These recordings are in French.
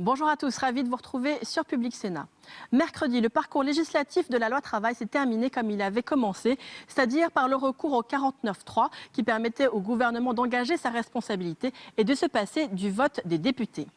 Bonjour à tous, ravi de vous retrouver sur Public Sénat. Mercredi, le parcours législatif de la loi travail s'est terminé comme il avait commencé, c'est-à-dire par le recours au 49.3 qui permettait au gouvernement d'engager sa responsabilité et de se passer du vote des députés.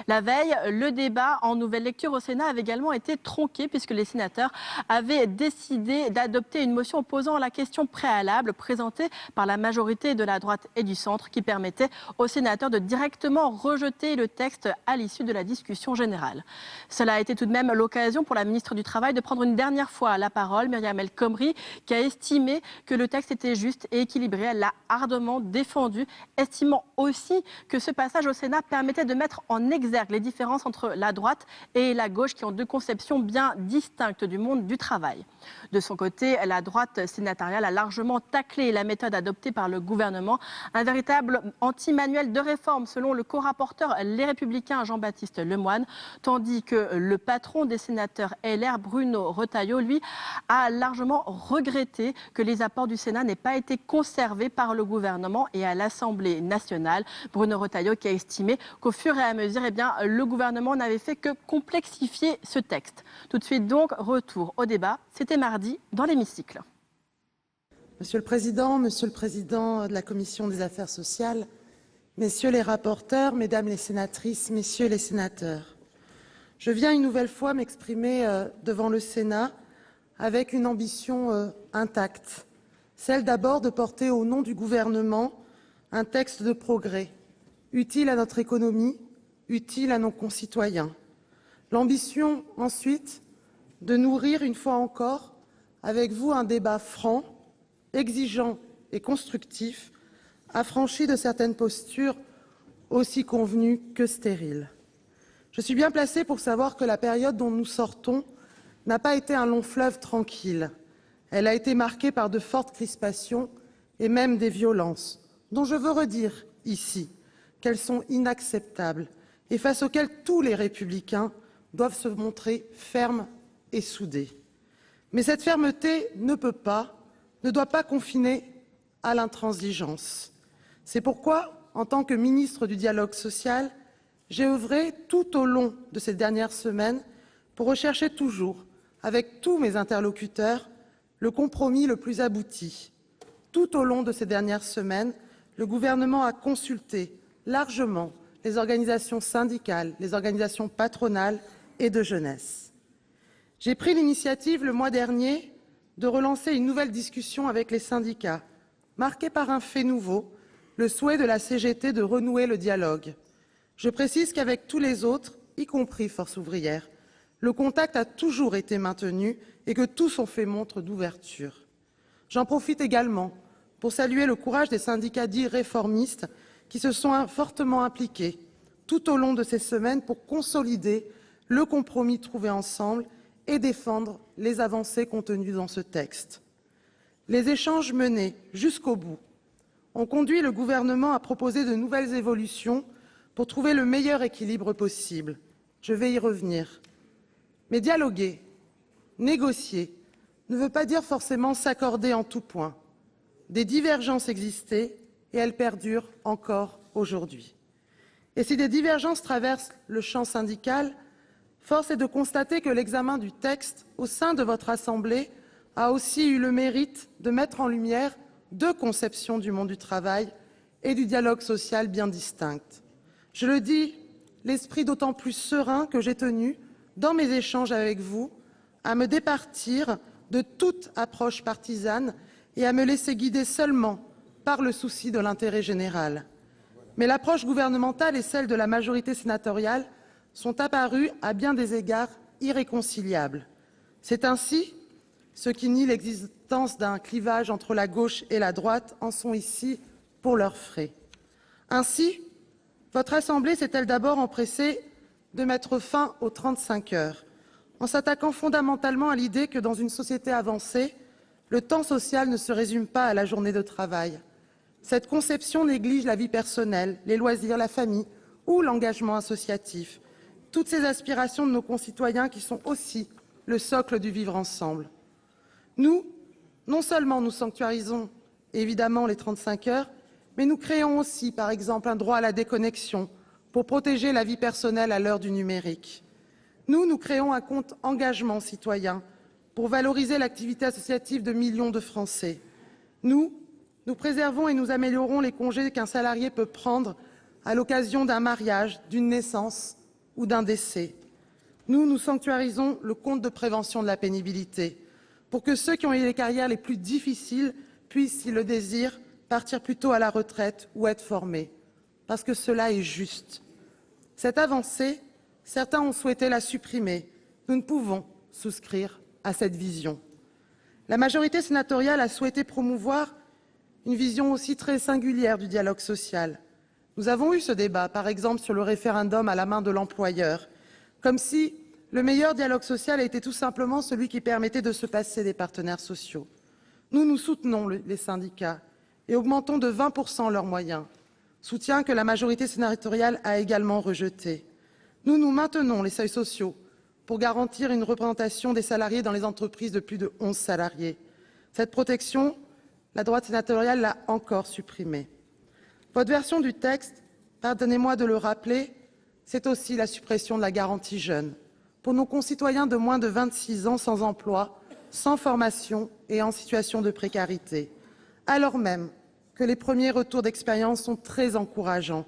La veille, le débat en nouvelle lecture au Sénat avait également été tronqué puisque les sénateurs avaient décidé d'adopter une motion opposant la question préalable présentée par la majorité de la droite et du centre qui permettait aux sénateurs de directement rejeter le texte à l'issue de la discussion générale. Cela a été tout de même l'occasion pour la ministre du Travail de prendre une dernière fois la parole, Myriam El Khomri, qui a estimé que le texte était juste et équilibré. Elle l'a ardemment défendu, estimant aussi que ce passage au Sénat permettait de mettre en exergue les différences entre la droite et la gauche qui ont deux conceptions bien distinctes du monde du travail. De son côté, la droite sénatoriale a largement taclé la méthode adoptée par le gouvernement, un véritable anti-manuel de réforme selon le co-rapporteur Les Républicains Jean-Baptiste Lemoyne, tandis que le patron des sénateurs LR, Bruno Retailleau, lui, a largement regretté que les apports du Sénat n'aient pas été conservés par le gouvernement et à l'Assemblée nationale. Bruno Retailleau qui a estimé qu'au fur et à mesure, le gouvernement n'avait fait que complexifier ce texte. Tout de suite donc, retour au débat. C'était mardi dans l'hémicycle. Monsieur le Président de la Commission des Affaires sociales, Messieurs les rapporteurs, Mesdames les sénatrices, Messieurs les sénateurs, je viens une nouvelle fois m'exprimer devant le Sénat avec une ambition intacte, celle d'abord de porter au nom du gouvernement un texte de progrès, utile à notre économie, utile à nos concitoyens. L'ambition, ensuite, de nourrir une fois encore avec vous un débat franc, exigeant et constructif, affranchi de certaines postures aussi convenues que stériles. Je suis bien placée pour savoir que la période dont nous sortons n'a pas été un long fleuve tranquille. Elle a été marquée par de fortes crispations et même des violences, dont je veux redire ici qu'elles sont inacceptables et face auxquelles tous les républicains doivent se montrer fermes et soudés. Mais cette fermeté ne doit pas confiner à l'intransigeance. C'est pourquoi, en tant que ministre du Dialogue social, j'ai œuvré tout au long de ces dernières semaines pour rechercher toujours, avec tous mes interlocuteurs, le compromis le plus abouti. Tout au long de ces dernières semaines, le gouvernement a consulté largement les organisations syndicales, les organisations patronales et de jeunesse. J'ai pris l'initiative le mois dernier de relancer une nouvelle discussion avec les syndicats, marquée par un fait nouveau, le souhait de la CGT de renouer le dialogue. Je précise qu'avec tous les autres, y compris Force ouvrière, le contact a toujours été maintenu et que tous ont fait montre d'ouverture. J'en profite également pour saluer le courage des syndicats dits réformistes qui se sont fortement impliqués tout au long de ces semaines pour consolider le compromis trouvé ensemble et défendre les avancées contenues dans ce texte. Les échanges menés jusqu'au bout ont conduit le gouvernement à proposer de nouvelles évolutions pour trouver le meilleur équilibre possible. Je vais y revenir. Mais dialoguer, négocier, ne veut pas dire forcément s'accorder en tout point. Des divergences existaient et elles perdurent encore aujourd'hui. Et si des divergences traversent le champ syndical, force est de constater que l'examen du texte au sein de votre Assemblée a aussi eu le mérite de mettre en lumière deux conceptions du monde du travail et du dialogue social bien distinctes. Je le dis, l'esprit d'autant plus serein que j'ai tenu, dans mes échanges avec vous, à me départir de toute approche partisane et à me laisser guider seulement par le souci de l'intérêt général. Mais l'approche gouvernementale et celle de la majorité sénatoriale sont apparues à bien des égards irréconciliables. C'est ainsi, ceux qui nient l'existence d'un clivage entre la gauche et la droite en sont ici pour leurs frais. Ainsi, votre Assemblée s'est-elle d'abord empressée de mettre fin aux 35 heures, en s'attaquant fondamentalement à l'idée que dans une société avancée, le temps social ne se résume pas à la journée de travail. Cette conception néglige la vie personnelle, les loisirs, la famille ou l'engagement associatif, toutes ces aspirations de nos concitoyens qui sont aussi le socle du vivre ensemble. Nous, non seulement nous sanctuarisons évidemment les 35 heures, mais nous créons aussi, par exemple, un droit à la déconnexion pour protéger la vie personnelle à l'heure du numérique. Nous créons un compte engagement citoyen pour valoriser l'activité associative de millions de Français. Nous préservons et nous améliorons les congés qu'un salarié peut prendre à l'occasion d'un mariage, d'une naissance ou d'un décès. Nous sanctuarisons le compte de prévention de la pénibilité pour que ceux qui ont eu les carrières les plus difficiles puissent, s'ils le désirent, partir plus tôt à la retraite ou être formés, parce que cela est juste. Cette avancée, certains ont souhaité la supprimer. Nous ne pouvons souscrire à cette vision. La majorité sénatoriale a souhaité promouvoir une vision aussi très singulière du dialogue social. Nous avons eu ce débat, par exemple, sur le référendum à la main de l'employeur, comme si le meilleur dialogue social était tout simplement celui qui permettait de se passer des partenaires sociaux. Nous soutenons les syndicats et augmentons de 20% leurs moyens, soutien que la majorité sénatoriale a également rejeté. Nous maintenons les seuils sociaux pour garantir une représentation des salariés dans les entreprises de plus de 11 salariés. Cette protection, la droite sénatoriale l'a encore supprimée. Votre version du texte, pardonnez-moi de le rappeler, c'est aussi la suppression de la garantie jeunes pour nos concitoyens de moins de 26 ans sans emploi, sans formation et en situation de précarité, alors même que les premiers retours d'expérience sont très encourageants.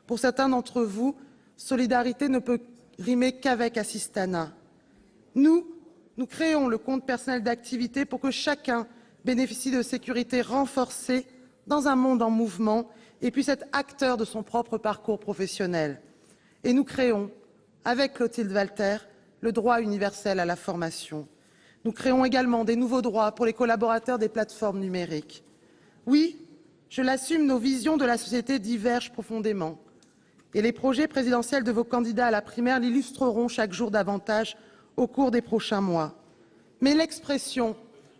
Pour certains d'entre vous, solidarité ne peut rimer qu'avec assistanat. Nous créons le compte personnel d'activité pour que chacun bénéficie de sécurité renforcée dans un monde en mouvement et puisse être acteur de son propre parcours professionnel. Et nous créons, avec Clotilde Walter, le droit universel à la formation. Nous créons également des nouveaux droits pour les collaborateurs des plateformes numériques. Oui, je l'assume, nos visions de la société divergent profondément. Et les projets présidentiels de vos candidats à la primaire l'illustreront chaque jour davantage au cours des prochains mois. Mais l'expression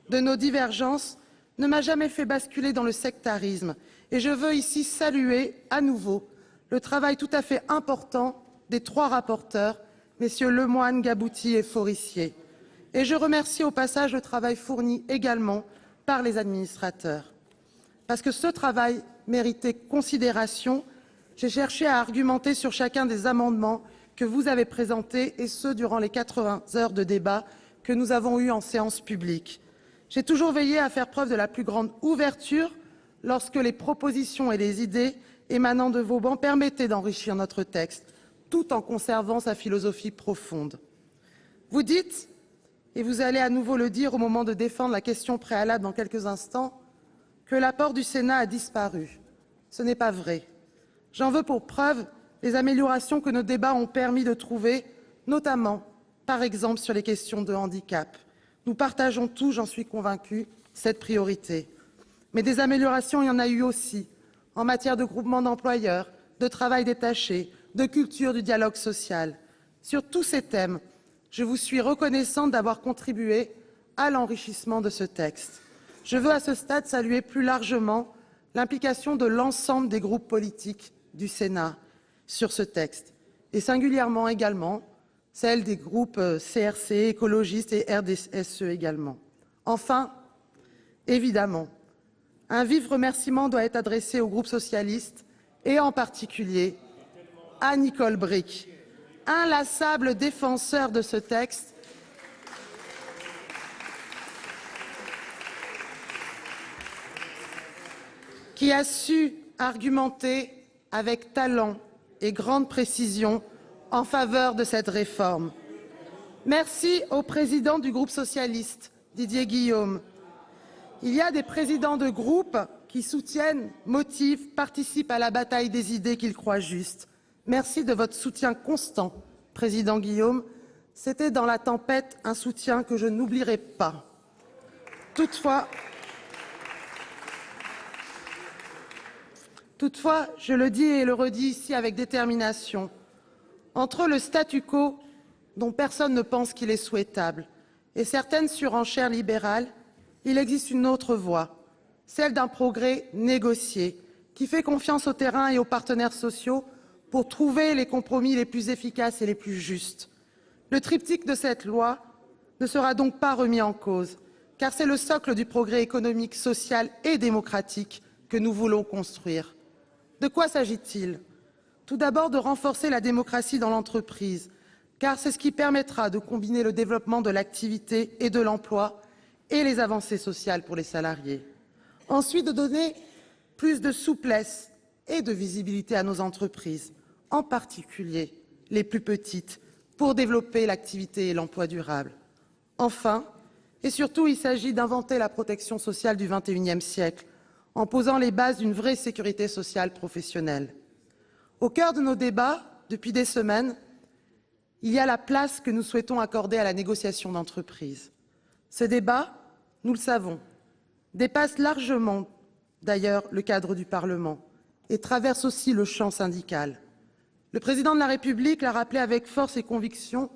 de nos divergences ne m'a jamais fait basculer dans le sectarisme. Et je veux ici saluer à nouveau le travail tout à fait important des 3 rapporteurs, messieurs Lemoine, Gabouty et Forissier. Et je remercie au passage le travail fourni également par les administrateurs. Parce que ce travail méritait considération, j'ai cherché à argumenter sur chacun des amendements que vous avez présentés, et ce, durant les 80 heures de débat que nous avons eues en séance publique. J'ai toujours veillé à faire preuve de la plus grande ouverture lorsque les propositions et les idées émanant de vos bancs permettaient d'enrichir notre texte, tout en conservant sa philosophie profonde. Vous dites, et vous allez à nouveau le dire au moment de défendre la question préalable dans quelques instants, que l'apport du Sénat a disparu. Ce n'est pas vrai. J'en veux pour preuve les améliorations que nos débats ont permis de trouver, notamment, par exemple, sur les questions de handicap. Nous partageons tous, j'en suis convaincue, cette priorité. Mais des améliorations, il y en a eu aussi en matière de groupement d'employeurs, de travail détaché, de culture du dialogue social. Sur tous ces thèmes, je vous suis reconnaissante d'avoir contribué à l'enrichissement de ce texte. Je veux à ce stade saluer plus largement l'implication de l'ensemble des groupes politiques du Sénat sur ce texte, et singulièrement également celle des groupes CRC, écologistes et RDSE également. Enfin, évidemment, un vif remerciement doit être adressé au groupe socialiste et en particulier à Nicole Bricq, inlassable défenseur de ce texte, qui a su argumenter avec talent et grande précision en faveur de cette réforme. Merci au président du groupe socialiste, Didier Guillaume. Il y a des présidents de groupe qui soutiennent, motivent, participent à la bataille des idées qu'ils croient justes. Merci de votre soutien constant, président Guillaume. C'était dans la tempête un soutien que je n'oublierai pas. Toutefois, je le dis et le redis ici avec détermination, entre le statu quo, dont personne ne pense qu'il est souhaitable, et certaines surenchères libérales, il existe une autre voie, celle d'un progrès négocié, qui fait confiance au terrain et aux partenaires sociaux pour trouver les compromis les plus efficaces et les plus justes. Le triptyque de cette loi ne sera donc pas remis en cause, car c'est le socle du progrès économique, social et démocratique que nous voulons construire. De quoi s'agit-il? Tout d'abord, de renforcer la démocratie dans l'entreprise, car c'est ce qui permettra de combiner le développement de l'activité et de l'emploi et les avancées sociales pour les salariés. Ensuite, de donner plus de souplesse et de visibilité à nos entreprises, en particulier les plus petites, pour développer l'activité et l'emploi durable. Enfin, et surtout, il s'agit d'inventer la protection sociale du XXIe siècle, en posant les bases d'une vraie sécurité sociale professionnelle. Au cœur de nos débats, depuis des semaines, il y a la place que nous souhaitons accorder à la négociation d'entreprise. Ce débat, nous le savons, dépasse largement d'ailleurs le cadre du Parlement et traverse aussi le champ syndical. Le président de la République l'a rappelé avec force et conviction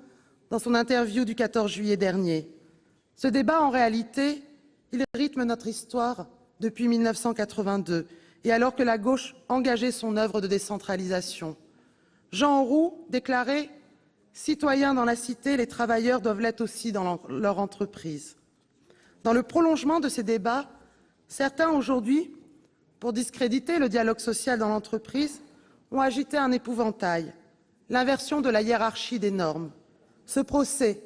dans son interview du 14 juillet dernier. Ce débat, en réalité, il rythme notre histoire depuis 1982 et alors que la gauche engageait son œuvre de décentralisation. Jean Auroux déclarait « Citoyens dans la cité, les travailleurs doivent l'être aussi dans leur entreprise ». Dans le prolongement de ces débats, certains aujourd'hui, pour discréditer le dialogue social dans l'entreprise, ont agité un épouvantail, l'inversion de la hiérarchie des normes. Ce procès,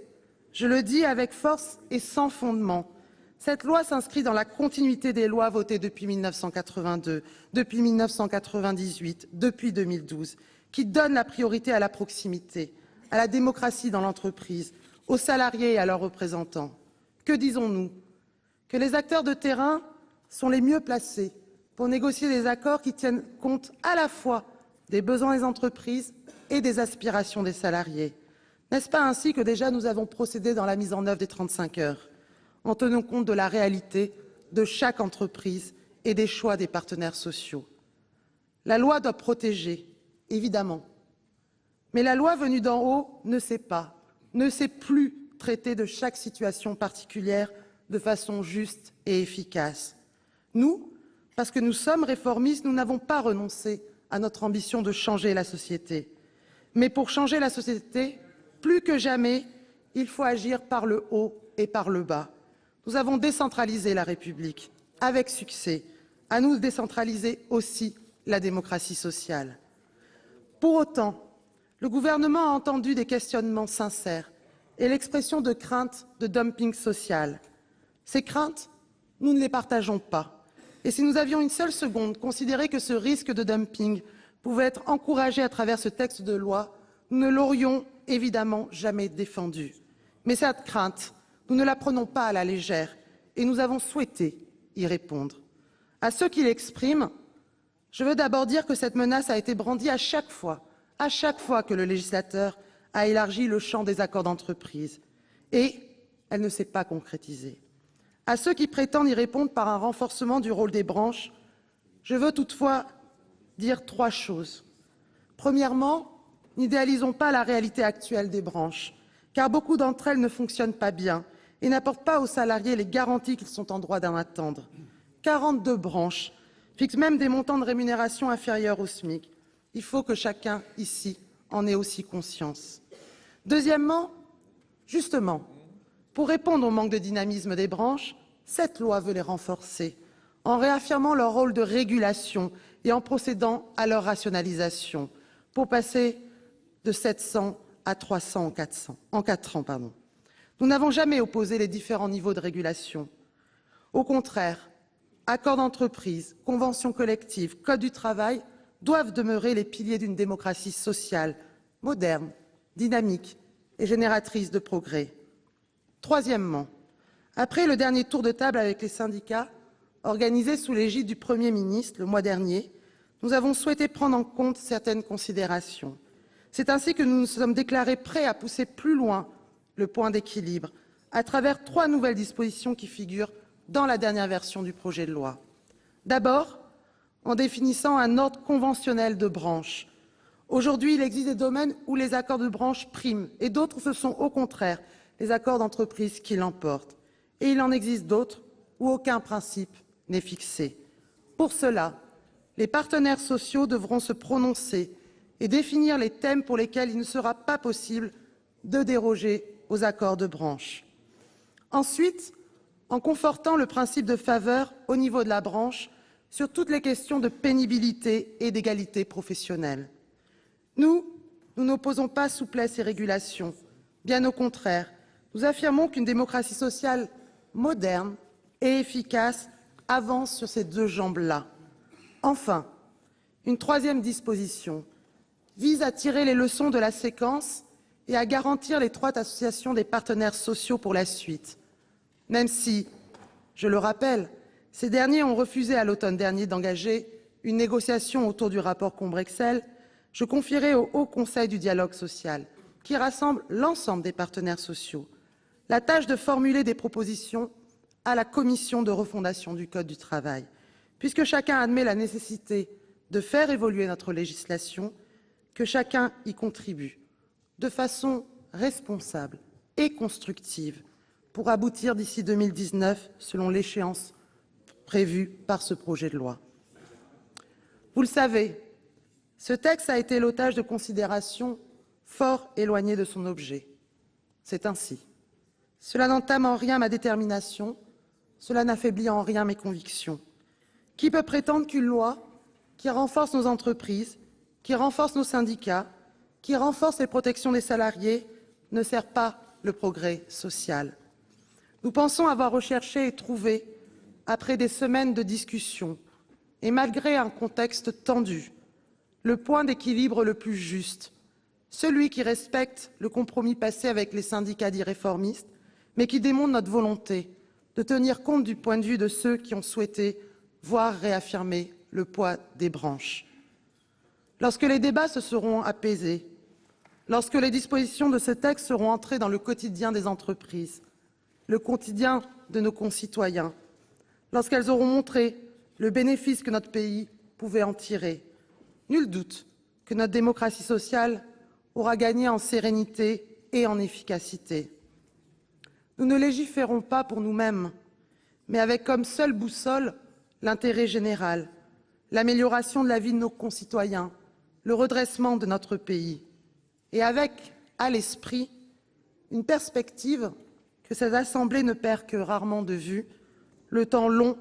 je le dis avec force et sans fondement, cette loi s'inscrit dans la continuité des lois votées depuis 1982, depuis 1998, depuis 2012, qui donnent la priorité à la proximité, à la démocratie dans l'entreprise, aux salariés et à leurs représentants. Que disons-nous? Que les acteurs de terrain sont les mieux placés pour négocier des accords qui tiennent compte à la fois des besoins des entreprises et des aspirations des salariés. N'est-ce pas ainsi que déjà nous avons procédé dans la mise en œuvre des 35 heures, en tenant compte de la réalité de chaque entreprise et des choix des partenaires sociaux? La loi doit protéger, évidemment, mais la loi venue d'en haut ne sait plus traiter de chaque situation particulière de façon juste et efficace. Nous, parce que nous sommes réformistes, nous n'avons pas renoncé à notre ambition de changer la société. Mais pour changer la société, plus que jamais, il faut agir par le haut et par le bas. Nous avons décentralisé la République avec succès. À nous de décentraliser aussi la démocratie sociale. Pour autant, le gouvernement a entendu des questionnements sincères et l'expression de craintes de dumping social. Ces craintes, nous ne les partageons pas. Et si nous avions une seule seconde considéré que ce risque de dumping pouvait être encouragé à travers ce texte de loi, nous ne l'aurions évidemment jamais défendu. Mais cette crainte, nous ne la prenons pas à la légère et nous avons souhaité y répondre. À ceux qui l'expriment, je veux d'abord dire que cette menace a été brandie à chaque fois que le législateur a élargi le champ des accords d'entreprise. Et elle ne s'est pas concrétisée. À ceux qui prétendent y répondre par un renforcement du rôle des branches, je veux toutefois dire 3 choses. Premièrement, n'idéalisons pas la réalité actuelle des branches, car beaucoup d'entre elles ne fonctionnent pas bien et n'apportent pas aux salariés les garanties qu'ils sont en droit d'en attendre. 42 branches fixent même des montants de rémunération inférieurs au SMIC. Il faut que chacun ici en ait aussi conscience. Deuxièmement, justement, pour répondre au manque de dynamisme des branches, cette loi veut les renforcer, en réaffirmant leur rôle de régulation et en procédant à leur rationalisation, pour passer de 700 à 300 en 4 ans. Nous n'avons jamais opposé les différents niveaux de régulation. Au contraire, accords d'entreprise, conventions collectives, code du travail doivent demeurer les piliers d'une démocratie sociale, moderne, dynamique et génératrice de progrès. Troisièmement, après le dernier tour de table avec les syndicats, organisé sous l'égide du Premier ministre le mois dernier, nous avons souhaité prendre en compte certaines considérations. C'est ainsi que nous nous sommes déclarés prêts à pousser plus loin le point d'équilibre à travers 3 nouvelles dispositions qui figurent dans la dernière version du projet de loi. D'abord, en définissant un ordre conventionnel de branche. Aujourd'hui, il existe des domaines où les accords de branche priment et d'autres, ce sont au contraire les accords d'entreprise qui l'emportent. Et il en existe d'autres où aucun principe n'est fixé. Pour cela, les partenaires sociaux devront se prononcer et définir les thèmes pour lesquels il ne sera pas possible de déroger aux accords de branche. Ensuite, en confortant le principe de faveur au niveau de la branche sur toutes les questions de pénibilité et d'égalité professionnelle. Nous n'opposons pas souplesse et régulation. Bien au contraire, nous affirmons qu'une démocratie sociale moderne et efficace avance sur ces deux jambes-là. Enfin, une troisième disposition vise à tirer les leçons de la séquence et à garantir l'étroite association des partenaires sociaux pour la suite. Même si, je le rappelle, ces derniers ont refusé à l'automne dernier d'engager une négociation autour du rapport Combrexel, je confierai au Haut Conseil du dialogue social, qui rassemble l'ensemble des partenaires sociaux, la tâche de formuler des propositions à la commission de refondation du Code du travail, puisque chacun admet la nécessité de faire évoluer notre législation, que chacun y contribue de façon responsable et constructive pour aboutir d'ici 2019 selon l'échéance prévue par ce projet de loi. Vous le savez, ce texte a été l'otage de considérations fort éloignées de son objet. C'est ainsi. Cela n'entame en rien ma détermination, cela n'affaiblit en rien mes convictions. Qui peut prétendre qu'une loi qui renforce nos entreprises, qui renforce nos syndicats, qui renforce les protections des salariés, ne sert pas le progrès social? Nous pensons avoir recherché et trouvé, après des semaines de discussions, et malgré un contexte tendu, le point d'équilibre le plus juste, celui qui respecte le compromis passé avec les syndicats dits réformistes, mais qui démontre notre volonté de tenir compte du point de vue de ceux qui ont souhaité voir réaffirmer le poids des branches. Lorsque les débats se seront apaisés, lorsque les dispositions de ce texte seront entrées dans le quotidien des entreprises, le quotidien de nos concitoyens, lorsqu'elles auront montré le bénéfice que notre pays pouvait en tirer, nul doute que notre démocratie sociale aura gagné en sérénité et en efficacité. Nous ne légiférons pas pour nous-mêmes, mais avec comme seule boussole l'intérêt général, l'amélioration de la vie de nos concitoyens, le redressement de notre pays, et avec, à l'esprit, une perspective que cette Assemblée ne perd que rarement de vue, le temps long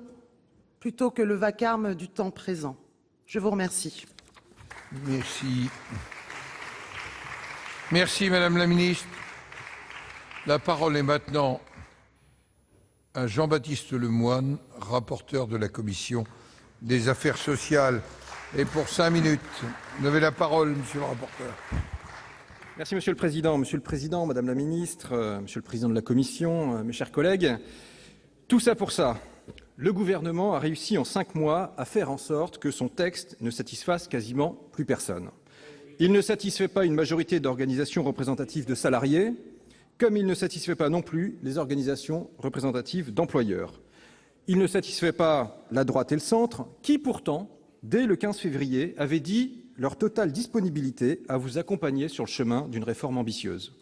plutôt que le vacarme du temps présent. Je vous remercie. Merci. Merci, Madame la Ministre. La parole est maintenant à Jean-Baptiste Lemoyne, rapporteur de la Commission des Affaires sociales. Et pour 5 minutes, vous avez la parole, Monsieur le rapporteur. Merci, Monsieur le Président, Madame la Ministre, Monsieur le Président de la Commission, mes chers collègues. Tout ça pour ça. Le gouvernement a réussi en 5 mois à faire en sorte que son texte ne satisfasse quasiment plus personne. Il ne satisfait pas une majorité d'organisations représentatives de salariés, comme il ne satisfait pas non plus les organisations représentatives d'employeurs. Il ne satisfait pas la droite et le centre, qui pourtant, dès le 15 février, avaient dit leur totale disponibilité à vous accompagner sur le chemin d'une réforme ambitieuse.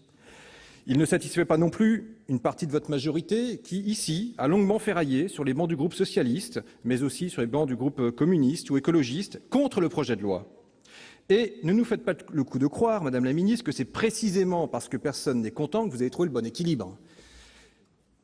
Il ne satisfait pas non plus une partie de votre majorité qui, ici, a longuement ferraillé sur les bancs du groupe socialiste, mais aussi sur les bancs du groupe communiste ou écologiste, contre le projet de loi. Et ne nous faites pas le coup de croire, Madame la Ministre, que c'est précisément parce que personne n'est content que vous avez trouvé le bon équilibre.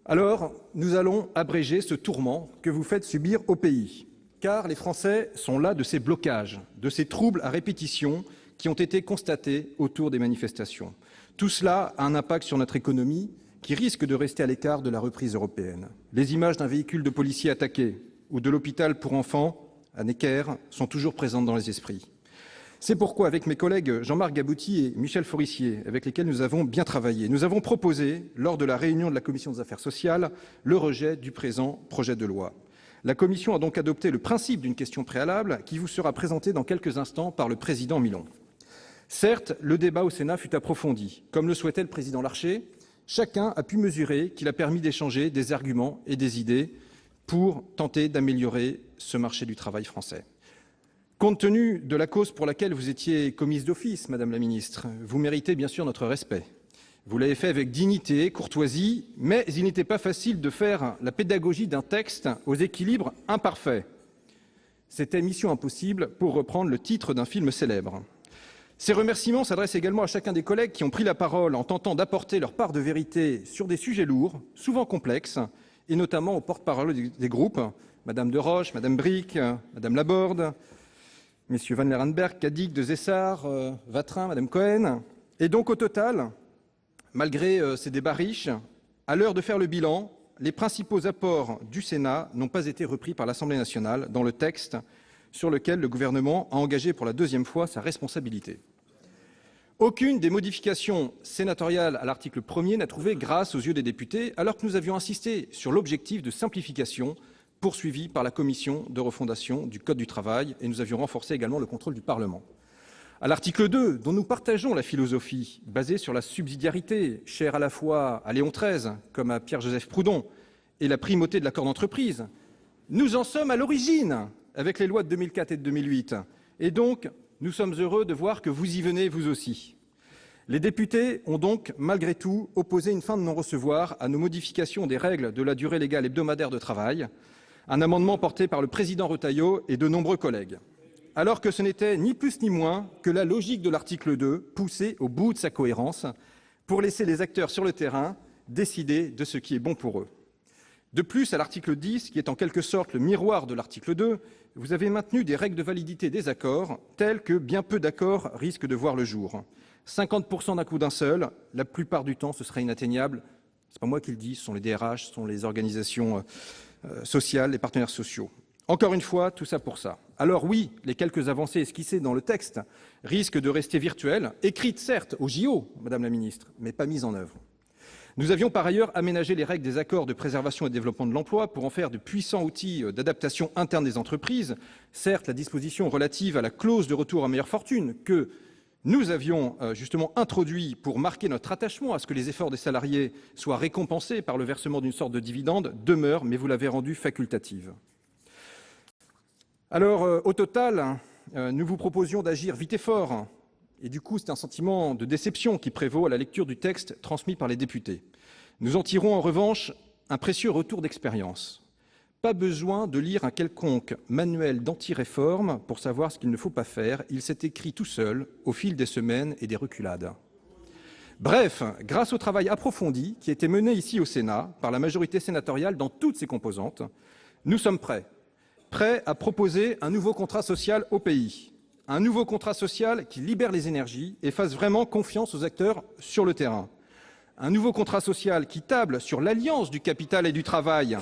Alors, nous allons abréger ce tourment que vous faites subir au pays. Car les Français sont las de ces blocages, de ces troubles à répétition qui ont été constatés autour des manifestations. Tout cela a un impact sur notre économie qui risque de rester à l'écart de la reprise européenne. Les images d'un véhicule de policiers attaqué ou de l'hôpital pour enfants à Necker sont toujours présentes dans les esprits. C'est pourquoi, avec mes collègues Jean-Marc Gabouty et Michel Forissier, avec lesquels nous avons bien travaillé, nous avons proposé, lors de la réunion de la Commission des affaires sociales, le rejet du présent projet de loi. La Commission a donc adopté le principe d'une question préalable qui vous sera présentée dans quelques instants par le président Milon. Certes, le débat au Sénat fut approfondi. Comme le souhaitait le président Larcher, chacun a pu mesurer qu'il a permis d'échanger des arguments et des idées pour tenter d'améliorer ce marché du travail français. Compte tenu de la cause pour laquelle vous étiez commise d'office, Madame la Ministre, vous méritez bien sûr notre respect. Vous l'avez fait avec dignité, courtoisie, mais il n'était pas facile de faire la pédagogie d'un texte aux équilibres imparfaits. C'était mission impossible, pour reprendre le titre d'un film célèbre. Ces remerciements s'adressent également à chacun des collègues qui ont pris la parole en tentant d'apporter leur part de vérité sur des sujets lourds, souvent complexes, et notamment aux porte-parole des groupes, Madame De Roche, Madame Bric, Madame Laborde, messieurs Van Lerenbergh, Cadic, de Zessar, Vatrin, madame Cohen. Et donc, au total, malgré ces débats riches, à l'heure de faire le bilan, les principaux apports du Sénat n'ont pas été repris par l'Assemblée nationale dans le texte sur lequel le gouvernement a engagé pour la deuxième fois sa responsabilité. Aucune des modifications sénatoriales à l'article 1er n'a trouvé grâce aux yeux des députés, alors que nous avions insisté sur l'objectif de simplification poursuivi par la commission de refondation du Code du travail, et nous avions renforcé également le contrôle du Parlement. À l'article 2, dont nous partageons la philosophie, basée sur la subsidiarité, chère à la fois à Léon XIII comme à Pierre-Joseph Proudhon, et la primauté de l'accord d'entreprise, nous en sommes à l'origine avec les lois de 2004 et de 2008. Et donc, nous sommes heureux de voir que vous y venez, vous aussi. Les députés ont donc, malgré tout, opposé une fin de non-recevoir à nos modifications des règles de la durée légale hebdomadaire de travail, un amendement porté par le président Retailleau et de nombreux collègues. Alors que ce n'était ni plus ni moins que la logique de l'article 2, poussée au bout de sa cohérence, pour laisser les acteurs sur le terrain décider de ce qui est bon pour eux. De plus, à l'article 10, qui est en quelque sorte le miroir de l'article 2, vous avez maintenu des règles de validité des accords, telles que bien peu d'accords risquent de voir le jour. 50% d'un coup d'un seul, la plupart du temps, ce serait inatteignable. Ce n'est pas moi qui le dis, ce sont les DRH, ce sont les organisations sociales, les partenaires sociaux. Encore une fois, tout ça pour ça. Alors oui, les quelques avancées esquissées dans le texte risquent de rester virtuelles, écrites certes au JO, Madame la Ministre, mais pas mises en œuvre. Nous avions par ailleurs aménagé les règles des accords de préservation et de développement de l'emploi pour en faire de puissants outils d'adaptation interne des entreprises. Certes, la disposition relative à la clause de retour à meilleure fortune que nous avions justement introduit pour marquer notre attachement à ce que les efforts des salariés soient récompensés par le versement d'une sorte de dividende demeure, mais vous l'avez rendue facultative. Alors, au total, nous vous proposions d'agir vite et fort. Et du coup, c'est un sentiment de déception qui prévaut à la lecture du texte transmis par les députés. Nous en tirons en revanche un précieux retour d'expérience. Pas besoin de lire un quelconque manuel d'anti-réforme pour savoir ce qu'il ne faut pas faire. Il s'est écrit tout seul au fil des semaines et des reculades. Bref, grâce au travail approfondi qui a été mené ici au Sénat par la majorité sénatoriale dans toutes ses composantes, nous sommes prêts à proposer un nouveau contrat social au pays. Un nouveau contrat social qui libère les énergies et fasse vraiment confiance aux acteurs sur le terrain. Un nouveau contrat social qui table sur l'alliance du capital et du travail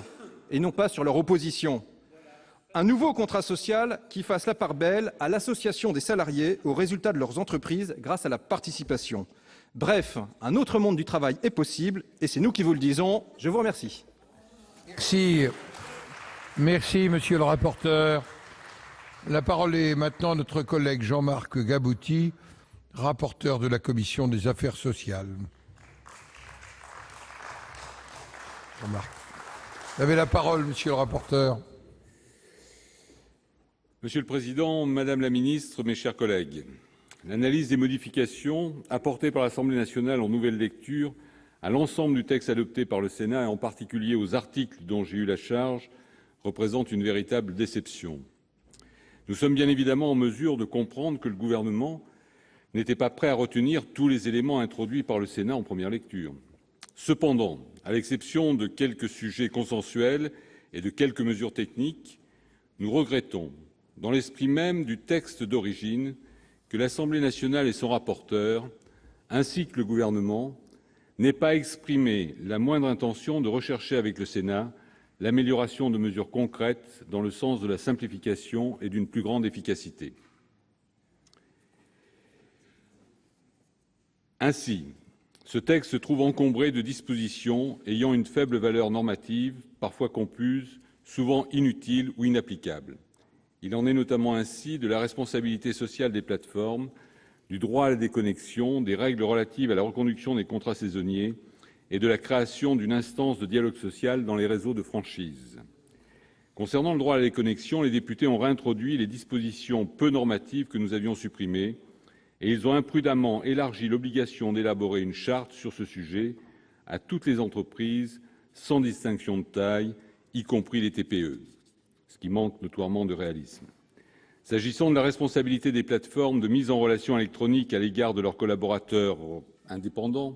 et non pas sur leur opposition. Un nouveau contrat social qui fasse la part belle à l'association des salariés aux résultats de leurs entreprises grâce à la participation. Bref, un autre monde du travail est possible et c'est nous qui vous le disons. Je vous remercie. Merci, monsieur le rapporteur. La parole est maintenant à notre collègue Jean-Marc Gabouty, rapporteur de la Commission des affaires sociales. Jean-Marc, vous avez la parole, monsieur le rapporteur. Monsieur le Président, Madame la Ministre, mes chers collègues, l'analyse des modifications apportées par l'Assemblée nationale en nouvelle lecture à l'ensemble du texte adopté par le Sénat et en particulier aux articles dont j'ai eu la charge représente une véritable déception. Nous sommes bien évidemment en mesure de comprendre que le gouvernement n'était pas prêt à retenir tous les éléments introduits par le Sénat en première lecture. Cependant, à l'exception de quelques sujets consensuels et de quelques mesures techniques, nous regrettons, dans l'esprit même du texte d'origine, que l'Assemblée nationale et son rapporteur, ainsi que le gouvernement, n'aient pas exprimé la moindre intention de rechercher avec le Sénat l'amélioration de mesures concrètes dans le sens de la simplification et d'une plus grande efficacité. Ainsi, ce texte se trouve encombré de dispositions ayant une faible valeur normative, parfois confuses, souvent inutiles ou inapplicables. Il en est notamment ainsi de la responsabilité sociale des plateformes, du droit à la déconnexion, des règles relatives à la reconduction des contrats saisonniers et de la création d'une instance de dialogue social dans les réseaux de franchise. Concernant le droit à la déconnexion, les députés ont réintroduit les dispositions peu normatives que nous avions supprimées et ils ont imprudemment élargi l'obligation d'élaborer une charte sur ce sujet à toutes les entreprises, sans distinction de taille, y compris les TPE, ce qui manque notoirement de réalisme. S'agissant de la responsabilité des plateformes de mise en relation électronique à l'égard de leurs collaborateurs indépendants,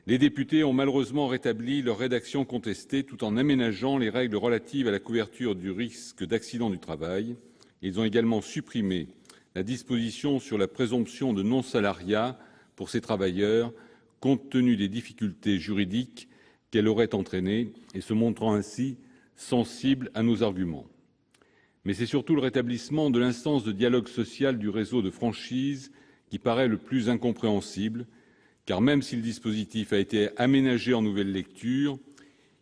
les députés ont malheureusement rétabli leur rédaction contestée tout en aménageant les règles relatives à la couverture du risque d'accident du travail. Ils ont également supprimé la disposition sur la présomption de non-salariat pour ces travailleurs, compte tenu des difficultés juridiques qu'elle aurait entraînées et se montrant ainsi sensible à nos arguments. Mais c'est surtout le rétablissement de l'instance de dialogue social du réseau de franchise qui paraît le plus incompréhensible, car même si le dispositif a été aménagé en nouvelle lecture,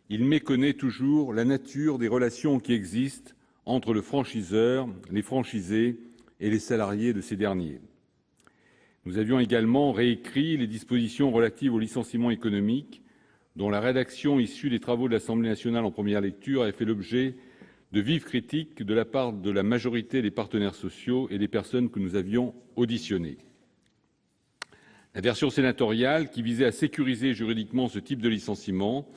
il méconnaît toujours la nature des relations qui existent entre le franchiseur, les franchisés et les salariés de ces derniers. Nous avions également réécrit les dispositions relatives au licenciement économique, dont la rédaction issue des travaux de l'Assemblée nationale en première lecture a fait l'objet de vives critiques de la part de la majorité des partenaires sociaux et des personnes que nous avions auditionnées. La version sénatoriale, qui visait à sécuriser juridiquement ce type de licenciement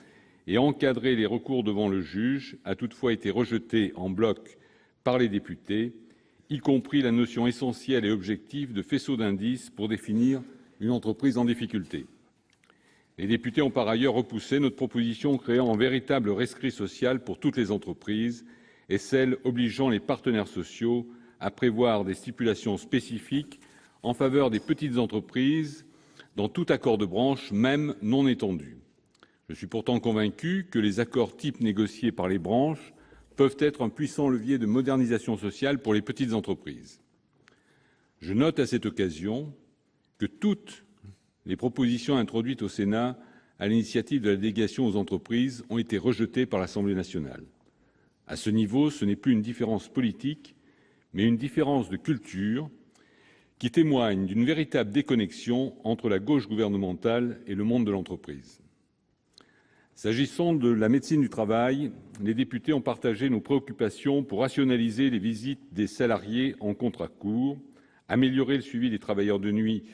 et à encadrer les recours devant le juge, a toutefois été rejetée en bloc par les députés, y compris la notion essentielle et objective de faisceau d'indices pour définir une entreprise en difficulté. Les députés ont par ailleurs repoussé notre proposition créant un véritable rescrit social pour toutes les entreprises et celle obligeant les partenaires sociaux à prévoir des stipulations spécifiques en faveur des petites entreprises dans tout accord de branche, même non étendu. Je suis pourtant convaincu que les accords types négociés par les branches peuvent être un puissant levier de modernisation sociale pour les petites entreprises. Je note à cette occasion que toutes les propositions introduites au Sénat à l'initiative de la délégation aux entreprises ont été rejetées par l'Assemblée nationale. À ce niveau, ce n'est plus une différence politique, mais une différence de culture qui témoigne d'une véritable déconnexion entre la gauche gouvernementale et le monde de l'entreprise. S'agissant de la médecine du travail, les députés ont partagé nos préoccupations pour rationaliser les visites des salariés en contrat court, améliorer le suivi des travailleurs de nuit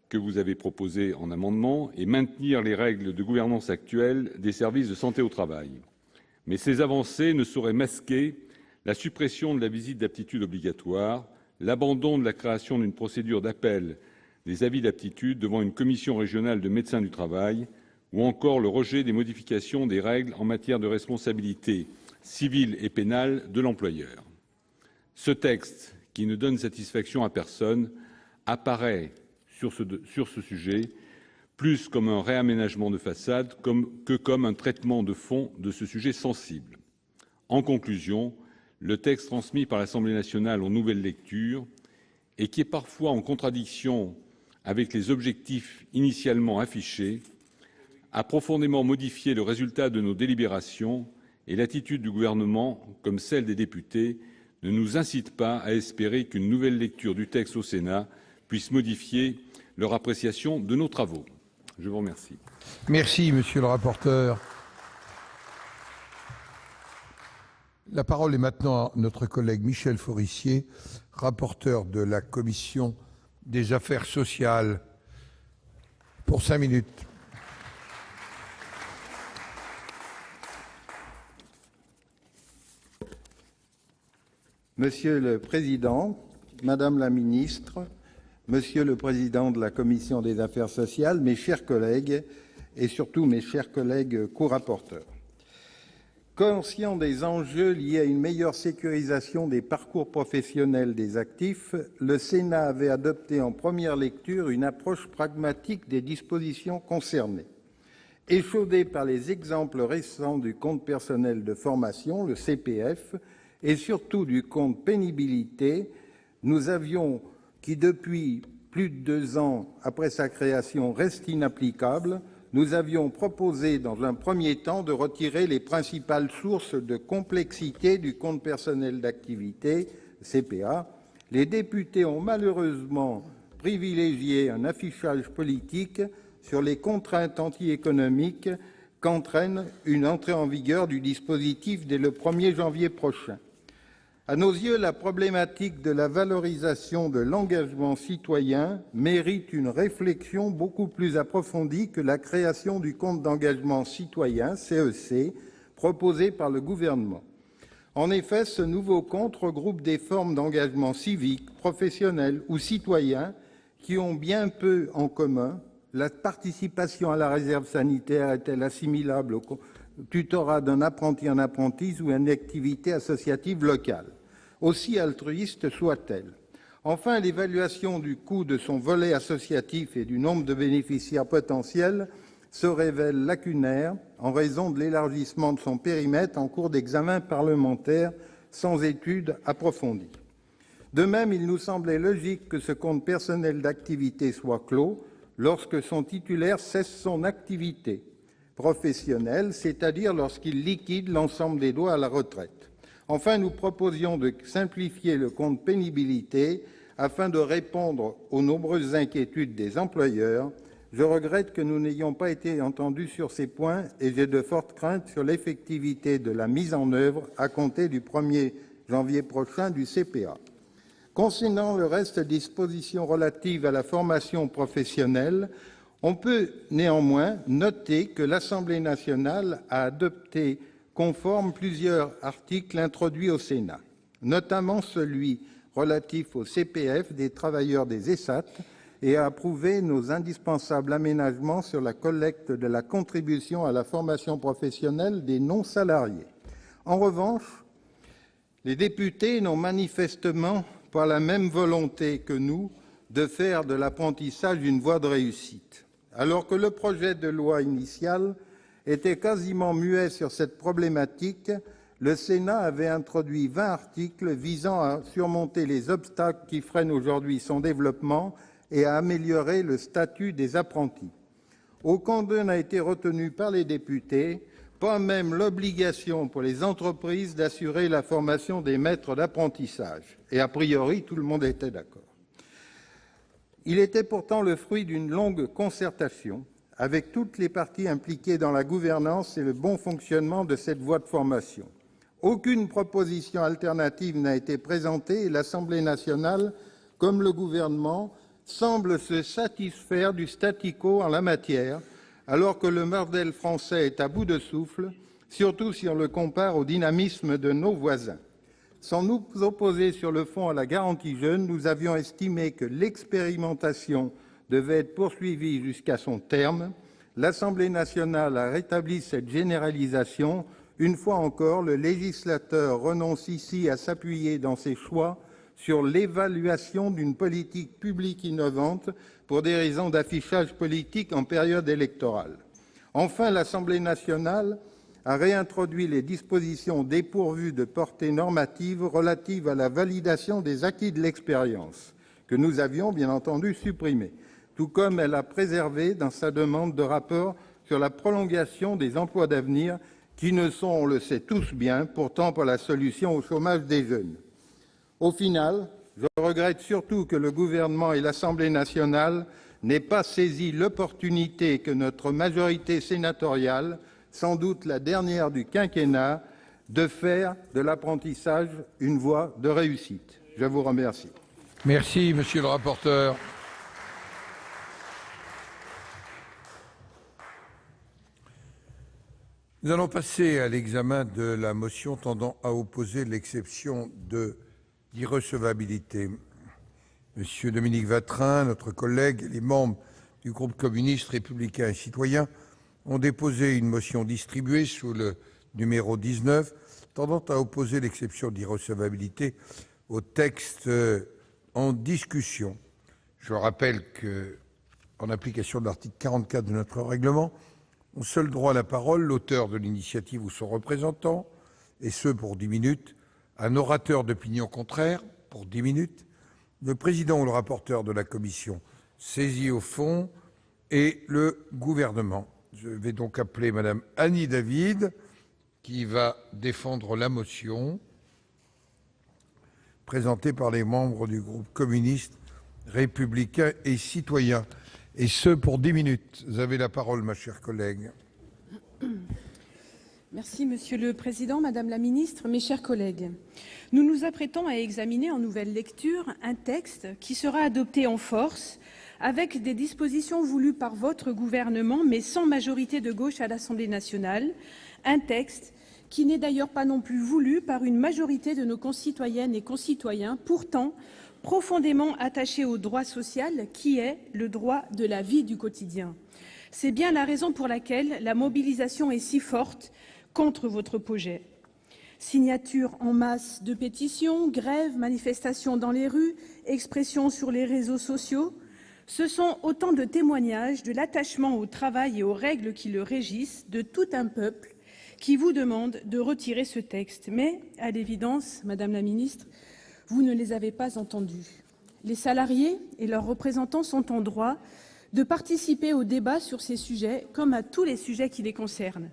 que vous avez proposé en amendement et maintenir les règles de gouvernance actuelles des services de santé au travail. Mais ces avancées ne sauraient masquer la suppression de la visite d'aptitude obligatoire, l'abandon de la création d'une procédure d'appel des avis d'aptitude devant une commission régionale de médecins du travail ou encore le rejet des modifications des règles en matière de responsabilité civile et pénale de l'employeur. Ce texte, qui ne donne satisfaction à personne, apparaît sur ce sujet plus comme un réaménagement de façade que comme un traitement de fond de ce sujet sensible. En conclusion, le texte transmis par l'Assemblée nationale en nouvelle lecture et qui est parfois en contradiction avec les objectifs initialement affichés, a profondément modifié le résultat de nos délibérations et l'attitude du gouvernement, comme celle des députés, ne nous incite pas à espérer qu'une nouvelle lecture du texte au Sénat puisse modifier leur appréciation de nos travaux. Je vous remercie. Merci, monsieur le rapporteur. La parole est maintenant à notre collègue Michel Forissier, rapporteur de la Commission des affaires sociales, pour 5 minutes. Monsieur le Président, Madame la Ministre, Monsieur le Président de la Commission des affaires sociales, mes chers collègues et surtout mes chers collègues co-rapporteurs. Conscient des enjeux liés à une meilleure sécurisation des parcours professionnels des actifs, le Sénat avait adopté en première lecture une approche pragmatique des dispositions concernées. Échaudé par les exemples récents du compte personnel de formation, le CPF, et surtout du compte pénibilité, qui depuis plus de 2 ans après sa création reste inapplicable, nous avions proposé dans un premier temps de retirer les principales sources de complexité du compte personnel d'activité, CPA. Les députés ont malheureusement privilégié un affichage politique sur les contraintes anti-économiques qu'entraîne une entrée en vigueur du dispositif dès le 1er janvier prochain. À nos yeux, la problématique de la valorisation de l'engagement citoyen mérite une réflexion beaucoup plus approfondie que la création du compte d'engagement citoyen, CEC, proposé par le gouvernement. En effet, ce nouveau compte regroupe des formes d'engagement civique, professionnel ou citoyen qui ont bien peu en commun. La participation à la réserve sanitaire est-elle assimilable au tutorat d'un apprenti en apprentise ou à une activité associative locale, aussi altruiste soit-elle. Enfin, l'évaluation du coût de son volet associatif et du nombre de bénéficiaires potentiels se révèle lacunaire en raison de l'élargissement de son périmètre en cours d'examen parlementaire sans étude approfondie. De même, il nous semblait logique que ce compte personnel d'activité soit clos lorsque son titulaire cesse son activité professionnelle, c'est-à-dire lorsqu'il liquide l'ensemble des droits à la retraite. Enfin, nous proposions de simplifier le compte pénibilité afin de répondre aux nombreuses inquiétudes des employeurs. Je regrette que nous n'ayons pas été entendus sur ces points et j'ai de fortes craintes sur l'effectivité de la mise en œuvre à compter du 1er janvier prochain du CPA. Concernant le reste des dispositions relatives à la formation professionnelle, on peut néanmoins noter que l'Assemblée nationale a adopté conforme plusieurs articles introduits au Sénat, notamment celui relatif au CPF des travailleurs des ESAT, et a approuvé nos indispensables aménagements sur la collecte de la contribution à la formation professionnelle des non-salariés. En revanche, les députés n'ont manifestement pas la même volonté que nous de faire de l'apprentissage une voie de réussite. Alors que le projet de loi initial était quasiment muet sur cette problématique, le Sénat avait introduit 20 articles visant à surmonter les obstacles qui freinent aujourd'hui son développement et à améliorer le statut des apprentis. Aucun d'eux n'a été retenu par les députés, pas même l'obligation pour les entreprises d'assurer la formation des maîtres d'apprentissage. Et a priori, tout le monde était d'accord. Il était pourtant le fruit d'une longue concertation avec toutes les parties impliquées dans la gouvernance et le bon fonctionnement de cette voie de formation. Aucune proposition alternative n'a été présentée et l'Assemblée nationale, comme le gouvernement, semble se satisfaire du statu quo en la matière, alors que le modèle français est à bout de souffle, surtout si on le compare au dynamisme de nos voisins. Sans nous opposer sur le fond à la garantie jeune, nous avions estimé que l'expérimentation devait être poursuivie jusqu'à son terme. L'Assemblée nationale a rétabli cette généralisation. Une fois encore, le législateur renonce ici à s'appuyer dans ses choix sur l'évaluation d'une politique publique innovante pour des raisons d'affichage politique en période électorale. Enfin, l'Assemblée nationale a réintroduit les dispositions dépourvues de portée normative relatives à la validation des acquis de l'expérience, que nous avions bien entendu supprimées, tout comme elle a préservé dans sa demande de rapport sur la prolongation des emplois d'avenir, qui ne sont, on le sait tous bien, pourtant pas la solution au chômage des jeunes. Au final, je regrette surtout que le gouvernement et l'Assemblée nationale n'aient pas saisi l'opportunité que notre majorité sénatoriale, sans doute la dernière du quinquennat, de faire de l'apprentissage une voie de réussite. Je vous remercie. Merci, monsieur le rapporteur. Nous allons passer à l'examen de la motion tendant à opposer l'exception d'irrecevabilité. Monsieur Dominique Vatrin, notre collègue, et les membres du groupe communiste, républicain et citoyen ont déposé une motion distribuée sous le numéro 19 tendant à opposer l'exception d'irrecevabilité au texte en discussion. Je rappelle que, en application de l'article 44 de notre règlement, ont seul droit à la parole l'auteur de l'initiative ou son représentant, et ce pour 10 minutes, un orateur d'opinion contraire pour 10 minutes, le président ou le rapporteur de la commission saisi au fond et le gouvernement. Je vais donc appeler Madame Annie David, qui va défendre la motion présentée par les membres du groupe communiste, républicain et citoyen. Et ce, pour 10 minutes. Vous avez la parole, ma chère collègue. Merci, Monsieur le Président, Madame la Ministre, mes chers collègues. Nous nous apprêtons à examiner en nouvelle lecture un texte qui sera adopté en force avec des dispositions voulues par votre gouvernement, mais sans majorité de gauche à l'Assemblée nationale. Un texte qui n'est d'ailleurs pas non plus voulu par une majorité de nos concitoyennes et concitoyens, pourtant profondément attachés au droit social qui est le droit de la vie du quotidien. C'est bien la raison pour laquelle la mobilisation est si forte contre votre projet. Signatures en masse de pétitions, grèves, manifestations dans les rues, expressions sur les réseaux sociaux, ce sont autant de témoignages de l'attachement au travail et aux règles qui le régissent de tout un peuple qui vous demande de retirer ce texte. Mais, à l'évidence, Madame la Ministre, vous ne les avez pas entendus. Les salariés et leurs représentants sont en droit de participer au débat sur ces sujets, comme à tous les sujets qui les concernent.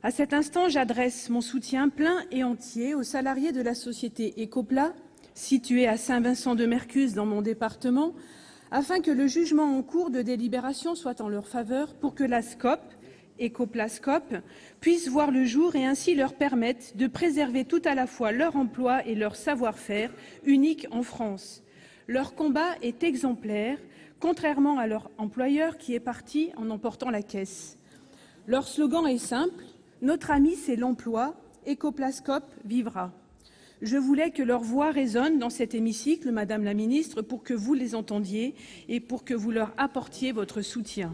À cet instant, j'adresse mon soutien plein et entier aux salariés de la société Ecopla, située à Saint-Vincent-de-Mercuse dans mon département, afin que le jugement en cours de délibération soit en leur faveur pour que la SCOP, Ecopla SCOP, puisse voir le jour et ainsi leur permettre de préserver tout à la fois leur emploi et leur savoir-faire, unique en France. Leur combat est exemplaire, contrairement à leur employeur qui est parti en emportant la caisse. Leur slogan est simple, notre ami c'est l'emploi, Ecopla SCOP vivra. Je voulais que leur voix résonne dans cet hémicycle, Madame la Ministre, pour que vous les entendiez et pour que vous leur apportiez votre soutien.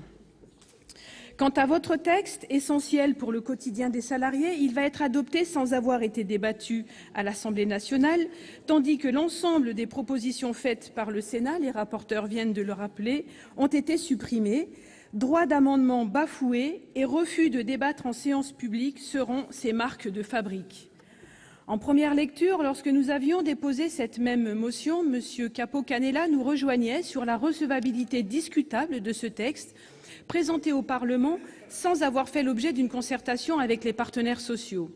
Quant à votre texte, essentiel pour le quotidien des salariés, il va être adopté sans avoir été débattu à l'Assemblée nationale, tandis que l'ensemble des propositions faites par le Sénat, les rapporteurs viennent de le rappeler, ont été supprimées. Droit d'amendement bafoué et refus de débattre en séance publique seront ces marques de fabrique. En première lecture, lorsque nous avions déposé cette même motion, M. Capo-Canella nous rejoignait sur la recevabilité discutable de ce texte, présenté au Parlement sans avoir fait l'objet d'une concertation avec les partenaires sociaux.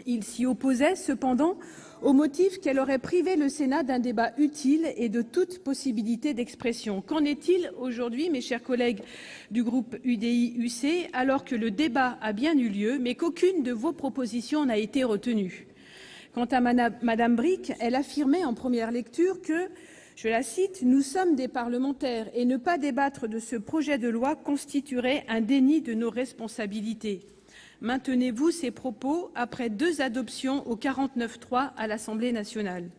Il s'y opposait cependant au motif qu'elle aurait privé le Sénat d'un débat utile et de toute possibilité d'expression. Qu'en est-il aujourd'hui, mes chers collègues du groupe UDI-UC, alors que le débat a bien eu lieu, mais qu'aucune de vos propositions n'a été retenue? Quant à Madame Bricq, elle affirmait en première lecture que, je la cite, « Nous sommes des parlementaires et ne pas débattre de ce projet de loi constituerait un déni de nos responsabilités ». Maintenez-vous ces propos après 2 adoptions au 49.3 à l'Assemblée nationale?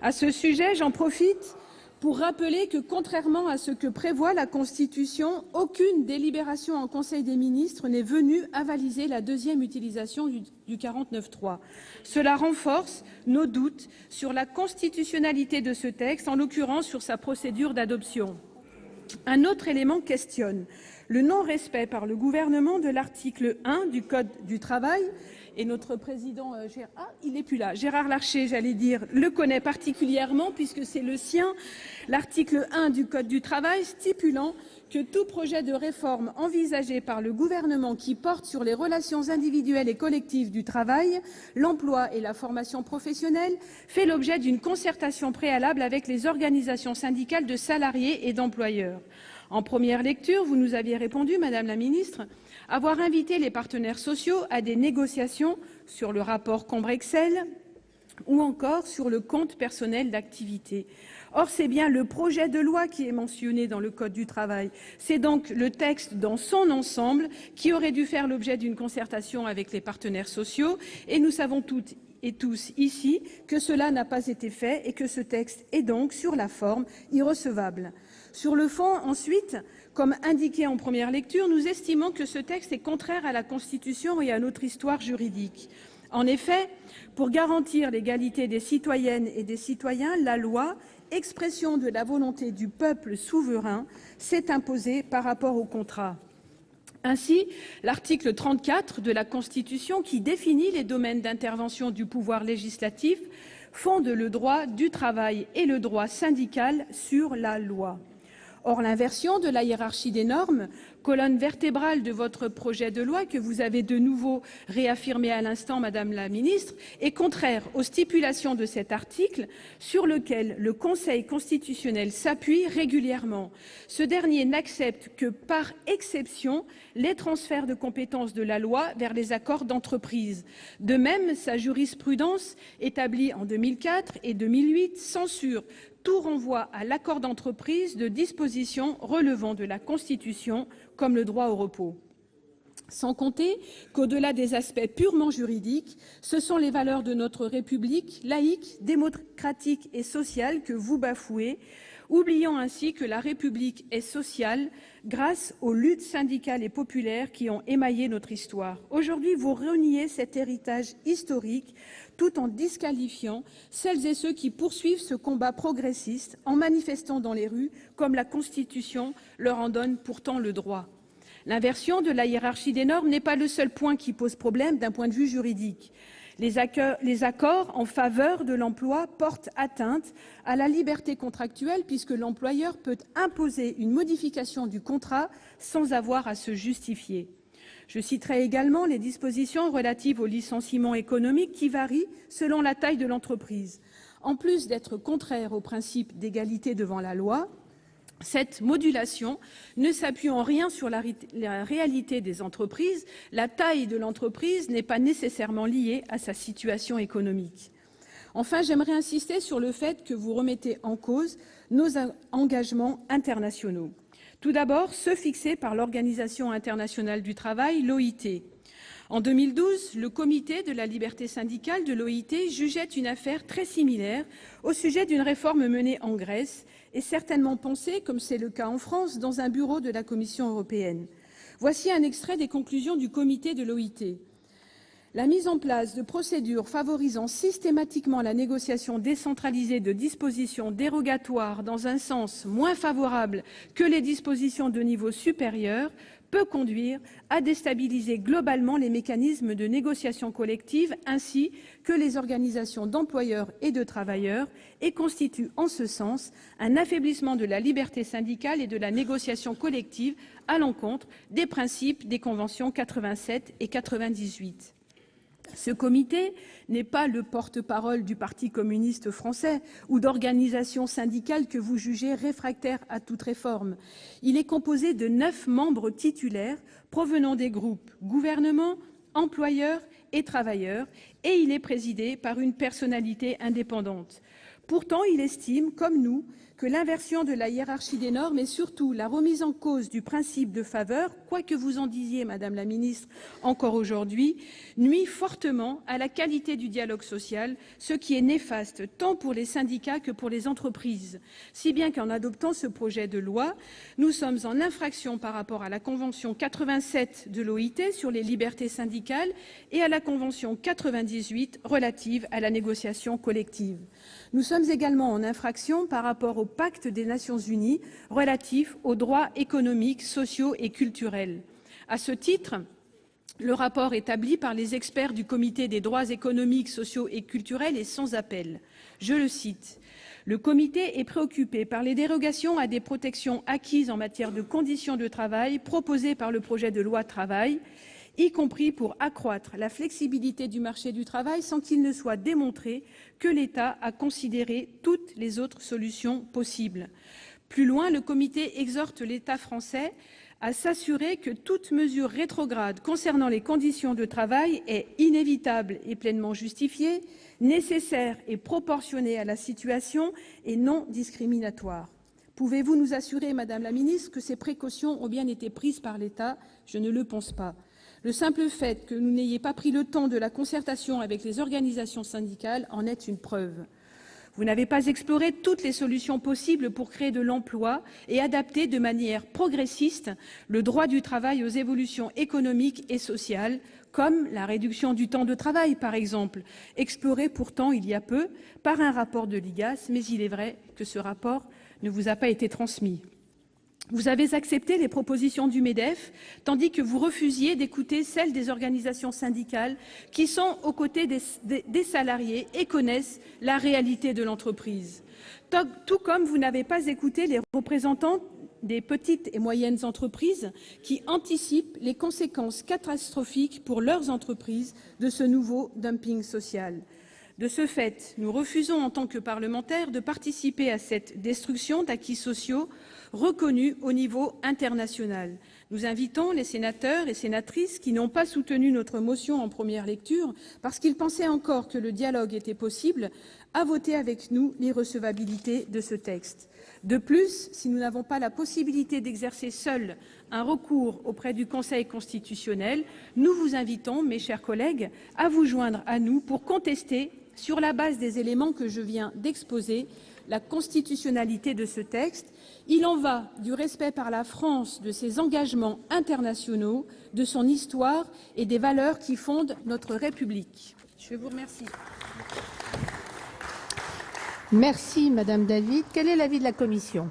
À ce sujet, j'en profite pour rappeler que, contrairement à ce que prévoit la Constitution, aucune délibération en Conseil des ministres n'est venue avaliser la 2e utilisation du 49.3. Cela renforce nos doutes sur la constitutionnalité de ce texte, en l'occurrence sur sa procédure d'adoption. Un autre élément questionne le non-respect par le gouvernement de l'article 1 du Code du travail, et notre président Gérard Larcher, le connaît particulièrement puisque c'est le sien, l'article 1 du Code du travail stipulant que tout projet de réforme envisagé par le gouvernement qui porte sur les relations individuelles et collectives du travail, l'emploi et la formation professionnelle fait l'objet d'une concertation préalable avec les organisations syndicales de salariés et d'employeurs. En première lecture, vous nous aviez répondu, Madame la Ministre, avoir invité les partenaires sociaux à des négociations sur le rapport Combrexel ou encore sur le compte personnel d'activité. Or, c'est bien le projet de loi qui est mentionné dans le Code du travail. C'est donc le texte dans son ensemble qui aurait dû faire l'objet d'une concertation avec les partenaires sociaux, et nous savons toutes et tous ici que cela n'a pas été fait et que ce texte est donc, sur la forme, irrecevable. Sur le fond, ensuite, comme indiqué en première lecture, nous estimons que ce texte est contraire à la Constitution et à notre histoire juridique. En effet, pour garantir l'égalité des citoyennes et des citoyens, la loi, expression de la volonté du peuple souverain, s'est imposée par rapport au contrat. Ainsi, l'article 34 de la Constitution, qui définit les domaines d'intervention du pouvoir législatif, fonde le droit du travail et le droit syndical sur la loi. Or, l'inversion de la hiérarchie des normes, colonne vertébrale de votre projet de loi que vous avez de nouveau réaffirmé à l'instant, Madame la Ministre, est contraire aux stipulations de cet article sur lequel le Conseil constitutionnel s'appuie régulièrement. Ce dernier n'accepte que par exception les transferts de compétences de la loi vers les accords d'entreprise. De même, sa jurisprudence, établie en 2004 et 2008, censure tout renvoi à l'accord d'entreprise de dispositions relevant de la Constitution, comme le droit au repos. Sans compter qu'au-delà des aspects purement juridiques, ce sont les valeurs de notre République laïque, démocratique et sociale que vous bafouez oubliant ainsi que la République est sociale grâce aux luttes syndicales et populaires qui ont émaillé notre histoire. Aujourd'hui, vous reniez cet héritage historique tout en disqualifiant celles et ceux qui poursuivent ce combat progressiste en manifestant dans les rues, comme la Constitution leur en donne pourtant le droit. L'inversion de la hiérarchie des normes n'est pas le seul point qui pose problème d'un point de vue juridique. Les accords en faveur de l'emploi portent atteinte à la liberté contractuelle puisque l'employeur peut imposer une modification du contrat sans avoir à se justifier. Je citerai également les dispositions relatives au licenciement économique qui varient selon la taille de l'entreprise. En plus d'être contraire au principe d'égalité devant la loi, cette modulation ne s'appuie en rien sur la réalité des entreprises. La taille de l'entreprise n'est pas nécessairement liée à sa situation économique. Enfin, j'aimerais insister sur le fait que vous remettez en cause nos engagements internationaux. Tout d'abord, ceux fixés par l'Organisation internationale du travail, l'OIT. En 2012, le Comité de la liberté syndicale de l'OIT jugeait une affaire très similaire au sujet d'une réforme menée en Grèce et certainement pensée, comme c'est le cas en France, dans un bureau de la Commission européenne. Voici un extrait des conclusions du Comité de l'OIT. La mise en place de procédures favorisant systématiquement la négociation décentralisée de dispositions dérogatoires dans un sens moins favorable que les dispositions de niveau supérieur peut conduire à déstabiliser globalement les mécanismes de négociation collective ainsi que les organisations d'employeurs et de travailleurs et constitue en ce sens un affaiblissement de la liberté syndicale et de la négociation collective à l'encontre des principes des conventions 87 et 98. Ce comité n'est pas le porte-parole du Parti communiste français ou d'organisations syndicales que vous jugez réfractaires à toute réforme. Il est composé de 9 membres titulaires provenant des groupes gouvernement, employeurs et travailleurs, et il est présidé par une personnalité indépendante. Pourtant, il estime, comme nous, que l'inversion de la hiérarchie des normes et surtout la remise en cause du principe de faveur, quoi que vous en disiez, Madame la Ministre, encore aujourd'hui, nuit fortement à la qualité du dialogue social, ce qui est néfaste tant pour les syndicats que pour les entreprises. Si bien qu'en adoptant ce projet de loi, nous sommes en infraction par rapport à la Convention 87 de l'OIT sur les libertés syndicales et à la Convention 98 relative à la négociation collective. Nous sommes également en infraction par rapport au Pacte des Nations Unies relatif aux droits économiques, sociaux et culturels. À ce titre, le rapport établi par les experts du Comité des droits économiques, sociaux et culturels est sans appel. Je le cite. Le comité est préoccupé par les dérogations à des protections acquises en matière de conditions de travail proposées par le projet de loi travail, y compris pour accroître la flexibilité du marché du travail sans qu'il ne soit démontré que l'État a considéré toutes les autres solutions possibles. Plus loin, le comité exhorte l'État français à s'assurer que toute mesure rétrograde concernant les conditions de travail est inévitable et pleinement justifiée, nécessaire et proportionnée à la situation et non discriminatoire. Pouvez-vous nous assurer, Madame la Ministre, que ces précautions ont bien été prises par l'État? Je ne le pense pas. Le simple fait que nous n'ayez pas pris le temps de la concertation avec les organisations syndicales en est une preuve. Vous n'avez pas exploré toutes les solutions possibles pour créer de l'emploi et adapter de manière progressiste le droit du travail aux évolutions économiques et sociales, comme la réduction du temps de travail, par exemple, explorée pourtant il y a peu par un rapport de l'IGAS, mais il est vrai que ce rapport ne vous a pas été transmis. Vous avez accepté les propositions du MEDEF, tandis que vous refusiez d'écouter celles des organisations syndicales qui sont aux côtés des salariés et connaissent la réalité de l'entreprise. Tout comme vous n'avez pas écouté les représentants des petites et moyennes entreprises qui anticipent les conséquences catastrophiques pour leurs entreprises de ce nouveau dumping social. De ce fait, nous refusons en tant que parlementaires de participer à cette destruction d'acquis sociaux reconnus au niveau international. Nous invitons les sénateurs et sénatrices qui n'ont pas soutenu notre motion en première lecture parce qu'ils pensaient encore que le dialogue était possible à voter avec nous l'irrecevabilité de ce texte. De plus, si nous n'avons pas la possibilité d'exercer seuls un recours auprès du Conseil constitutionnel, nous vous invitons, mes chers collègues, à vous joindre à nous pour contester, sur la base des éléments que je viens d'exposer, la constitutionnalité de ce texte. Il en va du respect par la France de ses engagements internationaux, de son histoire et des valeurs qui fondent notre République. Je vous remercie. Merci, Madame David. Quel est l'avis de la Commission ?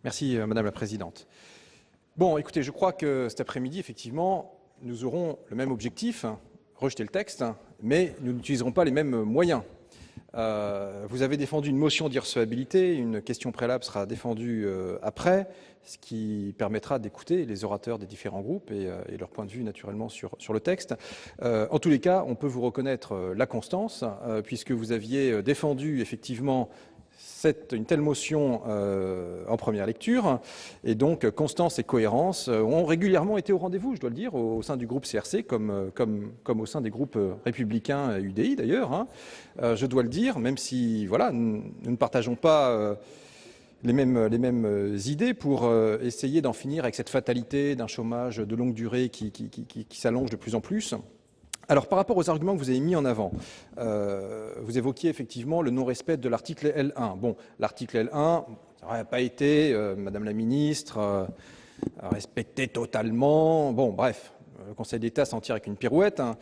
Merci, Madame la Présidente. Bon, écoutez, je crois que cet après-midi, effectivement, nous aurons le même objectif, rejeter le texte, mais nous n'utiliserons pas les mêmes moyens. Vous avez défendu une motion d'irrecevabilité, une question préalable sera défendue après, ce qui permettra d'écouter les orateurs des différents groupes et leur point de vue naturellement sur le texte. En tous les cas, on peut vous reconnaître la constance, puisque vous aviez défendu effectivement une telle motion en première lecture, et donc constance et cohérence ont régulièrement été au rendez-vous, je dois le dire, au sein du groupe CRC, comme au sein des groupes républicains, UDI d'ailleurs, hein, je dois le dire, même si voilà, nous ne partageons pas les mêmes idées pour essayer d'en finir avec cette fatalité d'un chômage de longue durée qui s'allonge de plus en plus. Alors, par rapport aux arguments que vous avez mis en avant, vous évoquiez effectivement le non-respect de l'article L1. Bon, l'article L1, ça n'aurait pas été, Madame la Ministre, respecté totalement. Bon, bref, le Conseil d'État s'en tire avec une pirouette. Hein.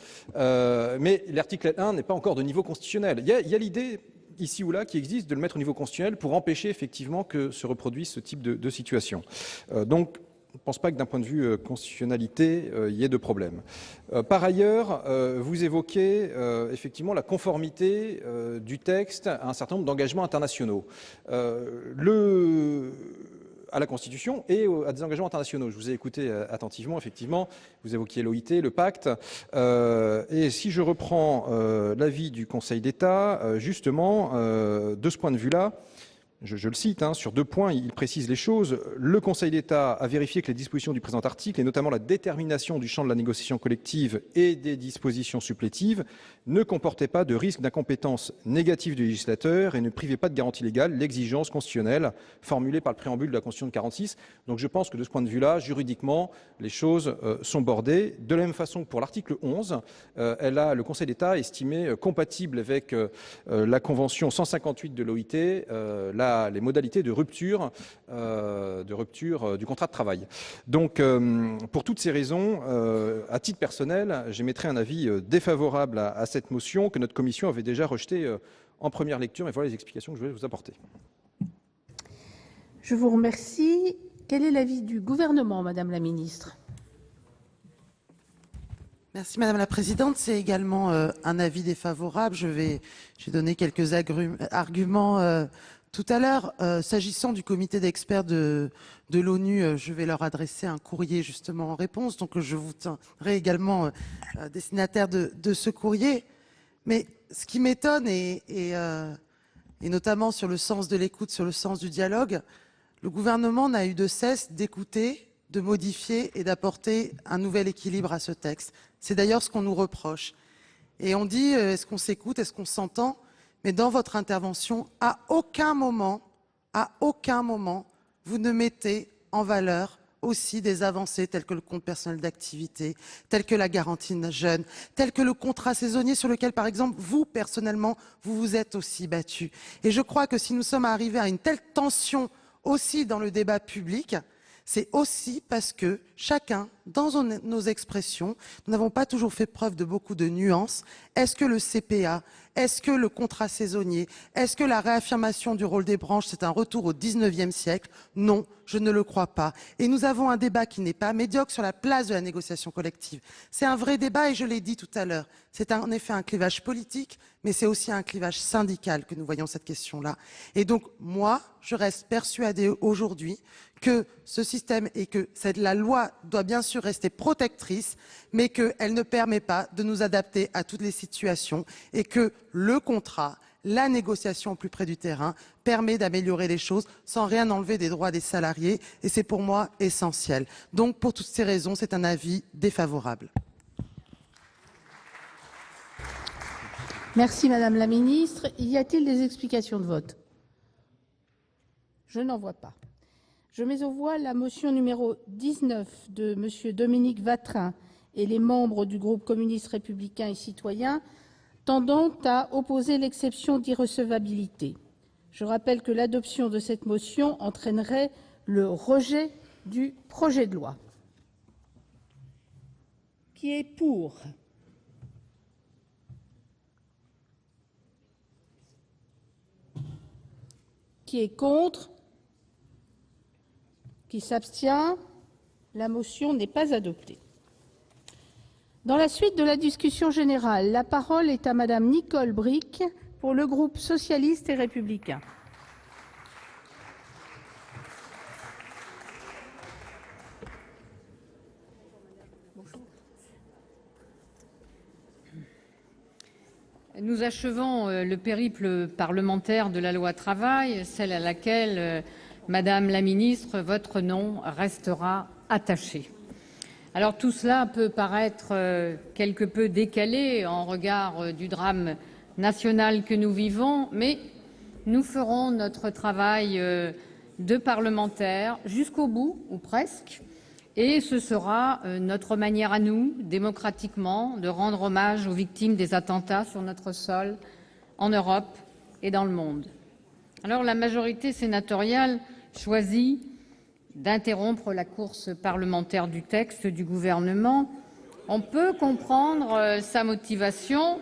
Mais l'article L1 n'est pas encore de niveau constitutionnel. Il y a l'idée, ici ou là, qui existe de le mettre au niveau constitutionnel pour empêcher effectivement que se reproduise ce type de situation. Donc, je ne pense pas que d'un point de vue constitutionnalité, il y ait de problème. Par ailleurs, vous évoquez effectivement la conformité du texte à un certain nombre d'engagements internationaux. À la Constitution et à des engagements internationaux. Je vous ai écouté attentivement, effectivement, vous évoquiez l'OIT, le pacte, et si je reprends l'avis du Conseil d'État, justement, de ce point de vue-là, je le cite, hein, sur 2 points, il précise les choses. Le Conseil d'État a vérifié que les dispositions du présent article, et notamment la détermination du champ de la négociation collective et des dispositions supplétives, ne comportaient pas de risque d'incompétence négative du législateur et ne privaient pas de garantie légale l'exigence constitutionnelle formulée par le préambule de la Constitution de 1946. Donc je pense que de ce point de vue-là, juridiquement, les choses sont bordées. De la même façon que pour l'article 11, le Conseil d'État a estimé compatible avec la Convention 158 de l'OIT, les modalités de rupture du contrat de travail. Donc, pour toutes ces raisons, à titre personnel, j'émettrai un avis défavorable à cette motion que notre commission avait déjà rejetée en première lecture. Et voilà les explications que je voulais vous apporter. Je vous remercie. Quel est l'avis du gouvernement, Madame la Ministre ? Merci Madame la Présidente. C'est également un avis défavorable. J'ai donné quelques arguments tout à l'heure. S'agissant du comité d'experts de l'ONU, je vais leur adresser un courrier justement en réponse. Donc je vous tiendrai également destinataire de ce courrier. Mais ce qui m'étonne, et notamment sur le sens de l'écoute, sur le sens du dialogue, le gouvernement n'a eu de cesse d'écouter, de modifier et d'apporter un nouvel équilibre à ce texte. C'est d'ailleurs ce qu'on nous reproche. Et on dit, est-ce qu'on s'écoute, est-ce qu'on s'entend ? Mais dans votre intervention, à aucun moment, vous ne mettez en valeur aussi des avancées telles que le compte personnel d'activité, telles que la garantie jeune, telles que le contrat saisonnier sur lequel, par exemple, vous, personnellement, vous vous êtes aussi battu. Et je crois que si nous sommes arrivés à une telle tension aussi dans le débat public, c'est aussi parce que chacun, dans nos expressions, nous n'avons pas toujours fait preuve de beaucoup de nuances. Est-ce que le CPA, est-ce que le contrat saisonnier, est-ce que la réaffirmation du rôle des branches, c'est un retour au 19e siècle? Non, je ne le crois pas. Et nous avons un débat qui n'est pas médiocre sur la place de la négociation collective. C'est un vrai débat et je l'ai dit tout à l'heure. C'est en effet un clivage politique, mais c'est aussi un clivage syndical que nous voyons cette question-là. Et donc, moi, je reste persuadée aujourd'hui que ce système et que la loi doit bien sûr rester protectrice, mais qu'elle ne permet pas de nous adapter à toutes les situations et que le contrat, la négociation au plus près du terrain permet d'améliorer les choses sans rien enlever des droits des salariés et c'est pour moi essentiel. Donc pour toutes ces raisons, c'est un avis défavorable. Merci Madame la Ministre. Y a-t-il des explications de vote? Je n'en vois pas. Je mets aux voix la motion numéro 19 de Monsieur Dominique Vatrin et les membres du groupe communiste républicain et citoyen tendant à opposer l'exception d'irrecevabilité. Je rappelle que l'adoption de cette motion entraînerait le rejet du projet de loi. Qui est pour ? Qui est contre ? Qui s'abstient ? La motion n'est pas adoptée. Dans la suite de la discussion générale, la parole est à Madame Nicole Bricq pour le groupe socialiste et républicain. Nous achevons le périple parlementaire de la loi travail, celle à laquelle, Madame la Ministre, votre nom restera attaché. Alors tout cela peut paraître quelque peu décalé en regard du drame national que nous vivons, mais nous ferons notre travail de parlementaires jusqu'au bout, ou presque, et ce sera notre manière à nous, démocratiquement, de rendre hommage aux victimes des attentats sur notre sol, en Europe et dans le monde. Alors la majorité sénatoriale choisit d'interrompre la course parlementaire du texte du gouvernement. On peut comprendre sa motivation.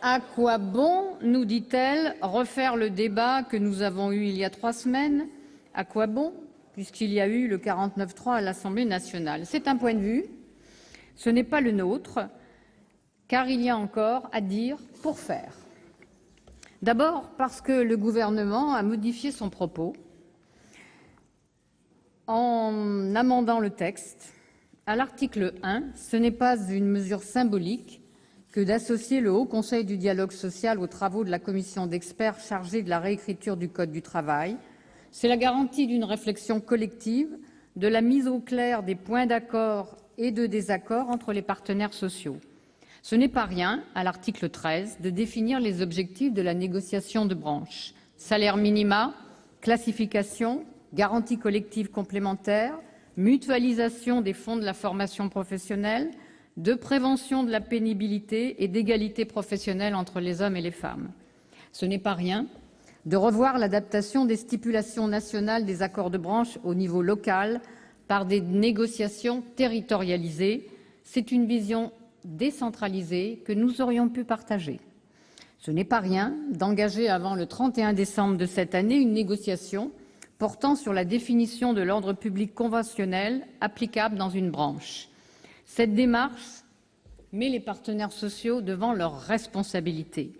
À quoi bon, nous dit-elle, refaire le débat que nous avons eu il y a 3 semaines? À quoi bon, puisqu'il y a eu le 49.3 à l'Assemblée nationale? C'est un point de vue, ce n'est pas le nôtre, car il y a encore à dire pour faire. D'abord parce que le gouvernement a modifié son propos en amendant le texte. À l'article 1, ce n'est pas une mesure symbolique que d'associer le Haut Conseil du dialogue social aux travaux de la commission d'experts chargée de la réécriture du Code du travail. C'est la garantie d'une réflexion collective, de la mise au clair des points d'accord et de désaccord entre les partenaires sociaux. Ce n'est pas rien, à l'article 13, de définir les objectifs de la négociation de branche. Salaire minima, classification, garantie collective complémentaire, mutualisation des fonds de la formation professionnelle, de prévention de la pénibilité et d'égalité professionnelle entre les hommes et les femmes. Ce n'est pas rien de revoir l'adaptation des stipulations nationales des accords de branche au niveau local par des négociations territorialisées. C'est une vision décentralisée que nous aurions pu partager. Ce n'est pas rien d'engager avant le 31 décembre de cette année une négociation portant sur la définition de l'ordre public conventionnel applicable dans une branche. Cette démarche met les partenaires sociaux devant leurs responsabilités.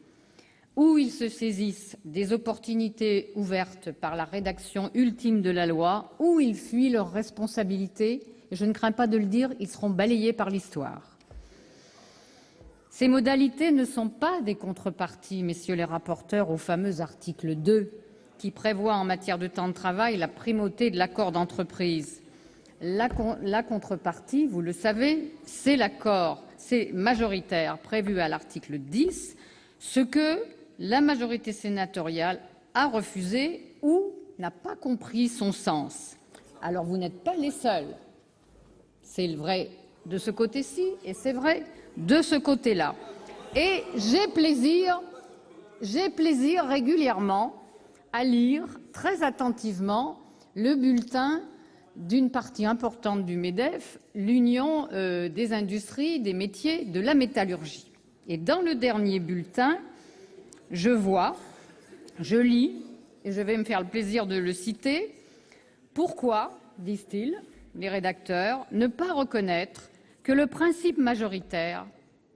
Ou ils se saisissent des opportunités ouvertes par la rédaction ultime de la loi, ou ils fuient leurs responsabilités, et je ne crains pas de le dire, ils seront balayés par l'histoire. Ces modalités ne sont pas des contreparties, messieurs les rapporteurs, au fameux article 2, qui prévoit en matière de temps de travail la primauté de l'accord d'entreprise. La contrepartie, vous le savez, c'est l'accord, c'est majoritaire prévu à l'article 10, ce que la majorité sénatoriale a refusé ou n'a pas compris son sens. Alors vous n'êtes pas les seuls. C'est vrai de ce côté-ci et c'est vrai de ce côté-là. Et j'ai plaisir régulièrement à lire très attentivement le bulletin d'une partie importante du MEDEF, l'Union des industries, des métiers, de la métallurgie. Et dans le dernier bulletin, je lis, et je vais me faire le plaisir de le citer, « Pourquoi, disent-ils, les rédacteurs, ne pas reconnaître que le principe majoritaire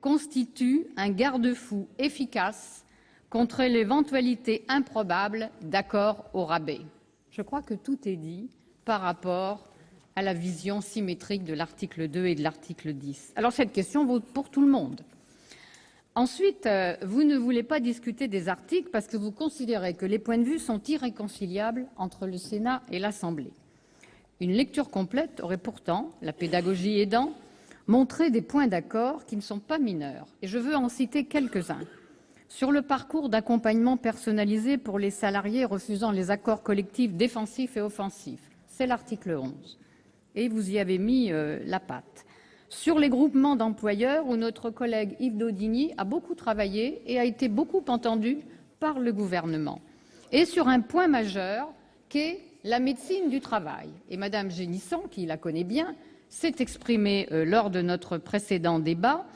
constitue un garde-fou efficace contre l'éventualité improbable d'accords au rabais ?» Je crois que tout est dit par rapport à la vision symétrique de l'article 2 et de l'article 10. Alors cette question vaut pour tout le monde. Ensuite, vous ne voulez pas discuter des articles parce que vous considérez que les points de vue sont irréconciliables entre le Sénat et l'Assemblée. Une lecture complète aurait pourtant, la pédagogie aidant, montré des points d'accord qui ne sont pas mineurs. Et je veux en citer quelques-uns. Sur le parcours d'accompagnement personnalisé pour les salariés refusant les accords collectifs défensifs et offensifs, c'est l'article 11. Et vous y avez mis la patte. sur les groupements d'employeurs où notre collègue Yves Daudigny a beaucoup travaillé et a été beaucoup entendu par le gouvernement, et sur un point majeur qu'est la médecine du travail. Et Madame Génisson, qui la connaît bien, s'est exprimée lors de notre précédent débat,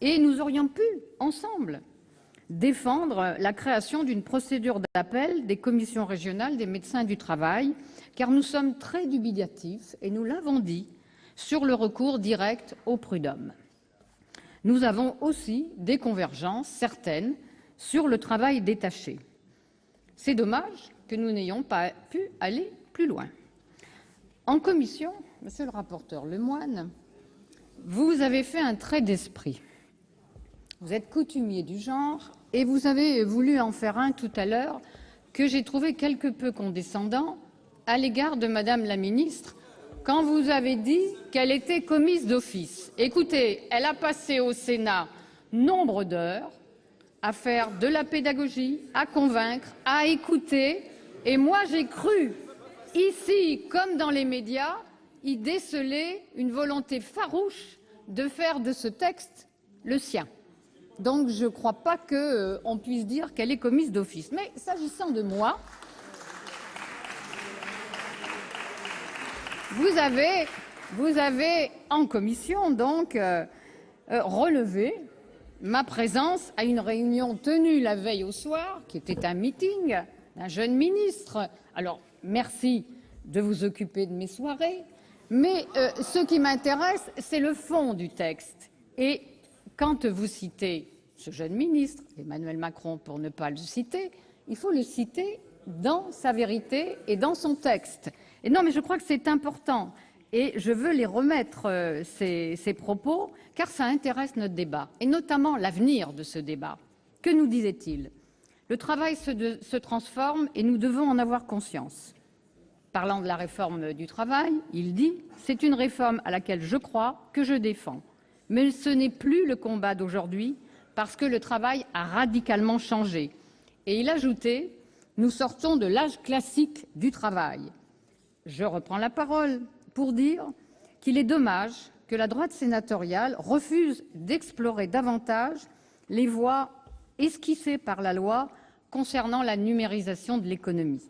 et nous aurions pu, ensemble, défendre la création d'une procédure d'appel des commissions régionales des médecins du travail, car nous sommes très dubitatifs, et nous l'avons dit, sur le recours direct au prud'homme. Nous avons aussi des convergences certaines sur le travail détaché. C'est dommage que nous n'ayons pas pu aller plus loin. En commission, Monsieur le rapporteur Lemoine, vous avez fait un trait d'esprit. Vous êtes coutumier du genre et vous avez voulu en faire un tout à l'heure que j'ai trouvé quelque peu condescendant à l'égard de Madame la ministre quand vous avez dit qu'elle était commise d'office. Écoutez, elle a passé au Sénat nombre d'heures à faire de la pédagogie, à convaincre, à écouter. Et moi, j'ai cru, ici comme dans les médias, y déceler une volonté farouche de faire de ce texte le sien. Donc, je ne crois pas qu'on puisse dire qu'elle est commise d'office. Mais s'agissant de moi, vous avez en commission donc relevé ma présence à une réunion tenue la veille au soir, qui était un meeting d'un jeune ministre. Alors, merci de vous occuper de mes soirées, mais ce qui m'intéresse, c'est le fond du texte. Et quand vous citez ce jeune ministre, Emmanuel Macron, pour ne pas le citer, il faut le citer dans sa vérité et dans son texte. Et non, mais je crois que c'est important. Et je veux les remettre, ces propos, car ça intéresse notre débat, et notamment l'avenir de ce débat. Que nous disait-il? Le travail se transforme et nous devons en avoir conscience. Parlant de la réforme du travail, il dit « C'est une réforme à laquelle je crois, que je défends. Mais ce n'est plus le combat d'aujourd'hui parce que le travail a radicalement changé. » Et il ajoutait « Nous sortons de l'âge classique du travail. » Je reprends la parole pour dire qu'il est dommage que la droite sénatoriale refuse d'explorer davantage les voies esquissées par la loi concernant la numérisation de l'économie.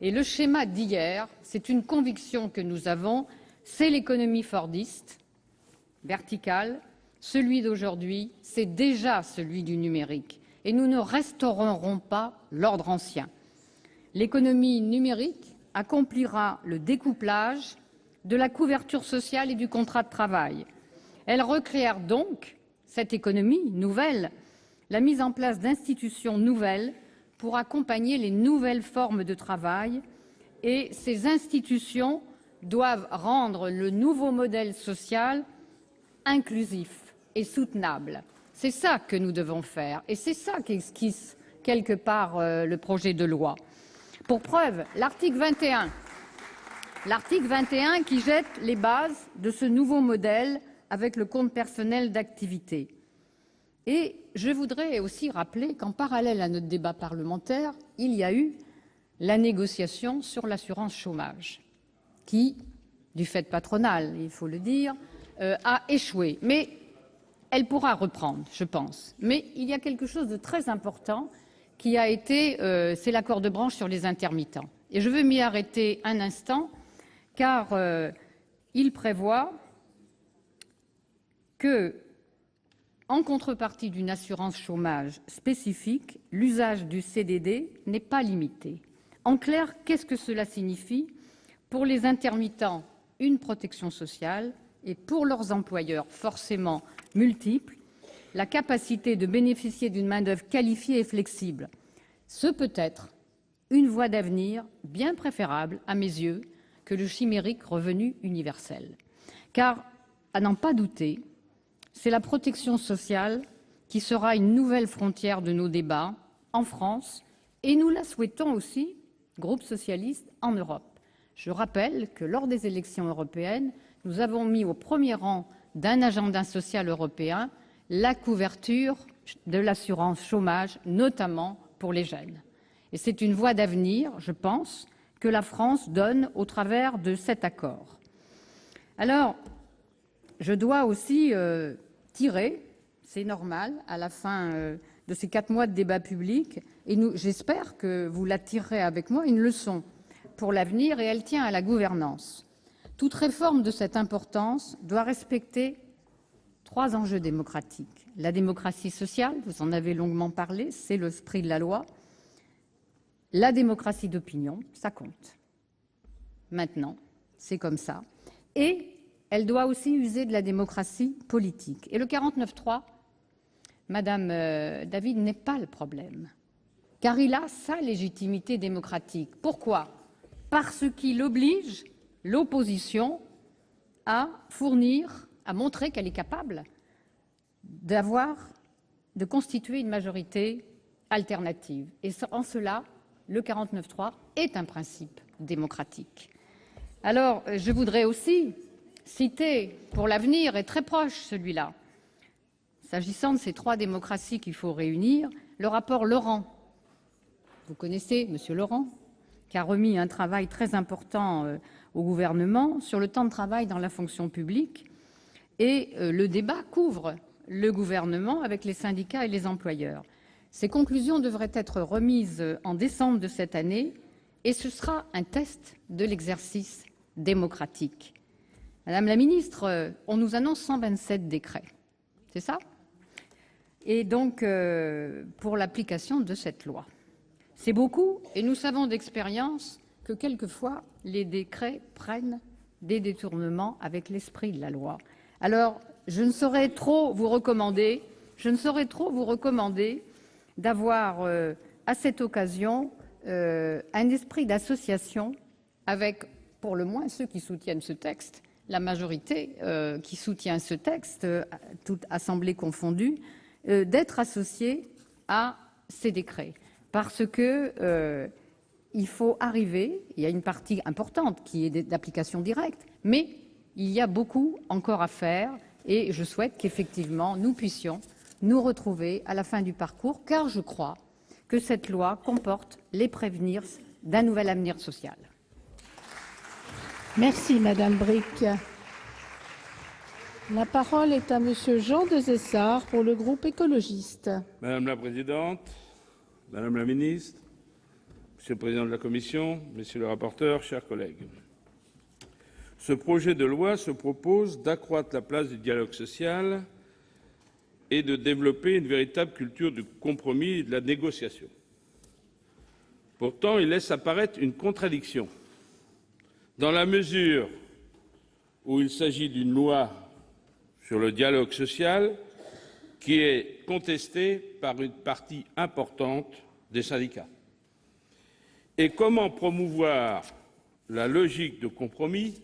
Et le schéma d'hier, c'est une conviction que nous avons, c'est l'économie fordiste, verticale. Celui d'aujourd'hui, c'est déjà celui du numérique. Et nous ne restaurerons pas l'ordre ancien. L'économie numérique accomplira le découplage de la couverture sociale et du contrat de travail. Elle requiert donc, cette économie nouvelle, la mise en place d'institutions nouvelles pour accompagner les nouvelles formes de travail, et ces institutions doivent rendre le nouveau modèle social inclusif et soutenable. C'est ça que nous devons faire, et c'est ça qu'esquisse quelque part le projet de loi. Pour preuve, l'article 21 qui jette les bases de ce nouveau modèle avec le compte personnel d'activité. Et je voudrais aussi rappeler qu'en parallèle à notre débat parlementaire, il y a eu la négociation sur l'assurance chômage, qui, du fait patronal, il faut le dire, a échoué. Mais elle pourra reprendre, je pense. Mais il y a quelque chose de très important qui a été, c'est l'accord de branche sur les intermittents. Et je veux m'y arrêter un instant, car il prévoit que, en contrepartie d'une assurance chômage spécifique, l'usage du CDD n'est pas limité. En clair, qu'est-ce que cela signifie? Pour les intermittents, une protection sociale, et pour leurs employeurs, forcément multiples, la capacité de bénéficier d'une main-d'œuvre qualifiée et flexible. Ce peut être une voie d'avenir bien préférable, à mes yeux, que le chimérique revenu universel. Car, à n'en pas douter, c'est la protection sociale qui sera une nouvelle frontière de nos débats en France, et nous la souhaitons aussi, groupe socialiste, en Europe. Je rappelle que lors des élections européennes, nous avons mis au premier rang d'un agenda social européen la couverture de l'assurance chômage, notamment pour les jeunes. Et c'est une voie d'avenir, je pense, que la France donne au travers de cet accord. Alors, je dois aussi tirer, c'est normal, à la fin de ces 4 mois de débat public, et j'espère que vous la tirerez avec moi, une leçon pour l'avenir, et elle tient à la gouvernance. Toute réforme de cette importance doit respecter 3 enjeux démocratiques. La démocratie sociale, vous en avez longuement parlé, c'est l'esprit de la loi. La démocratie d'opinion, ça compte. Maintenant, c'est comme ça. Et elle doit aussi user de la démocratie politique. Et le 49.3, Madame David, n'est pas le problème, car il a sa légitimité démocratique. Pourquoi? Parce qu'il oblige l'opposition à fournir, à montrer qu'elle est capable de constituer une majorité alternative. Et en cela, le 49.3 est un principe démocratique. Alors, je voudrais aussi citer, pour l'avenir, et très proche celui-là, s'agissant de ces 3 démocraties qu'il faut réunir, le rapport Laurent. Vous connaissez M. Laurent, qui a remis un travail très important au gouvernement sur le temps de travail dans la fonction publique. Et le débat couvre le gouvernement avec les syndicats et les employeurs. Ces conclusions devraient être remises en décembre de cette année et ce sera un test de l'exercice démocratique. Madame la ministre, on nous annonce 127 décrets, c'est ça? Et donc, pour l'application de cette loi. C'est beaucoup et nous savons d'expérience que quelquefois, les décrets prennent des détournements avec l'esprit de la loi. Alors, je ne saurais trop vous recommander d'avoir à cette occasion un esprit d'association avec, pour le moins, ceux qui soutiennent ce texte, la majorité qui soutient ce texte, toute assemblée confondue, d'être associés à ces décrets. Parce que il faut arriver, il y a une partie importante qui est d'application directe, mais il y a beaucoup encore à faire et je souhaite qu'effectivement nous puissions nous retrouver à la fin du parcours, car je crois que cette loi comporte les prémices d'un nouvel avenir social. Merci Madame Bricq. La parole est à Monsieur Jean Desessard pour le groupe écologiste. Madame la Présidente, Madame la Ministre, Monsieur le Président de la Commission, Messieurs les rapporteurs, chers collègues. Ce projet de loi se propose d'accroître la place du dialogue social et de développer une véritable culture du compromis et de la négociation. Pourtant, il laisse apparaître une contradiction, dans la mesure où il s'agit d'une loi sur le dialogue social qui est contestée par une partie importante des syndicats. Et comment promouvoir la logique de compromis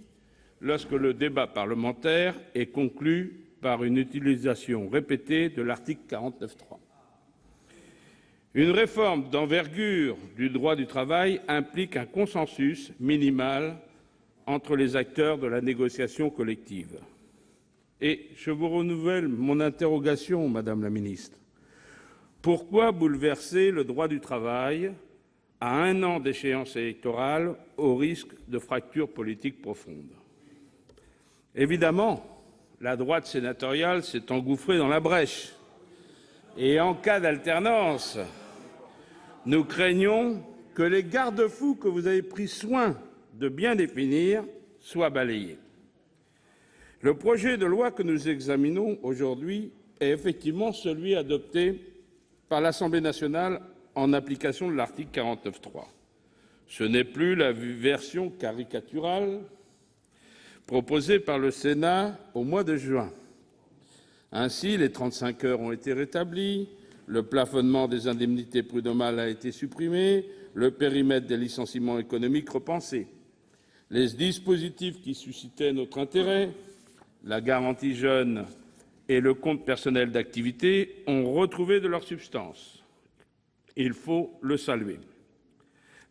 lorsque le débat parlementaire est conclu par une utilisation répétée de l'article 49.3. Une réforme d'envergure du droit du travail implique un consensus minimal entre les acteurs de la négociation collective. Et je vous renouvelle mon interrogation, Madame la Ministre. Pourquoi bouleverser le droit du travail à 1 an d'échéance électorale au risque de fractures politiques profondes? Évidemment, la droite sénatoriale s'est engouffrée dans la brèche. Et en cas d'alternance, nous craignons que les garde-fous que vous avez pris soin de bien définir soient balayés. Le projet de loi que nous examinons aujourd'hui est effectivement celui adopté par l'Assemblée nationale en application de l'article 49.3. Ce n'est plus la version caricaturale proposée par le Sénat au mois de juin. Ainsi, les 35 heures ont été rétablies, le plafonnement des indemnités prud'homales a été supprimé, le périmètre des licenciements économiques repensé. Les dispositifs qui suscitaient notre intérêt, la garantie jeune et le compte personnel d'activité, ont retrouvé de leur substance. Il faut le saluer.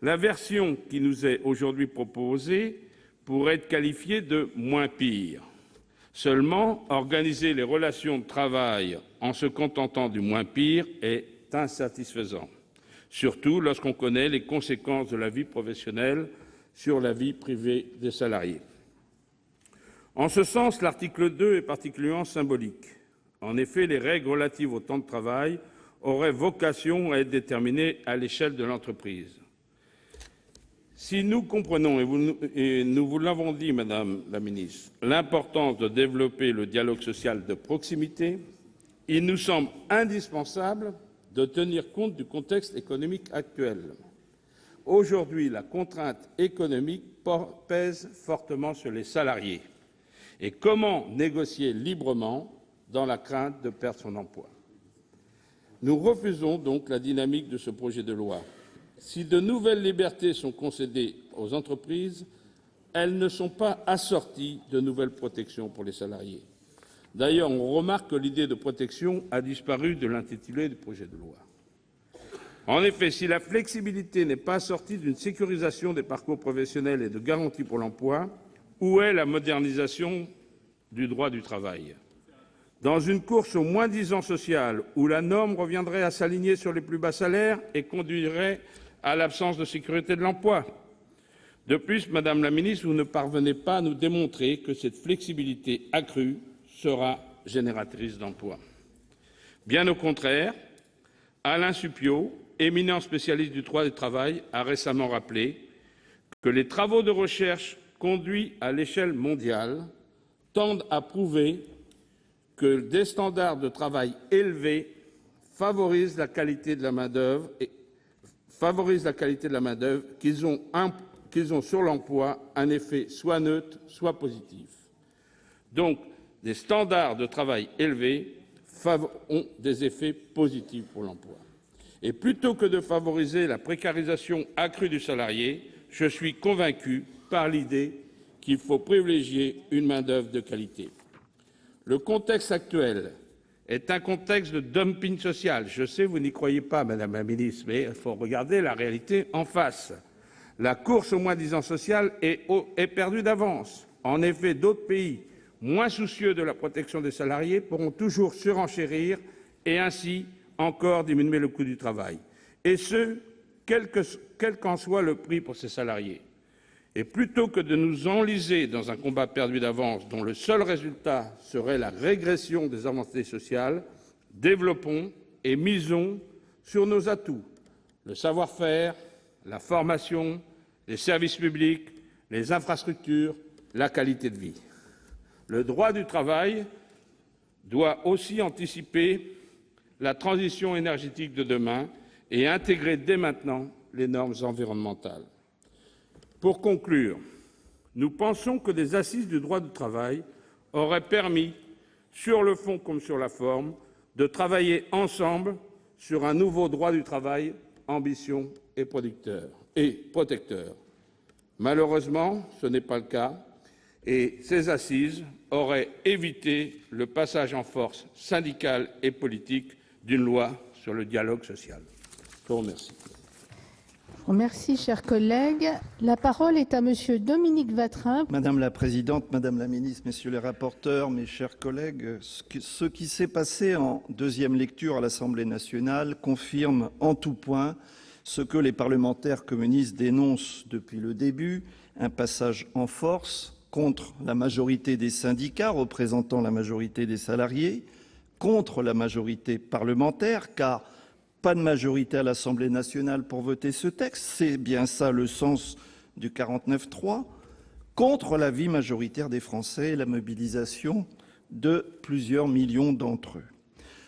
La version qui nous est aujourd'hui proposée pourrait être qualifiée de moins pire. Seulement, organiser les relations de travail en se contentant du moins pire est insatisfaisant, surtout lorsqu'on connaît les conséquences de la vie professionnelle sur la vie privée des salariés. En ce sens, l'article 2 est particulièrement symbolique. En effet, les règles relatives au temps de travail auraient vocation à être déterminées à l'échelle de l'entreprise. Si nous comprenons, et nous vous l'avons dit, Madame la Ministre, l'importance de développer le dialogue social de proximité, il nous semble indispensable de tenir compte du contexte économique actuel. Aujourd'hui, la contrainte économique pèse fortement sur les salariés. Et comment négocier librement dans la crainte de perdre son emploi? Nous refusons donc la dynamique de ce projet de loi. Si de nouvelles libertés sont concédées aux entreprises, elles ne sont pas assorties de nouvelles protections pour les salariés. D'ailleurs, on remarque que l'idée de protection a disparu de l'intitulé du projet de loi. En effet, si la flexibilité n'est pas assortie d'une sécurisation des parcours professionnels et de garanties pour l'emploi, où est la modernisation du droit du travail? Dans une course au moins-disant social, où la norme reviendrait à s'aligner sur les plus bas salaires et conduirait à l'absence de sécurité de l'emploi. De plus, Madame la Ministre, vous ne parvenez pas à nous démontrer que cette flexibilité accrue sera génératrice d'emplois. Bien au contraire, Alain Supiot, éminent spécialiste du droit du travail, a récemment rappelé que les travaux de recherche conduits à l'échelle mondiale tendent à prouver que des standards de travail élevés favorisent la qualité de la main-d'œuvre qu'ils ont sur l'emploi un effet soit neutre, soit positif. Donc, des standards de travail élevés ont des effets positifs pour l'emploi. Et plutôt que de favoriser la précarisation accrue du salarié, je suis convaincu par l'idée qu'il faut privilégier une main-d'œuvre de qualité. Le contexte actuel est un contexte de dumping social. Je sais, vous n'y croyez pas, Madame la Ministre, mais il faut regarder la réalité en face. La course au moins-disant social est perdue d'avance. En effet, d'autres pays, moins soucieux de la protection des salariés, pourront toujours surenchérir et ainsi encore diminuer le coût du travail. Et ce, quel qu'en soit le prix pour ces salariés. Et plutôt que de nous enliser dans un combat perdu d'avance dont le seul résultat serait la régression des avancées sociales, développons et misons sur nos atouts, le savoir-faire, la formation, les services publics, les infrastructures, la qualité de vie. Le droit du travail doit aussi anticiper la transition énergétique de demain et intégrer dès maintenant les normes environnementales. Pour conclure, nous pensons que les assises du droit du travail auraient permis, sur le fond comme sur la forme, de travailler ensemble sur un nouveau droit du travail ambitieux et protecteur. Malheureusement, ce n'est pas le cas et ces assises auraient évité le passage en force syndicale et politique d'une loi sur le dialogue social. Je vous remercie. Merci, chers collègues. La parole est à Monsieur Dominique Vatrin. Madame la Présidente, Madame la Ministre, Messieurs les rapporteurs, mes chers collègues, ce qui s'est passé en deuxième lecture à l'Assemblée nationale confirme en tout point ce que les parlementaires communistes dénoncent depuis le début, un passage en force contre la majorité des syndicats représentant la majorité des salariés, contre la majorité parlementaire, car pas de majorité à l'Assemblée nationale pour voter ce texte, c'est bien ça le sens du 49.3, contre l'avis majoritaire des Français et la mobilisation de plusieurs millions d'entre eux.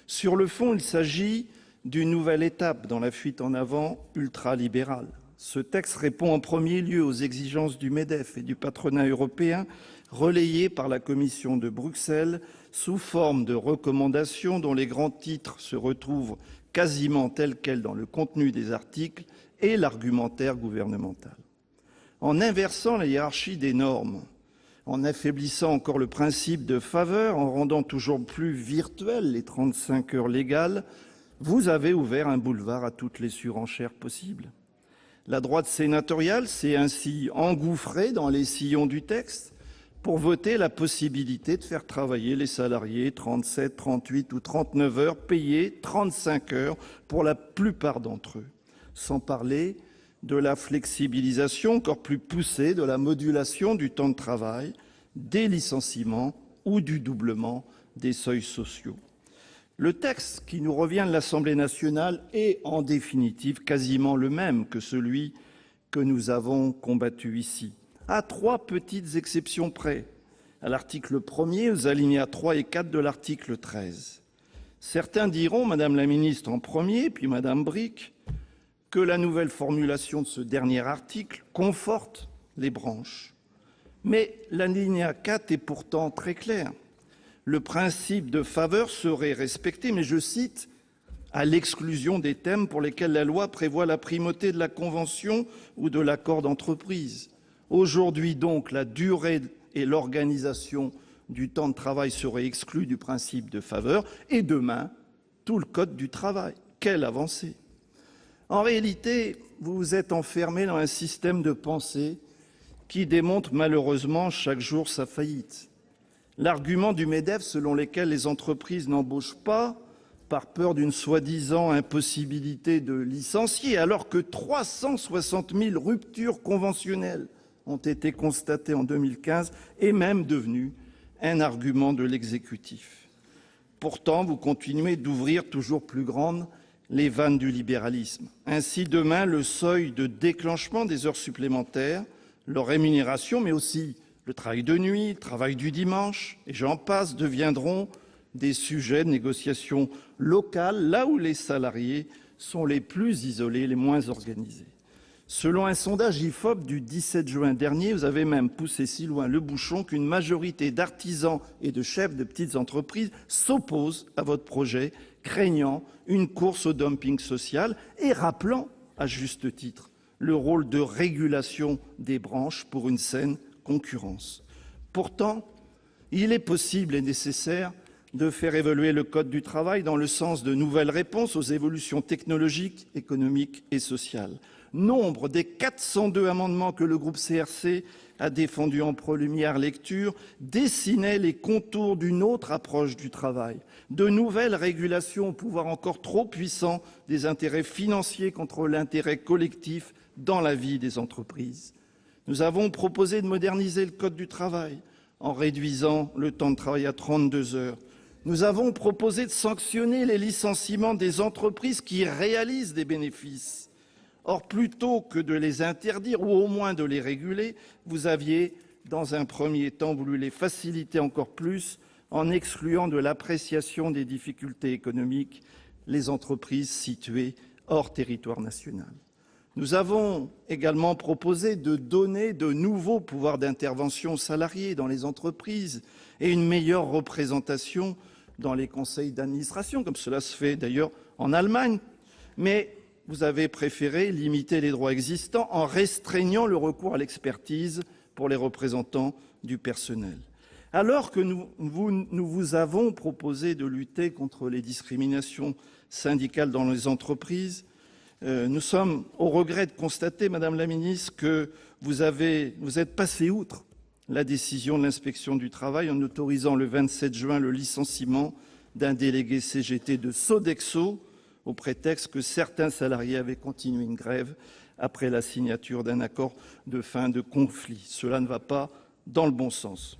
Sur le fond, il s'agit d'une nouvelle étape dans la fuite en avant ultralibérale. Ce texte répond en premier lieu aux exigences du MEDEF et du patronat européen, relayées par la Commission de Bruxelles sous forme de recommandations dont les grands titres se retrouvent quasiment tels quels dans le contenu des articles et l'argumentaire gouvernemental. En inversant la hiérarchie des normes, en affaiblissant encore le principe de faveur, en rendant toujours plus virtuelles les 35 heures légales, vous avez ouvert un boulevard à toutes les surenchères possibles. La droite sénatoriale s'est ainsi engouffrée dans les sillons du texte pour voter la possibilité de faire travailler les salariés 37, 38 ou 39 heures, payées 35 heures pour la plupart d'entre eux, sans parler de la flexibilisation encore plus poussée de la modulation du temps de travail, des licenciements ou du doublement des seuils sociaux. Le texte qui nous revient de l'Assemblée nationale est en définitive quasiment le même que celui que nous avons combattu ici, à 3 petites exceptions près, à l'article 1er, aux alinéas 3 et 4 de l'article 13. Certains diront, Madame la Ministre en premier, puis Madame Bricq, que la nouvelle formulation de ce dernier article conforte les branches. Mais l'alinéa 4 est pourtant très clair. Le principe de faveur serait respecté, mais je cite, à l'exclusion des thèmes pour lesquels la loi prévoit la primauté de la convention ou de l'accord d'entreprise. Aujourd'hui donc, la durée et l'organisation du temps de travail seraient exclus du principe de faveur, et demain, tout le Code du travail. Quelle avancée! En réalité, vous vous êtes enfermé dans un système de pensée qui démontre malheureusement chaque jour sa faillite. L'argument du MEDEF selon lequel les entreprises n'embauchent pas par peur d'une soi-disant impossibilité de licencier, alors que 360 000 ruptures conventionnelles ont été constatées en 2015, est même devenu un argument de l'exécutif. Pourtant, vous continuez d'ouvrir toujours plus grandes les vannes du libéralisme. Ainsi, demain, le seuil de déclenchement des heures supplémentaires, leur rémunération, mais aussi le travail de nuit, le travail du dimanche, et j'en passe, deviendront des sujets de négociation locale, là où les salariés sont les plus isolés, les moins organisés. Selon un sondage IFOP du 17 juin dernier, vous avez même poussé si loin le bouchon qu'une majorité d'artisans et de chefs de petites entreprises s'opposent à votre projet, craignant une course au dumping social et rappelant, à juste titre, le rôle de régulation des branches pour une saine concurrence. Pourtant, il est possible et nécessaire de faire évoluer le Code du travail dans le sens de nouvelles réponses aux évolutions technologiques, économiques et sociales. Nombre des 402 amendements que le groupe CRC a défendus en première lecture dessinaient les contours d'une autre approche du travail, de nouvelles régulations au pouvoir encore trop puissant des intérêts financiers contre l'intérêt collectif dans la vie des entreprises. Nous avons proposé de moderniser le Code du travail en réduisant le temps de travail à 32 heures. Nous avons proposé de sanctionner les licenciements des entreprises qui réalisent des bénéfices. Or, plutôt que de les interdire ou au moins de les réguler, vous aviez, dans un premier temps, voulu les faciliter encore plus en excluant de l'appréciation des difficultés économiques les entreprises situées hors territoire national. Nous avons également proposé de donner de nouveaux pouvoirs d'intervention aux salariés dans les entreprises et une meilleure représentation dans les conseils d'administration, comme cela se fait d'ailleurs en Allemagne. Mais vous avez préféré limiter les droits existants en restreignant le recours à l'expertise pour les représentants du personnel. Alors que nous vous avons proposé de lutter contre les discriminations syndicales dans les entreprises, nous sommes au regret de constater, Madame la Ministre, que vous êtes passé outre la décision de l'inspection du travail en autorisant le 27 juin le licenciement d'un délégué CGT de Sodexo au prétexte que certains salariés avaient continué une grève après la signature d'un accord de fin de conflit. Cela ne va pas dans le bon sens.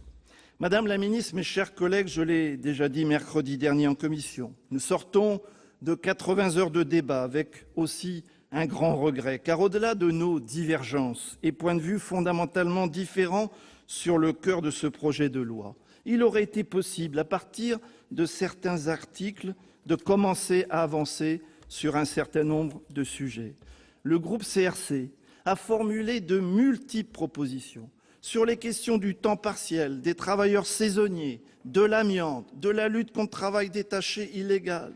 Madame la Ministre, mes chers collègues, je l'ai déjà dit mercredi dernier en commission, nous sortons de 80 heures de débat avec aussi un grand regret, car au-delà de nos divergences et points de vue fondamentalement différents sur le cœur de ce projet de loi, il aurait été possible, à partir de certains articles, de commencer à avancer sur un certain nombre de sujets. Le groupe CRC a formulé de multiples propositions sur les questions du temps partiel, des travailleurs saisonniers, de l'amiante, de la lutte contre le travail détaché illégal.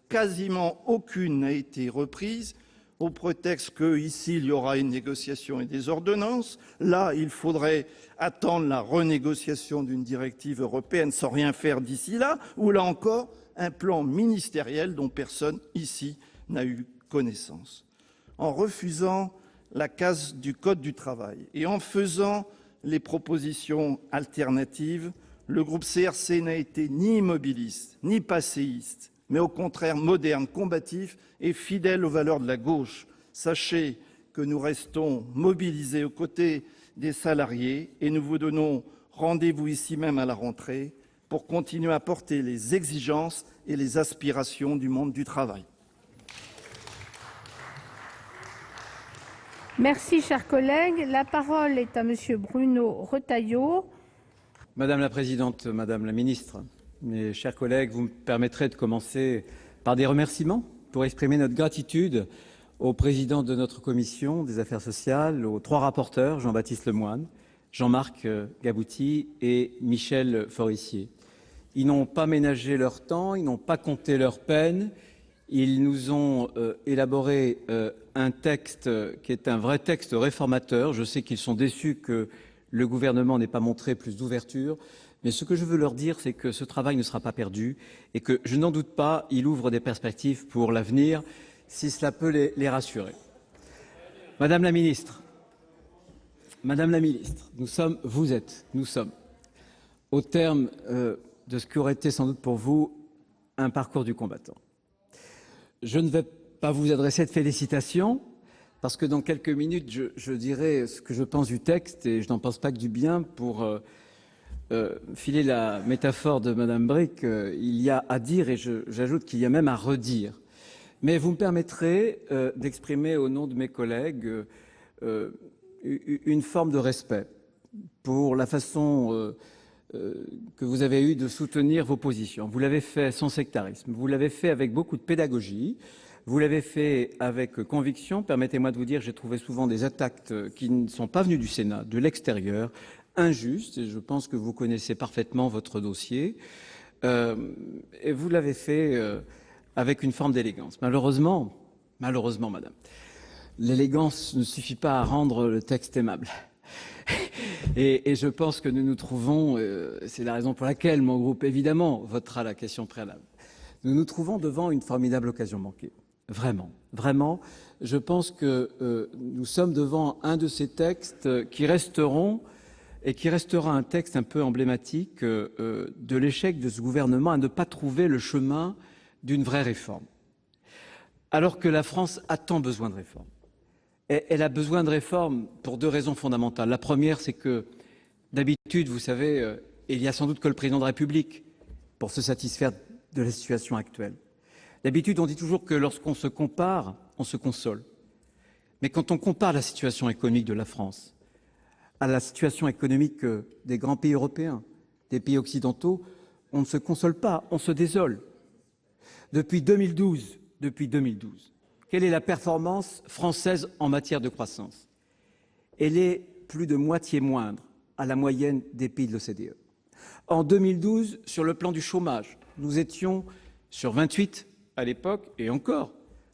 Quasiment aucune n'a été reprise au prétexte qu'ici, il y aura une négociation et des ordonnances. Là, il faudrait attendre la renégociation d'une directive européenne sans rien faire d'ici là, ou là encore, un plan ministériel dont personne ici n'a eu connaissance. En refusant la case du Code du travail et en faisant les propositions alternatives, le groupe CRC n'a été ni immobiliste, ni passéiste, mais au contraire moderne, combatif et fidèle aux valeurs de la gauche. Sachez que nous restons mobilisés aux côtés des salariés et nous vous donnons rendez-vous ici même à la rentrée pour continuer à porter les exigences et les aspirations du monde du travail. Merci, chers collègues. La parole est à Monsieur Bruno Retailleau. Madame la Présidente, Madame la Ministre, mes chers collègues, vous me permettrez de commencer par des remerciements pour exprimer notre gratitude au président de notre commission des affaires sociales, aux 3 rapporteurs, Jean-Baptiste Lemoyne, Jean-Marc Gabouty et Michel Forissier. Ils n'ont pas ménagé leur temps, ils n'ont pas compté leur peine, ils nous ont élaboré un texte qui est un vrai texte réformateur. Je sais qu'ils sont déçus que le gouvernement n'ait pas montré plus d'ouverture, mais ce que je veux leur dire, c'est que ce travail ne sera pas perdu et que, je n'en doute pas, il ouvre des perspectives pour l'avenir, si cela peut les rassurer. Madame la Ministre, nous sommes au terme de ce qui aurait été sans doute pour vous un parcours du combattant. Je ne vais pas vous adresser de félicitations, parce que dans quelques minutes, je dirai ce que je pense du texte, et je n'en pense pas que du bien. Pour filer la métaphore de Madame Bricq, il y a à dire, et j'ajoute qu'il y a même à redire. Mais vous me permettrez d'exprimer au nom de mes collègues une forme de respect pour la façon que vous avez eu de soutenir vos positions. Vous l'avez fait sans sectarisme, vous l'avez fait avec beaucoup de pédagogie, vous l'avez fait avec conviction. Permettez-moi de vous dire, j'ai trouvé souvent des attaques qui ne sont pas venues du Sénat, de l'extérieur, injustes, et je pense que vous connaissez parfaitement votre dossier, et vous l'avez fait avec une forme d'élégance. Malheureusement, madame, l'élégance ne suffit pas à rendre le texte aimable. Et je pense que nous nous trouvons, c'est la raison pour laquelle mon groupe, évidemment, votera la question préalable. Nous nous trouvons devant une formidable occasion manquée. Vraiment, vraiment. Je pense que nous sommes devant un de ces textes qui resteront et qui restera un texte un peu emblématique de l'échec de ce gouvernement à ne pas trouver le chemin d'une vraie réforme. Alors que la France a tant besoin de réformes. Elle a besoin de réformes pour 2 raisons fondamentales. La première, c'est que d'habitude, vous savez, il y a sans doute que le président de la République pour se satisfaire de la situation actuelle. D'habitude, on dit toujours que lorsqu'on se compare, on se console. Mais quand on compare la situation économique de la France à la situation économique des grands pays européens, des pays occidentaux, on ne se console pas, on se désole. Depuis 2012, quelle est la performance française en matière de croissance? Elle est plus de moitié moindre à la moyenne des pays de l'OCDE. En 2012, sur le plan du chômage, nous étions sur 28 à l'époque, et encore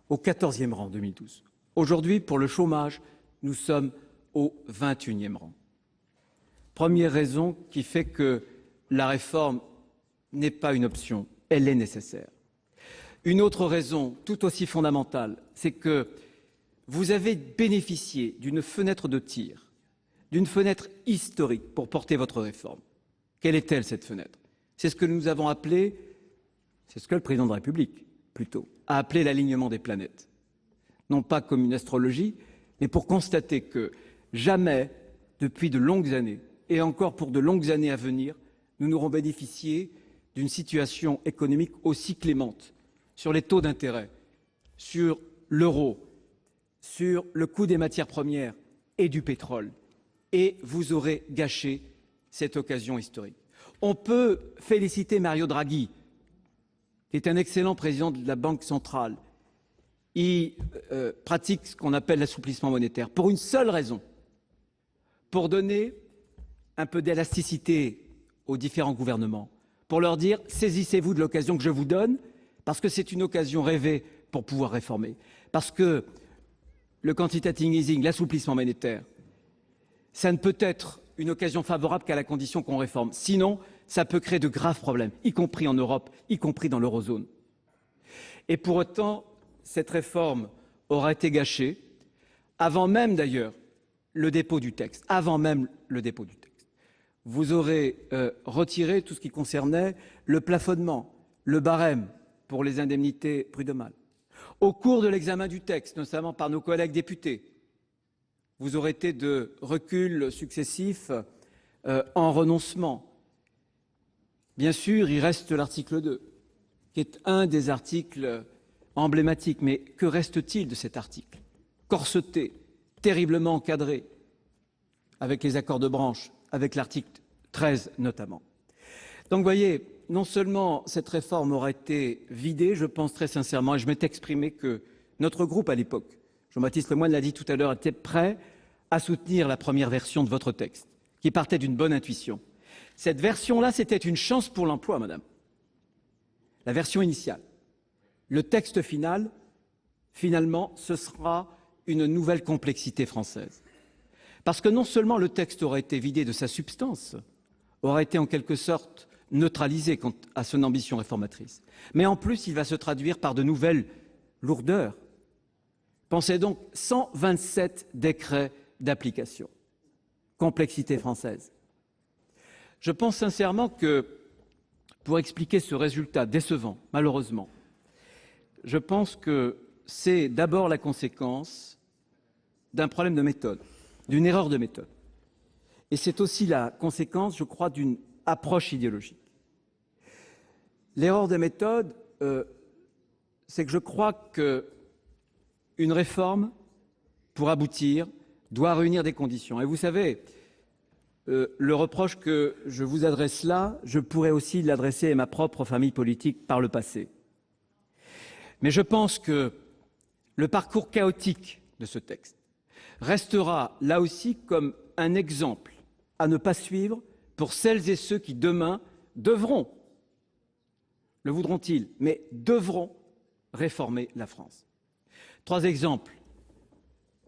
au 14e rang en 2012. Aujourd'hui, pour le chômage, nous sommes au 21e rang. Première raison qui fait que la réforme n'est pas une option, elle est nécessaire. Une autre raison tout aussi fondamentale, c'est que vous avez bénéficié d'une fenêtre de tir, d'une fenêtre historique pour porter votre réforme. Quelle est-elle, cette fenêtre? C'est ce que nous avons appelé, c'est ce que le président de la République, plutôt, a appelé l'alignement des planètes. Non pas comme une astrologie, mais pour constater que jamais, depuis de longues années, et encore pour de longues années à venir, nous n'aurons bénéficié d'une situation économique aussi clémente sur les taux d'intérêt, sur l'euro, sur le coût des matières premières et du pétrole. Et vous aurez gâché cette occasion historique. On peut féliciter Mario Draghi, qui est un excellent président de la Banque centrale. Il pratique ce qu'on appelle l'assouplissement monétaire pour une seule raison, pour donner un peu d'élasticité aux différents gouvernements, pour leur dire « saisissez-vous de l'occasion que je vous donne », parce que c'est une occasion rêvée pour pouvoir réformer. Parce que le quantitative easing, l'assouplissement monétaire, ça ne peut être une occasion favorable qu'à la condition qu'on réforme. Sinon, ça peut créer de graves problèmes, y compris en Europe, y compris dans l'eurozone. Et pour autant, cette réforme aura été gâchée avant même d'ailleurs le dépôt du texte. Vous aurez retiré tout ce qui concernait le plafonnement, le barème pour les indemnités prud'homales. Au cours de l'examen du texte, notamment par nos collègues députés, vous aurez été de reculs successifs en renoncement. Bien sûr, il reste l'article 2, qui est un des articles emblématiques. Mais que reste-t-il de cet article? Corseté, terriblement encadré, avec les accords de branche, avec l'article 13 notamment. Donc, vous voyez, non seulement cette réforme aurait été vidée, je pense très sincèrement, et je m'étais exprimé que notre groupe à l'époque, Jean-Baptiste Lemoyne l'a dit tout à l'heure, était prêt à soutenir la première version de votre texte, qui partait d'une bonne intuition. Cette version-là, c'était une chance pour l'emploi, madame. La version initiale. Le texte final, finalement, ce sera une nouvelle complexité française. Parce que non seulement le texte aurait été vidé de sa substance, aurait été en quelque sorte neutralisé quant à son ambition réformatrice, mais en plus, il va se traduire par de nouvelles lourdeurs. Pensez donc 127 décrets d'application. Complexité française. Je pense sincèrement que, pour expliquer ce résultat décevant, malheureusement, je pense que c'est d'abord la conséquence d'un problème de méthode, d'une erreur de méthode. Et c'est aussi la conséquence, je crois, d'une approche idéologique. L'erreur de méthode, c'est que je crois qu'une réforme, pour aboutir, doit réunir des conditions. Et vous savez, le reproche que je vous adresse là, je pourrais aussi l'adresser à ma propre famille politique par le passé. Mais je pense que le parcours chaotique de ce texte restera là aussi comme un exemple à ne pas suivre pour celles et ceux qui demain devront, le voudront-ils, mais devront réformer la France. 3 exemples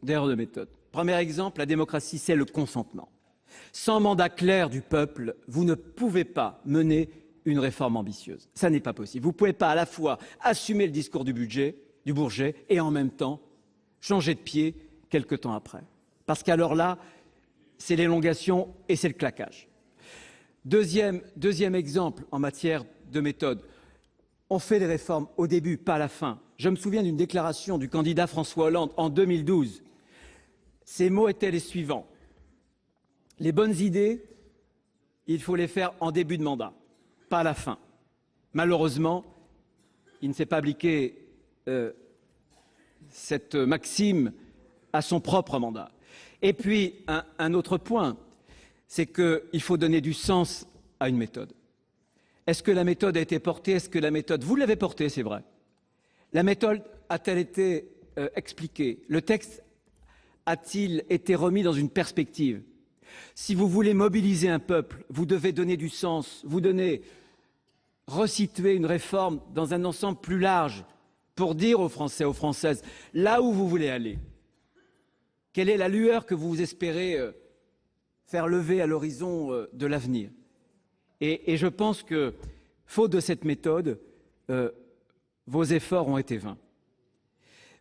d'erreur de méthode. Premier exemple, la démocratie, c'est le consentement. Sans mandat clair du peuple, vous ne pouvez pas mener une réforme ambitieuse. Ça n'est pas possible. Vous ne pouvez pas à la fois assumer le discours du Bourget, et en même temps changer de pied quelque temps après. Parce qu'alors là, c'est l'élongation et c'est le claquage. Deuxième exemple en matière de méthode. On fait les réformes au début, pas à la fin. Je me souviens d'une déclaration du candidat François Hollande en 2012. Ces mots étaient les suivants. Les bonnes idées, il faut les faire en début de mandat, pas à la fin. Malheureusement, il ne s'est pas appliqué cette maxime à son propre mandat. Et puis, un autre point, c'est qu'il faut donner du sens à une méthode. Est-ce que la méthode a été portée? Est-ce que la méthode, vous l'avez portée, c'est vrai. La méthode a-t-elle été expliquée? Le texte a-t-il été remis dans une perspective? Si vous voulez mobiliser un peuple, vous devez donner du sens, vous devez resituer une réforme dans un ensemble plus large pour dire aux Français, aux Françaises, là où vous voulez aller. Quelle est la lueur que vous espérez faire lever à l'horizon de l'avenir? Et je pense que, faute de cette méthode, vos efforts ont été vains.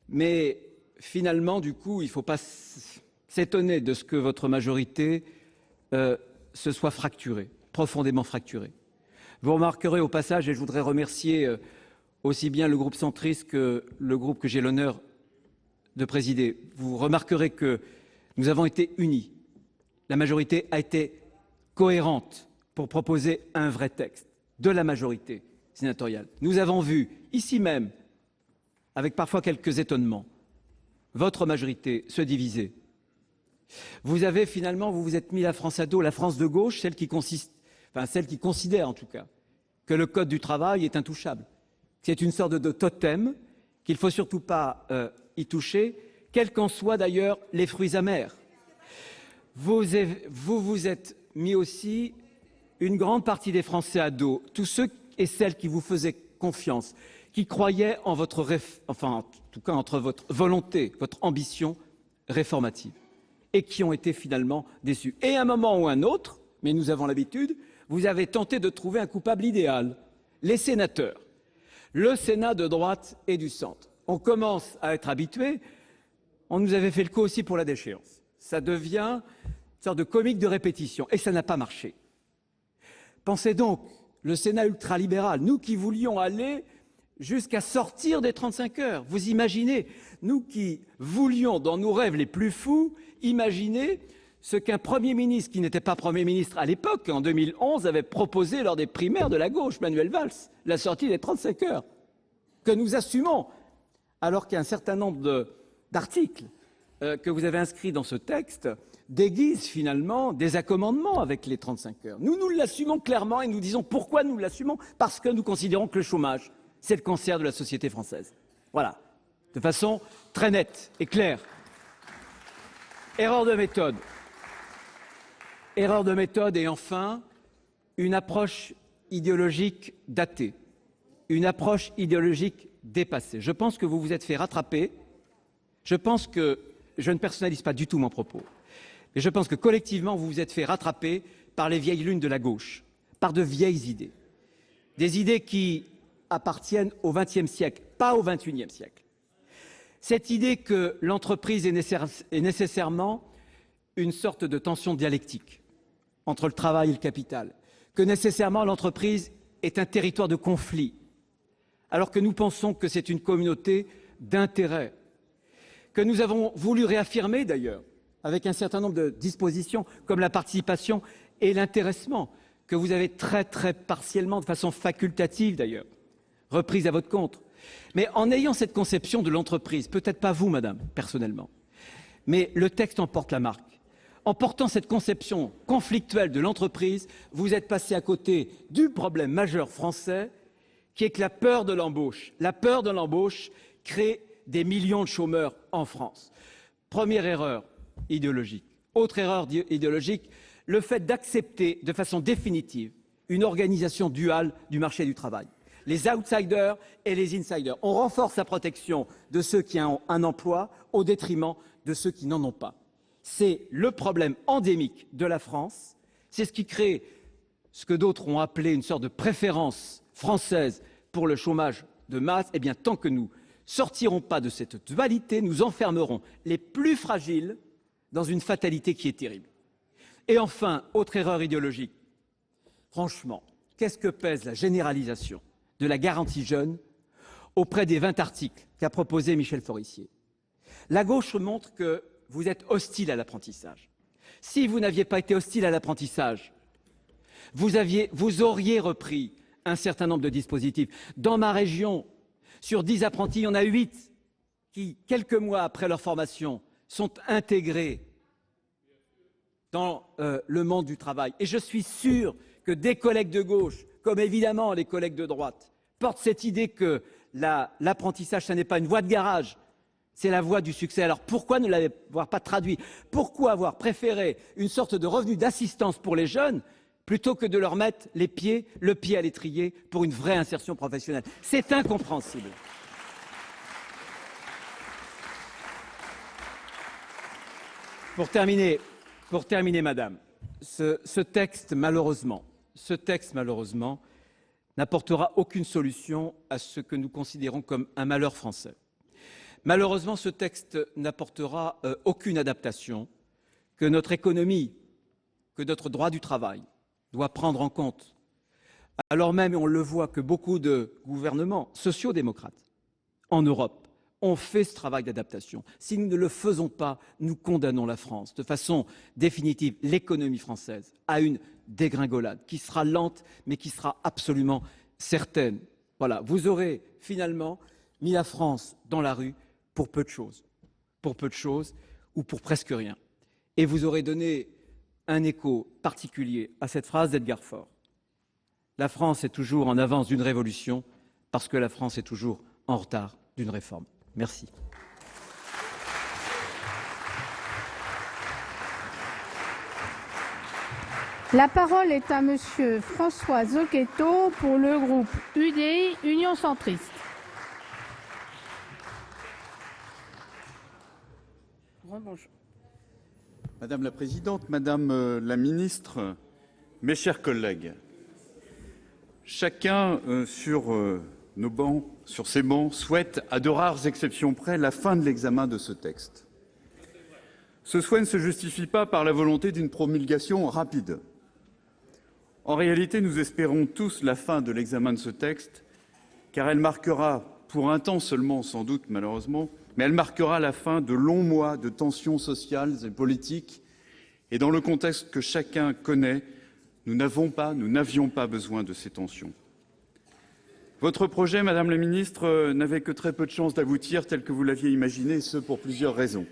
Mais finalement, du coup, il ne faut pas s'étonner de ce que votre majorité se soit fracturée, profondément fracturée. Vous remarquerez au passage, et je voudrais remercier aussi bien le groupe centriste que le groupe que j'ai l'honneur de présider, vous remarquerez que nous avons été unis. La majorité a été cohérente pour proposer un vrai texte de la majorité sénatoriale. Nous avons vu, ici même, avec parfois quelques étonnements, votre majorité se diviser. Vous avez finalement, vous vous êtes mis la France à dos, la France de gauche, celle qui considère en tout cas que le code du travail est intouchable. C'est une sorte de totem qu'il ne faut surtout pas y toucher, quels qu'en soient d'ailleurs les fruits amers. Vous vous êtes mis aussi une grande partie des Français à dos, tous ceux et celles qui vous faisaient confiance, qui croyaient en votre, en tout cas entre votre volonté, votre ambition réformative, et qui ont été finalement déçus. Et à un moment ou un autre, mais nous avons l'habitude, vous avez tenté de trouver un coupable idéal, les sénateurs, le Sénat de droite et du centre. On commence à être habitué, on nous avait fait le coup aussi pour la déchéance. Ça devient une sorte de comique de répétition, et ça n'a pas marché. Pensez donc, le Sénat ultralibéral, nous qui voulions aller jusqu'à sortir des 35 heures, vous imaginez, nous qui voulions, dans nos rêves les plus fous, imaginer ce qu'un Premier ministre, qui n'était pas Premier ministre à l'époque, en 2011, avait proposé lors des primaires de la gauche, Manuel Valls, la sortie des 35 heures, que nous assumons, alors qu'il y a un certain nombre d'articles que vous avez inscrits dans ce texte déguisent finalement des accommodements avec les 35 heures. Nous l'assumons clairement et nous disons pourquoi nous l'assumons, parce que nous considérons que le chômage, c'est le cancer de la société française. Voilà, de façon très nette et claire. Erreur de méthode. Erreur de méthode et enfin, une approche idéologique datée, une approche idéologique dépassée. Je pense que vous vous êtes fait rattraper. Je pense que, je ne personnalise pas du tout mon propos, mais je pense que collectivement, vous vous êtes fait rattraper par les vieilles lunes de la gauche, par de vieilles idées. Des idées qui appartiennent au XXe siècle, pas au XXIe siècle. Cette idée que l'entreprise est nécessairement une sorte de tension dialectique entre le travail et le capital, que nécessairement l'entreprise est un territoire de conflit, alors que nous pensons que c'est une communauté d'intérêts, que nous avons voulu réaffirmer d'ailleurs, avec un certain nombre de dispositions comme la participation et l'intéressement, que vous avez très partiellement, de façon facultative d'ailleurs, reprise à votre compte. Mais en ayant cette conception de l'entreprise, peut-être pas vous, madame, personnellement, mais le texte en porte la marque. En portant cette conception conflictuelle de l'entreprise, vous êtes passé à côté du problème majeur français, qui est que la peur de l'embauche crée des millions de chômeurs en France. Première erreur idéologique. Autre erreur idéologique, le fait d'accepter de façon définitive une organisation duale du marché du travail. Les outsiders et les insiders. On renforce la protection de ceux qui ont un emploi au détriment de ceux qui n'en ont pas. C'est le problème endémique de la France. C'est ce qui crée ce que d'autres ont appelé une sorte de préférence française pour le chômage de masse. Eh bien, tant que nous sortirons pas de cette dualité, nous enfermerons les plus fragiles dans une fatalité qui est terrible. Et enfin, autre erreur idéologique. Franchement, qu'est-ce que pèse la généralisation de la garantie jeune auprès des 20 articles qu'a proposé Michel Forissier? La gauche montre que vous êtes hostile à l'apprentissage. Si vous n'aviez pas été hostile à l'apprentissage, vous auriez repris un certain nombre de dispositifs. Dans ma région, sur 10 apprentis, il y en a 8 qui, quelques mois après leur formation, sont intégrés dans le monde du travail. Et je suis sûr que des collègues de gauche, comme évidemment les collègues de droite, portent cette idée que l'apprentissage, ce n'est pas une voie de garage, c'est la voie du succès. Alors pourquoi ne l'avoir pas traduit? Pourquoi avoir préféré une sorte de revenu d'assistance pour les jeunes plutôt que de leur mettre le pied à l'étrier pour une vraie insertion professionnelle? C'est incompréhensible. Pour terminer, madame, ce texte, malheureusement, n'apportera aucune solution à ce que nous considérons comme un malheur français. Malheureusement, ce texte n'apportera aucune adaptation que notre économie, que notre droit du travail doit prendre en compte. Alors même, et on le voit, que beaucoup de gouvernements sociaux-démocrates en Europe ont fait ce travail d'adaptation. Si nous ne le faisons pas, nous condamnons la France de façon définitive, l'économie française, à une dégringolade qui sera lente, mais qui sera absolument certaine. Voilà, vous aurez finalement mis la France dans la rue pour peu de choses ou pour presque rien. Et vous aurez donné un écho particulier à cette phrase d'Edgar Faure. La France est toujours en avance d'une révolution parce que la France est toujours en retard d'une réforme. Merci. La parole est à Monsieur François Zocchetto pour le groupe UDI, Union centriste. Madame la Présidente, Madame la Ministre, mes chers collègues, chacun sur nos bancs, sur ces bancs, souhaite, à de rares exceptions près, la fin de l'examen de ce texte. Ce souhait ne se justifie pas par la volonté d'une promulgation rapide. En réalité, nous espérons tous la fin de l'examen de ce texte, car elle marquera, pour un temps seulement sans doute malheureusement, mais elle marquera la fin de longs mois de tensions sociales et politiques Et dans le contexte que chacun connaît, nous n'avions pas besoin de ces tensions. Votre projet, Madame la Ministre, n'avait que très peu de chances d'aboutir tel que vous l'aviez imaginé, et ce pour plusieurs raisons.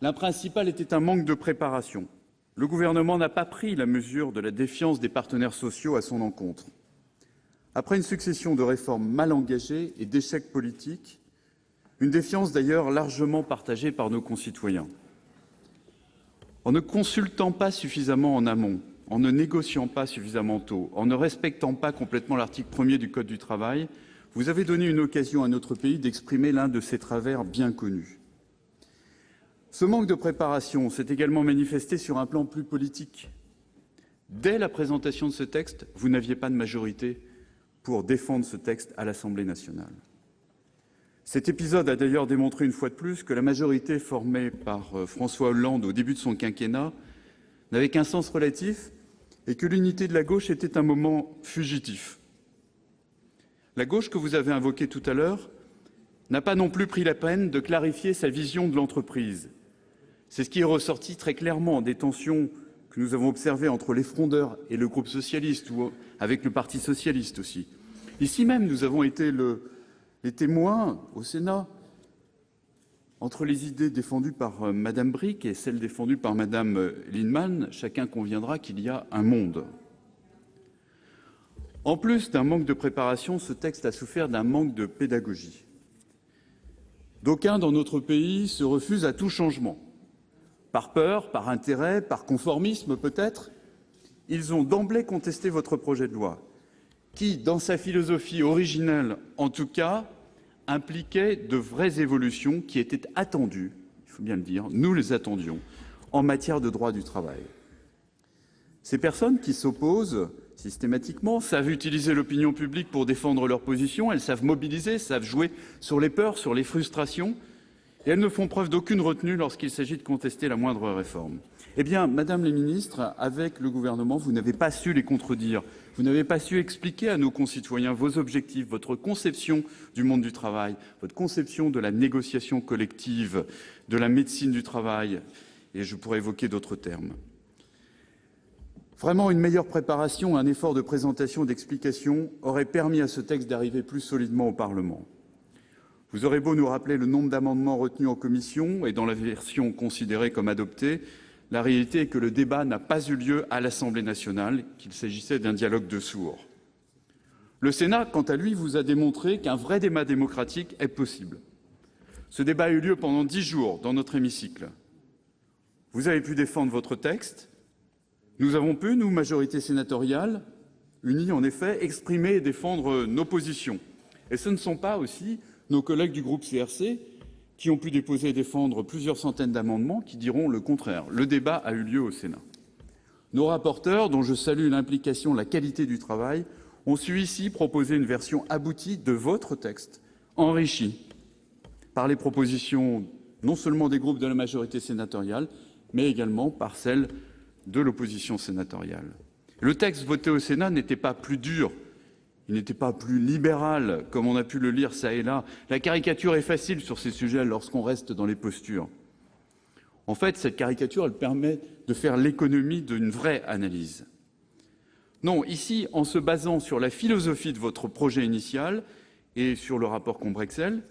La principale était un manque de préparation. Le gouvernement n'a pas pris la mesure de la défiance des partenaires sociaux à son encontre. Après une succession de réformes mal engagées et d'échecs politiques, une défiance d'ailleurs largement partagée par nos concitoyens. En ne consultant pas suffisamment en amont, en ne négociant pas suffisamment tôt, en ne respectant pas complètement l'article 1er du Code du travail, vous avez donné une occasion à notre pays d'exprimer l'un de ses travers bien connus. Ce manque de préparation s'est également manifesté sur un plan plus politique. Dès la présentation de ce texte, vous n'aviez pas de majorité pour défendre ce texte à l'Assemblée nationale. Cet épisode a d'ailleurs démontré une fois de plus que la majorité formée par François Hollande au début de son quinquennat n'avait qu'un sens relatif et que l'unité de la gauche était un moment fugitif. La gauche que vous avez invoquée tout à l'heure n'a pas non plus pris la peine de clarifier sa vision de l'entreprise. C'est ce qui est ressorti très clairement des tensions que nous avons observées entre les frondeurs et le groupe socialiste, ou avec le Parti socialiste aussi. Ici même, nous avons été les témoins au Sénat entre les idées défendues par Madame Bricq et celles défendues par Madame Lienemann. Chacun conviendra qu'il y a un monde. En plus d'un manque de préparation, ce texte a souffert d'un manque de pédagogie. D'aucuns dans notre pays se refusent à tout changement. Par peur, par intérêt, par conformisme peut-être, ils ont d'emblée contesté votre projet de loi, qui, dans sa philosophie originelle en tout cas, impliquait de vraies évolutions qui étaient attendues, il faut bien le dire, nous les attendions, en matière de droit du travail. Ces personnes qui s'opposent systématiquement savent utiliser l'opinion publique pour défendre leur position, elles savent mobiliser, savent jouer sur les peurs, sur les frustrations, et elles ne font preuve d'aucune retenue lorsqu'il s'agit de contester la moindre réforme. Eh bien, Madame la Ministre, avec le gouvernement, vous n'avez pas su les contredire, vous n'avez pas su expliquer à nos concitoyens vos objectifs, votre conception du monde du travail, votre conception de la négociation collective, de la médecine du travail, et je pourrais évoquer d'autres termes. Vraiment, une meilleure préparation, un effort de présentation et d'explication aurait permis à ce texte d'arriver plus solidement au Parlement. Vous aurez beau nous rappeler le nombre d'amendements retenus en commission et dans la version considérée comme adoptée, la réalité est que le débat n'a pas eu lieu à l'Assemblée nationale, qu'il s'agissait d'un dialogue de sourds. Le Sénat, quant à lui, vous a démontré qu'un vrai débat démocratique est possible. Ce débat a eu lieu pendant 10 jours dans notre hémicycle. Vous avez pu défendre votre texte. Nous avons pu, nous, majorité sénatoriale, unis en effet, exprimer et défendre nos positions. Et ce ne sont pas aussi nos collègues du groupe CRC qui ont pu déposer et défendre plusieurs centaines d'amendements qui diront le contraire. Le débat a eu lieu au Sénat. Nos rapporteurs, dont je salue l'implication, la qualité du travail, ont su ici proposer une version aboutie de votre texte, enrichie par les propositions non seulement des groupes de la majorité sénatoriale, mais également par celles de l'opposition sénatoriale. Le texte voté au Sénat n'était pas plus dur, il n'était pas plus libéral, comme on a pu le lire ça et là. La caricature est facile sur ces sujets lorsqu'on reste dans les postures. En fait, cette caricature, elle permet de faire l'économie d'une vraie analyse. Non, ici, en se basant sur la philosophie de votre projet initial et sur le rapport Combrexel,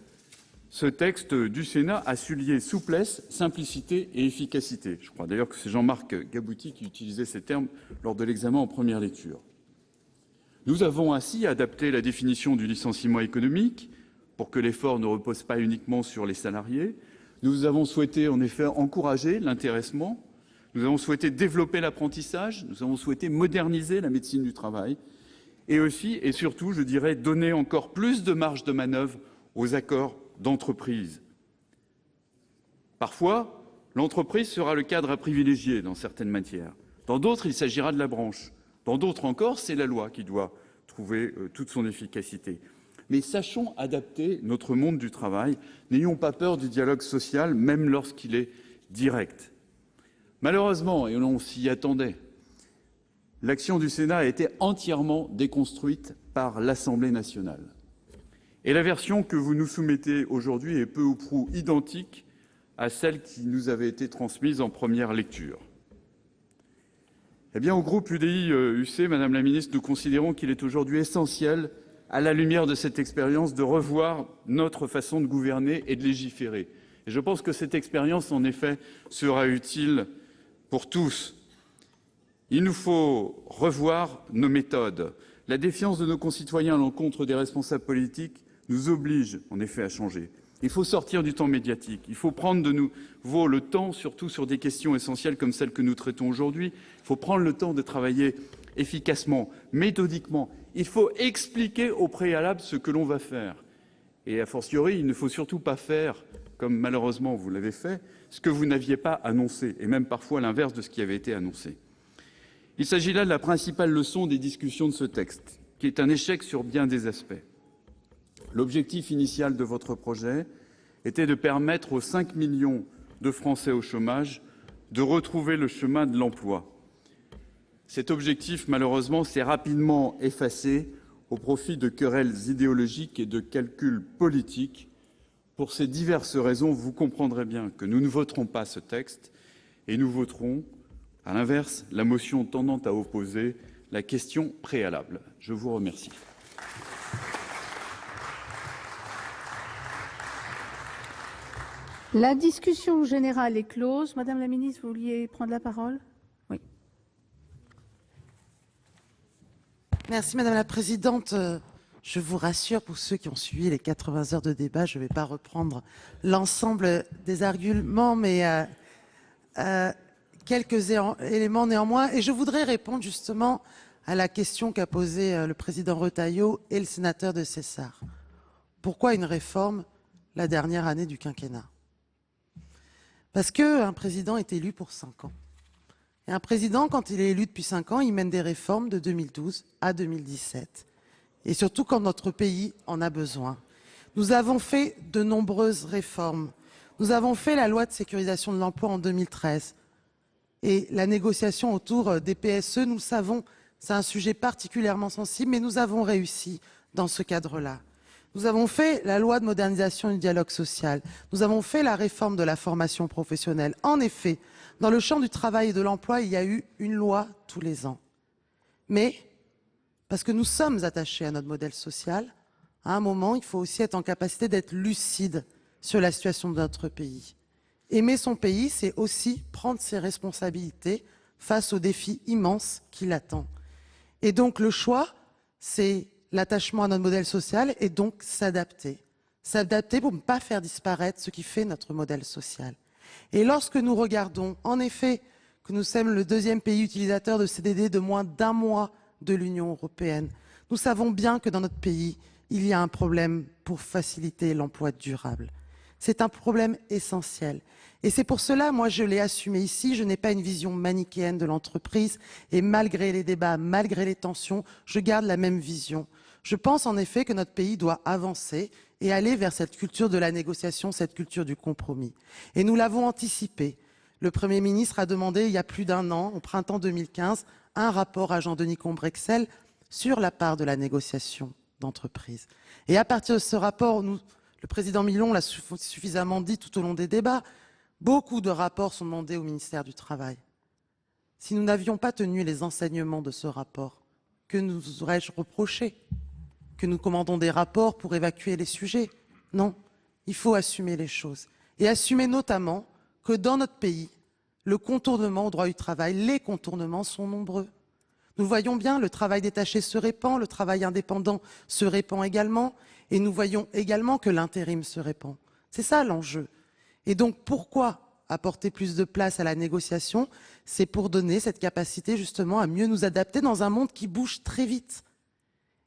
ce texte du Sénat a su lier souplesse, simplicité et efficacité. Je crois d'ailleurs que c'est Jean-Marc Gabouty qui utilisait ces termes lors de l'examen en première lecture. Nous avons ainsi adapté la définition du licenciement économique pour que l'effort ne repose pas uniquement sur les salariés. Nous avons souhaité en effet encourager l'intéressement. Nous avons souhaité développer l'apprentissage. Nous avons souhaité moderniser la médecine du travail. Et aussi, et surtout, je dirais, donner encore plus de marge de manœuvre aux accords d'entreprise. Parfois, l'entreprise sera le cadre à privilégier dans certaines matières. Dans d'autres, il s'agira de la branche. Dans d'autres encore, c'est la loi qui doit trouver toute son efficacité. Mais sachons adapter notre monde du travail. N'ayons pas peur du dialogue social, même lorsqu'il est direct. Malheureusement, et on s'y attendait, l'action du Sénat a été entièrement déconstruite par l'Assemblée nationale. Et la version que vous nous soumettez aujourd'hui est peu ou prou identique à celle qui nous avait été transmise en première lecture. Eh bien, au groupe UDI-UC, Madame la Ministre, nous considérons qu'il est aujourd'hui essentiel, à la lumière de cette expérience, de revoir notre façon de gouverner et de légiférer. Et je pense que cette expérience, en effet, sera utile pour tous. Il nous faut revoir nos méthodes. La défiance de nos concitoyens à l'encontre des responsables politiques nous oblige, en effet, à changer. Il faut sortir du temps médiatique. Il faut prendre de nouveau le temps, surtout sur des questions essentielles comme celles que nous traitons aujourd'hui. Il faut prendre le temps de travailler efficacement, méthodiquement. Il faut expliquer au préalable ce que l'on va faire. Et a fortiori, il ne faut surtout pas faire, comme malheureusement vous l'avez fait, ce que vous n'aviez pas annoncé, et même parfois l'inverse de ce qui avait été annoncé. Il s'agit là de la principale leçon des discussions de ce texte, qui est un échec sur bien des aspects. L'objectif initial de votre projet était de permettre aux 5 millions de Français au chômage de retrouver le chemin de l'emploi. Cet objectif, malheureusement, s'est rapidement effacé au profit de querelles idéologiques et de calculs politiques. Pour ces diverses raisons, vous comprendrez bien que nous ne voterons pas ce texte et nous voterons, à l'inverse, la motion tendant à opposer la question préalable. Je vous remercie. La discussion générale est close. Madame la ministre, vous vouliez prendre la parole? Oui. Merci Madame la Présidente. Je vous rassure, pour ceux qui ont suivi les 80 heures de débat, je ne vais pas reprendre l'ensemble des arguments, mais quelques éléments néanmoins. Et je voudrais répondre justement à la question qu'a posée le président Retailleau et le sénateur de Cessars. Pourquoi une réforme la dernière année du quinquennat? Parce qu'un président est élu pour 5 ans. Et un président, quand il est élu depuis 5 ans, il mène des réformes de 2012 à 2017. Et surtout quand notre pays en a besoin. Nous avons fait de nombreuses réformes. Nous avons fait la loi de sécurisation de l'emploi en 2013. Et la négociation autour des PSE, nous le savons, c'est un sujet particulièrement sensible, mais nous avons réussi dans ce cadre-là. Nous avons fait la loi de modernisation du dialogue social. Nous avons fait la réforme de la formation professionnelle. En effet, dans le champ du travail et de l'emploi, il y a eu une loi tous les ans. Mais, parce que nous sommes attachés à notre modèle social, à un moment, il faut aussi être en capacité d'être lucide sur la situation de notre pays. Aimer son pays, c'est aussi prendre ses responsabilités face aux défis immenses qui l'attendent. Et donc le choix, c'est l'attachement à notre modèle social et donc s'adapter. S'adapter pour ne pas faire disparaître ce qui fait notre modèle social. Et lorsque nous regardons, en effet, que nous sommes le 2e pays utilisateur de CDD de moins d'1 mois de l'Union européenne, nous savons bien que dans notre pays, il y a un problème pour faciliter l'emploi durable. C'est un problème essentiel. Et c'est pour cela, moi, je l'ai assumé ici, je n'ai pas une vision manichéenne de l'entreprise et malgré les débats, malgré les tensions, je garde la même vision. Je pense en effet que notre pays doit avancer et aller vers cette culture de la négociation, cette culture du compromis. Et nous l'avons anticipé. Le Premier ministre a demandé il y a plus d'1 an, au printemps 2015, un rapport à Jean-Denis Combrexel sur la part de la négociation d'entreprise. Et à partir de ce rapport, le président Milon l'a suffisamment dit tout au long des débats, beaucoup de rapports sont demandés au ministère du Travail. Si nous n'avions pas tenu les enseignements de ce rapport, que nous aurais-je reproché? Que nous commandons des rapports pour évacuer les sujets? Non, il faut assumer les choses. Et assumer notamment que dans notre pays, le contournement au droit du travail, les contournements sont nombreux. Nous voyons bien, le travail détaché se répand, le travail indépendant se répand également, et nous voyons également que l'intérim se répand. C'est ça l'enjeu. Et donc pourquoi apporter plus de place à la négociation? C'est pour donner cette capacité justement à mieux nous adapter dans un monde qui bouge très vite.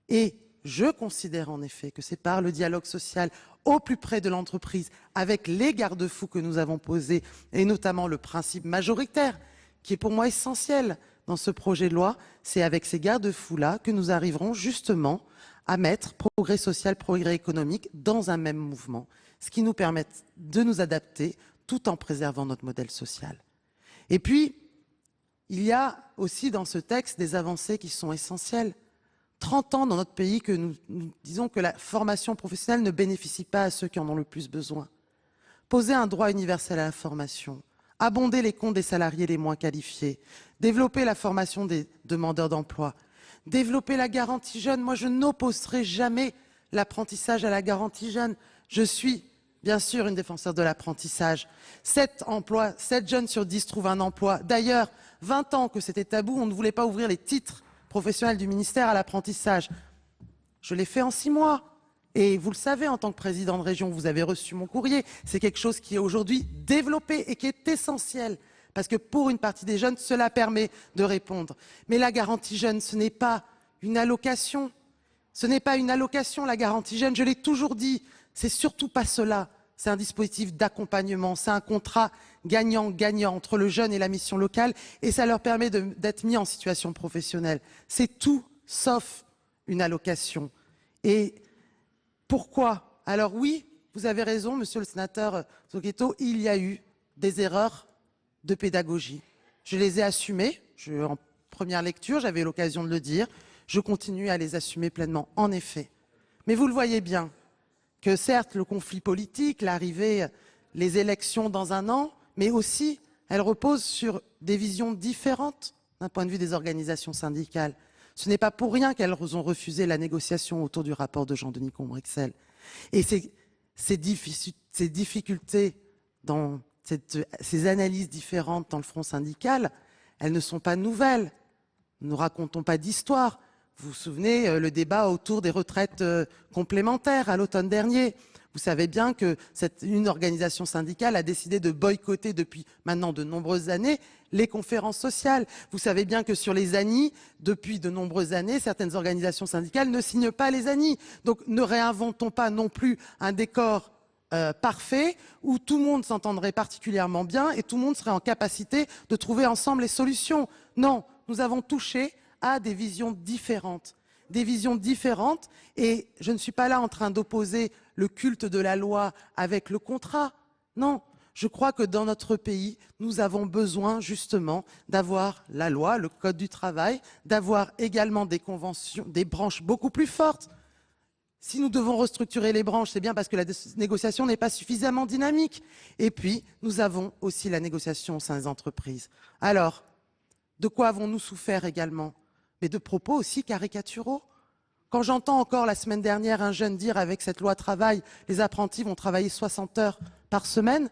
Et je considère en effet que c'est par le dialogue social au plus près de l'entreprise, avec les garde-fous que nous avons posés, et notamment le principe majoritaire, qui est pour moi essentiel dans ce projet de loi, c'est avec ces garde-fous-là que nous arriverons justement à mettre progrès social, progrès économique dans un même mouvement, ce qui nous permet de nous adapter tout en préservant notre modèle social. Et puis, il y a aussi dans ce texte des avancées qui sont essentielles. 30 ans dans notre pays que nous disons que la formation professionnelle ne bénéficie pas à ceux qui en ont le plus besoin. Poser un droit universel à la formation, abonder les comptes des salariés les moins qualifiés, développer la formation des demandeurs d'emploi, développer la garantie jeune. Moi, je n'opposerai jamais l'apprentissage à la garantie jeune. Je suis bien sûr une défenseur de l'apprentissage. 7 jeunes sur 10 trouvent un emploi. D'ailleurs, 20 ans que c'était tabou, on ne voulait pas ouvrir les titres professionnels du ministère à l'apprentissage. Je l'ai fait en 6 mois. Et vous le savez, en tant que président de région, vous avez reçu mon courrier. C'est quelque chose qui est aujourd'hui développé et qui est essentiel. Parce que pour une partie des jeunes, cela permet de répondre. Mais la garantie jeune, ce n'est pas une allocation. Ce n'est pas une allocation, la garantie jeune. Je l'ai toujours dit. C'est surtout pas cela. C'est un dispositif d'accompagnement. C'est un contrat gagnant-gagnant entre le jeune et la mission locale. Et ça leur permet d'être mis en situation professionnelle. C'est tout sauf une allocation. Et pourquoi? Alors oui, vous avez raison, monsieur le sénateur Zogueto, il y a eu des erreurs de pédagogie. Je les ai assumées. En première lecture, j'avais l'occasion de le dire. Je continue à les assumer pleinement, en effet. Mais vous le voyez bien, que certes, le conflit politique, l'arrivée, les élections dans un an, mais aussi, elles reposent sur des visions différentes d'un point de vue des organisations syndicales. Ce n'est pas pour rien qu'elles ont refusé la négociation autour du rapport de Jean-Denis Combrexel. Et ces difficultés, ces analyses différentes dans le front syndical, elles ne sont pas nouvelles. Nous ne racontons pas d'histoire. Vous vous souvenez, le débat autour des retraites complémentaires à l'automne dernier. Vous savez bien une organisation syndicale a décidé de boycotter depuis maintenant de nombreuses années les conférences sociales. Vous savez bien que sur les ANI, depuis de nombreuses années, certaines organisations syndicales ne signent pas les ANI. Donc ne réinventons pas non plus un décor parfait où tout le monde s'entendrait particulièrement bien et tout le monde serait en capacité de trouver ensemble les solutions. Non, nous avons touché à des visions différentes. Des visions différentes, et je ne suis pas là en train d'opposer le culte de la loi avec le contrat. Non, je crois que dans notre pays, nous avons besoin justement d'avoir la loi, le code du travail, d'avoir également des conventions, des branches beaucoup plus fortes. Si nous devons restructurer les branches, c'est bien parce que la négociation n'est pas suffisamment dynamique. Et puis, nous avons aussi la négociation au sein des entreprises. Alors, de quoi avons-nous souffert également? Mais de propos aussi caricaturaux. Quand j'entends encore la semaine dernière un jeune dire avec cette loi travail, les apprentis vont travailler 60 heures par semaine,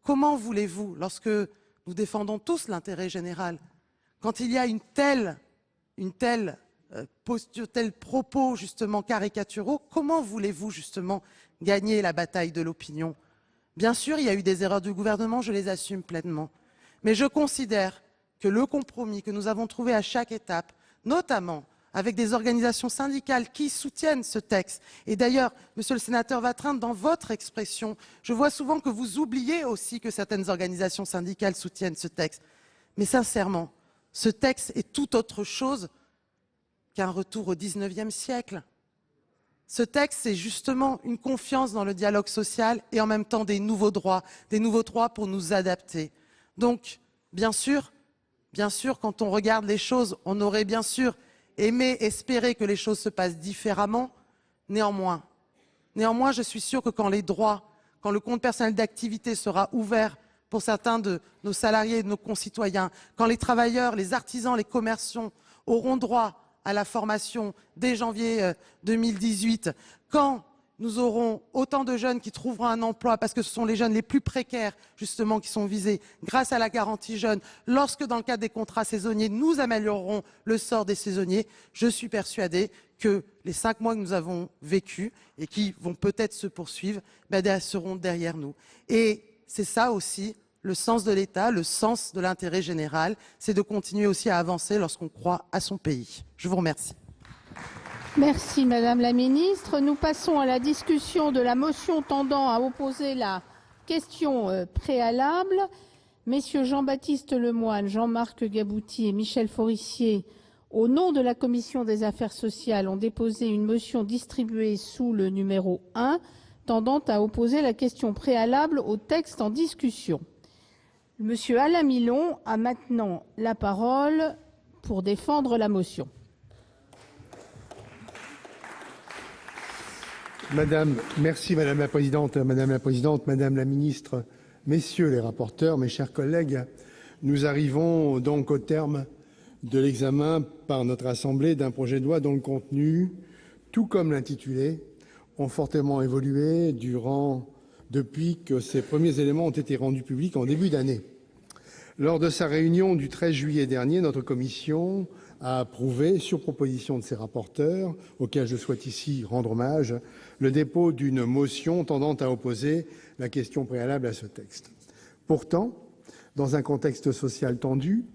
comment voulez-vous, lorsque nous défendons tous l'intérêt général, quand il y a une telle posture, tels propos justement caricaturaux, comment voulez-vous justement gagner la bataille de l'opinion? Bien sûr, il y a eu des erreurs du gouvernement, je les assume pleinement. Mais je considère que le compromis que nous avons trouvé à chaque étape, notamment avec des organisations syndicales qui soutiennent ce texte, et d'ailleurs, monsieur le sénateur Vatrin, dans votre expression, je vois souvent que vous oubliez aussi que certaines organisations syndicales soutiennent ce texte. Mais sincèrement, ce texte est tout autre chose qu'un retour au XIXe siècle. Ce texte, c'est justement une confiance dans le dialogue social et en même temps des nouveaux droits pour nous adapter. Donc, bien sûr, quand on regarde les choses, on aurait bien sûr aimé espérer que les choses se passent différemment. Néanmoins, je suis sûre que quand le compte personnel d'activité sera ouvert pour certains de nos salariés et de nos concitoyens, quand les travailleurs, les artisans, les commerçants auront droit à la formation dès janvier 2018, quand nous aurons autant de jeunes qui trouveront un emploi, parce que ce sont les jeunes les plus précaires, justement, qui sont visés grâce à la garantie jeune. Lorsque, dans le cadre des contrats saisonniers, nous améliorerons le sort des saisonniers, je suis persuadée que les 5 mois que nous avons vécus et qui vont peut-être se poursuivre, seront derrière nous. Et c'est ça aussi, le sens de l'État, le sens de l'intérêt général, c'est de continuer aussi à avancer lorsqu'on croit à son pays. Je vous remercie. Merci Madame la Ministre. Nous passons à la discussion de la motion tendant à opposer la question préalable. Messieurs Jean-Baptiste Lemoyne, Jean-Marc Gabouty et Michel Forissier, au nom de la Commission des affaires sociales, ont déposé une motion distribuée sous le numéro 1 tendant à opposer la question préalable au texte en discussion. Monsieur Alain Milon a maintenant la parole pour défendre la motion. Merci Madame la Présidente, Madame la Ministre, messieurs les rapporteurs, mes chers collègues, nous arrivons donc au terme de l'examen par notre Assemblée d'un projet de loi dont le contenu, tout comme l'intitulé, ont fortement évolué depuis que ces premiers éléments ont été rendus publics en début d'année. Lors de sa réunion du 13 juillet dernier, notre commission a approuvé, sur proposition de ses rapporteurs, auxquels je souhaite ici rendre hommage, le dépôt d'une motion tendant à opposer la question préalable à ce texte. Pourtant, dans un contexte social tendu,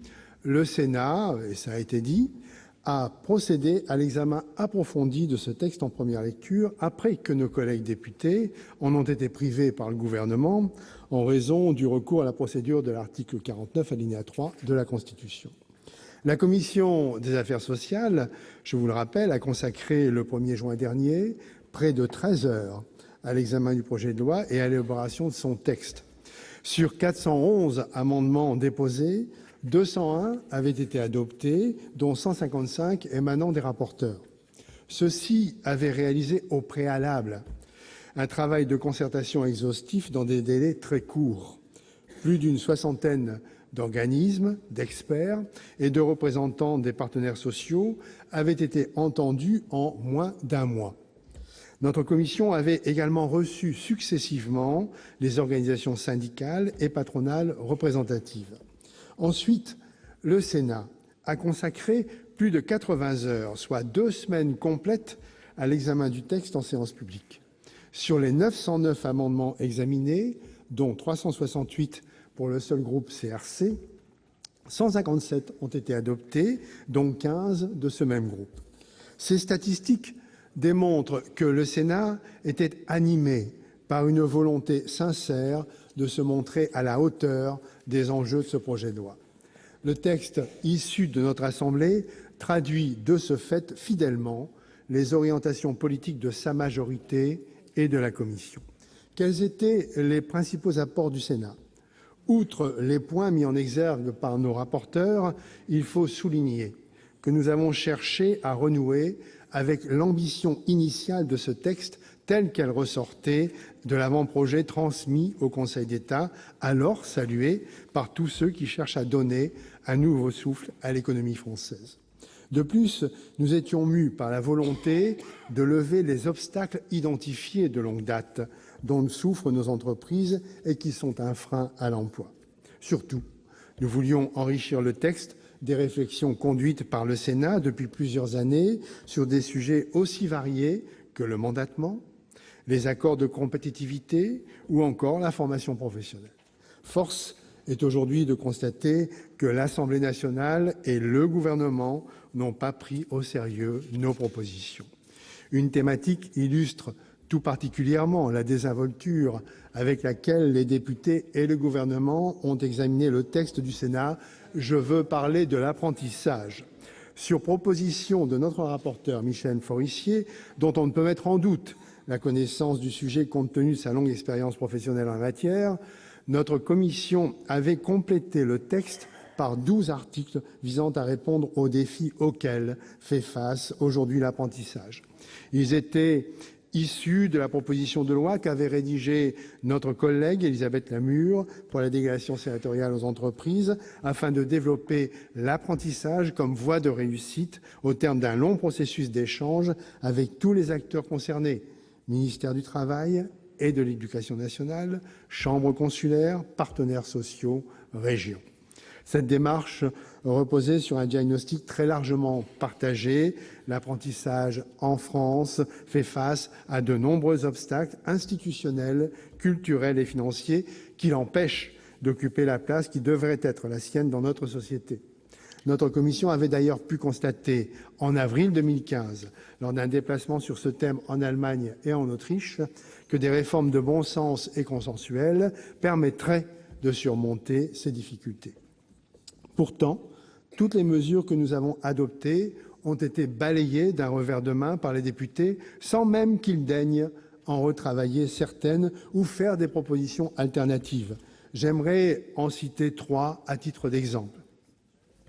le Sénat, et ça a été dit, a procédé à l'examen approfondi de ce texte en première lecture après que nos collègues députés en ont été privés par le gouvernement en raison du recours à la procédure de l'article 49, alinéa 3 de la Constitution. La commission des affaires sociales, je vous le rappelle, a consacré le 1er juin dernier près de 13 heures à l'examen du projet de loi et à l'élaboration de son texte. Sur 411 amendements déposés, 201 avaient été adoptés, dont 155 émanant des rapporteurs. Ceux-ci avaient réalisé au préalable un travail de concertation exhaustif dans des délais très courts. Plus d'une soixantaine d'organismes, d'experts et de représentants des partenaires sociaux avaient été entendus en moins d'un mois. Notre commission avait également reçu successivement les organisations syndicales et patronales représentatives. Ensuite, le Sénat a consacré plus de 80 heures, soit 2 semaines complètes, à l'examen du texte en séance publique. Sur les 909 amendements examinés, dont 368 pour le seul groupe CRC, 157 ont été adoptés, dont 15 de ce même groupe. Ces statistiques démontrent que le Sénat était animé par une volonté sincère de se montrer à la hauteur des enjeux de ce projet de loi. Le texte issu de notre Assemblée traduit de ce fait fidèlement les orientations politiques de sa majorité et de la Commission. Quels étaient les principaux apports du Sénat ? Outre les points mis en exergue par nos rapporteurs, il faut souligner que nous avons cherché à renouer avec l'ambition initiale de ce texte telle qu'elle ressortait de l'avant-projet transmis au Conseil d'État, alors salué par tous ceux qui cherchent à donner un nouveau souffle à l'économie française. De plus, nous étions mus par la volonté de lever les obstacles identifiés de longue date dont souffrent nos entreprises et qui sont un frein à l'emploi. Surtout, nous voulions enrichir le texte des réflexions conduites par le Sénat depuis plusieurs années sur des sujets aussi variés que le mandatement, les accords de compétitivité ou encore la formation professionnelle. Force est aujourd'hui de constater que l'Assemblée nationale et le gouvernement n'ont pas pris au sérieux nos propositions. Une thématique illustre tout particulièrement la désinvolture avec laquelle les députés et le gouvernement ont examiné le texte du Sénat. Je veux parler de l'apprentissage. Sur proposition de notre rapporteur Michel Forissier, dont on ne peut mettre en doute la connaissance du sujet compte tenu de sa longue expérience professionnelle en la matière, notre commission avait complété le texte par 12 articles visant à répondre aux défis auxquels fait face aujourd'hui l'apprentissage. Ils étaient issus de la proposition de loi qu'avait rédigée notre collègue Élisabeth Lamure pour la délégation sénatoriale aux entreprises afin de développer l'apprentissage comme voie de réussite au terme d'un long processus d'échange avec tous les acteurs concernés, ministère du Travail et de l'Éducation nationale, chambres consulaires, partenaires sociaux, régions. Cette démarche reposait sur un diagnostic très largement partagé. L'apprentissage en France fait face à de nombreux obstacles institutionnels, culturels et financiers qui l'empêchent d'occuper la place qui devrait être la sienne dans notre société. Notre commission avait d'ailleurs pu constater en avril 2015, lors d'un déplacement sur ce thème en Allemagne et en Autriche, que des réformes de bon sens et consensuelles permettraient de surmonter ces difficultés. Pourtant, toutes les mesures que nous avons adoptées ont été balayées d'un revers de main par les députés sans même qu'ils daignent en retravailler certaines ou faire des propositions alternatives. J'aimerais en citer 3 à titre d'exemple.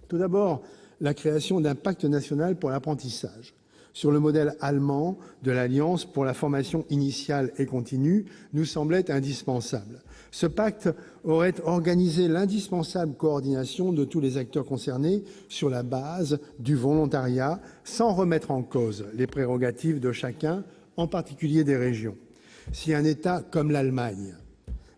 Tout d'abord, la création d'un pacte national pour l'apprentissage. sur le modèle allemand de l'Alliance pour la formation initiale et continue, nous semblait indispensable. Ce pacte aurait organisé l'indispensable coordination de tous les acteurs concernés sur la base du volontariat, sans remettre en cause les prérogatives de chacun, en particulier des régions. Si un État comme l'Allemagne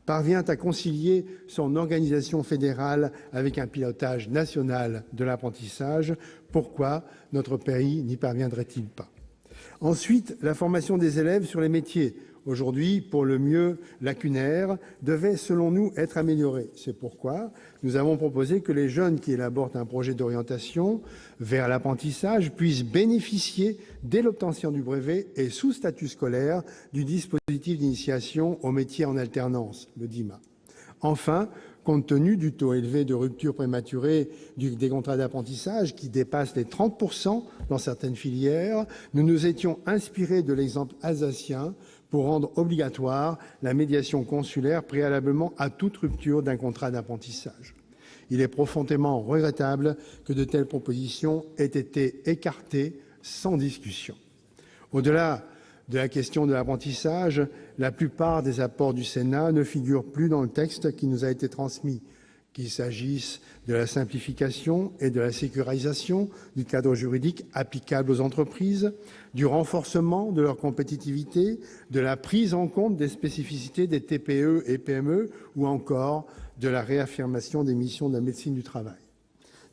parvient à concilier son organisation fédérale avec un pilotage national de l'apprentissage, pourquoi notre pays n'y parviendrait-il pas? Ensuite, la formation des élèves sur les métiers, aujourd'hui pour le mieux lacunaire, devait selon nous être améliorée. C'est pourquoi nous avons proposé que les jeunes qui élaborent un projet d'orientation vers l'apprentissage puissent bénéficier, dès l'obtention du brevet et sous statut scolaire, du dispositif d'initiation au métier en alternance, le DIMA. Enfin, compte tenu du taux élevé de rupture prématurée des contrats d'apprentissage qui dépasse les 30% dans certaines filières, nous nous étions inspirés de l'exemple alsacien pour rendre obligatoire la médiation consulaire préalablement à toute rupture d'un contrat d'apprentissage. Il est profondément regrettable que de telles propositions aient été écartées sans discussion. Au-delà de la question de l'apprentissage, la plupart des apports du Sénat ne figurent plus dans le texte qui nous a été transmis, qu'il s'agisse de la simplification et de la sécurisation du cadre juridique applicable aux entreprises, du renforcement de leur compétitivité, de la prise en compte des spécificités des TPE et PME ou encore de la réaffirmation des missions de la médecine du travail.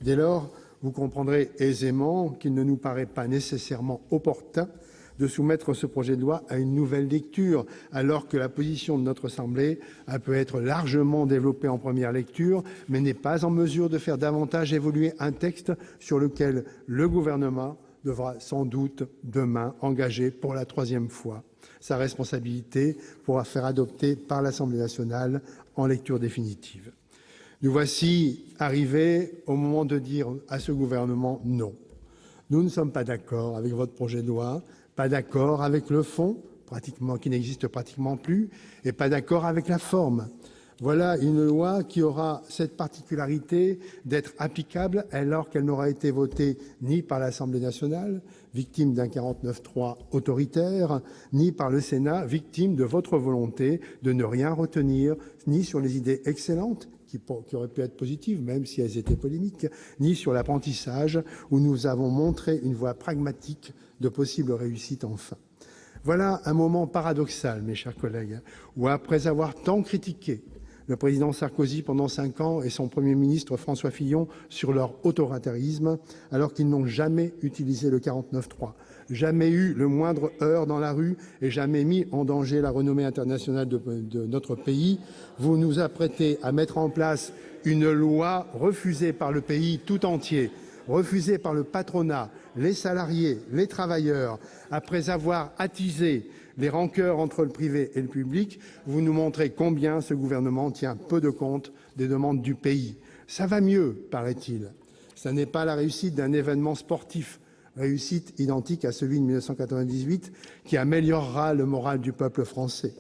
Dès lors, vous comprendrez aisément qu'il ne nous paraît pas nécessairement opportun de soumettre ce projet de loi à une nouvelle lecture, alors que la position de notre Assemblée a pu être largement développée en première lecture, mais n'est pas en mesure de faire davantage évoluer un texte sur lequel le gouvernement devra sans doute demain engager pour la troisième fois sa responsabilité pour la faire adopter par l'Assemblée nationale en lecture définitive. Nous voici arrivés au moment de dire à ce gouvernement non. Nous ne sommes pas d'accord avec votre projet de loi, pas d'accord avec le fond, qui n'existe pratiquement plus, et pas d'accord avec la forme. Voilà une loi qui aura cette particularité d'être applicable alors qu'elle n'aura été votée ni par l'Assemblée nationale, victime d'un 49.3 autoritaire, ni par le Sénat, victime de votre volonté de ne rien retenir, ni sur les idées excellentes qui auraient pu être positives, même si elles étaient polémiques, ni sur l'apprentissage, où nous avons montré une voie pragmatique de possible réussite enfin. Voilà un moment paradoxal, mes chers collègues, où après avoir tant critiqué le président Sarkozy pendant 5 ans et son Premier ministre François Fillon sur leur autoritarisme, alors qu'ils n'ont jamais utilisé le 49.3, jamais eu le moindre heurt dans la rue et jamais mis en danger la renommée internationale de notre pays, vous nous apprêtez à mettre en place une loi refusée par le pays tout entier, refusée par le patronat, les salariés, les travailleurs, après avoir attisé les rancœurs entre le privé et le public, vous nous montrez combien ce gouvernement tient peu de compte des demandes du pays. Ça va mieux, paraît-il. Ce n'est pas la réussite d'un événement sportif, réussite identique à celui de 1998, qui améliorera le moral du peuple français.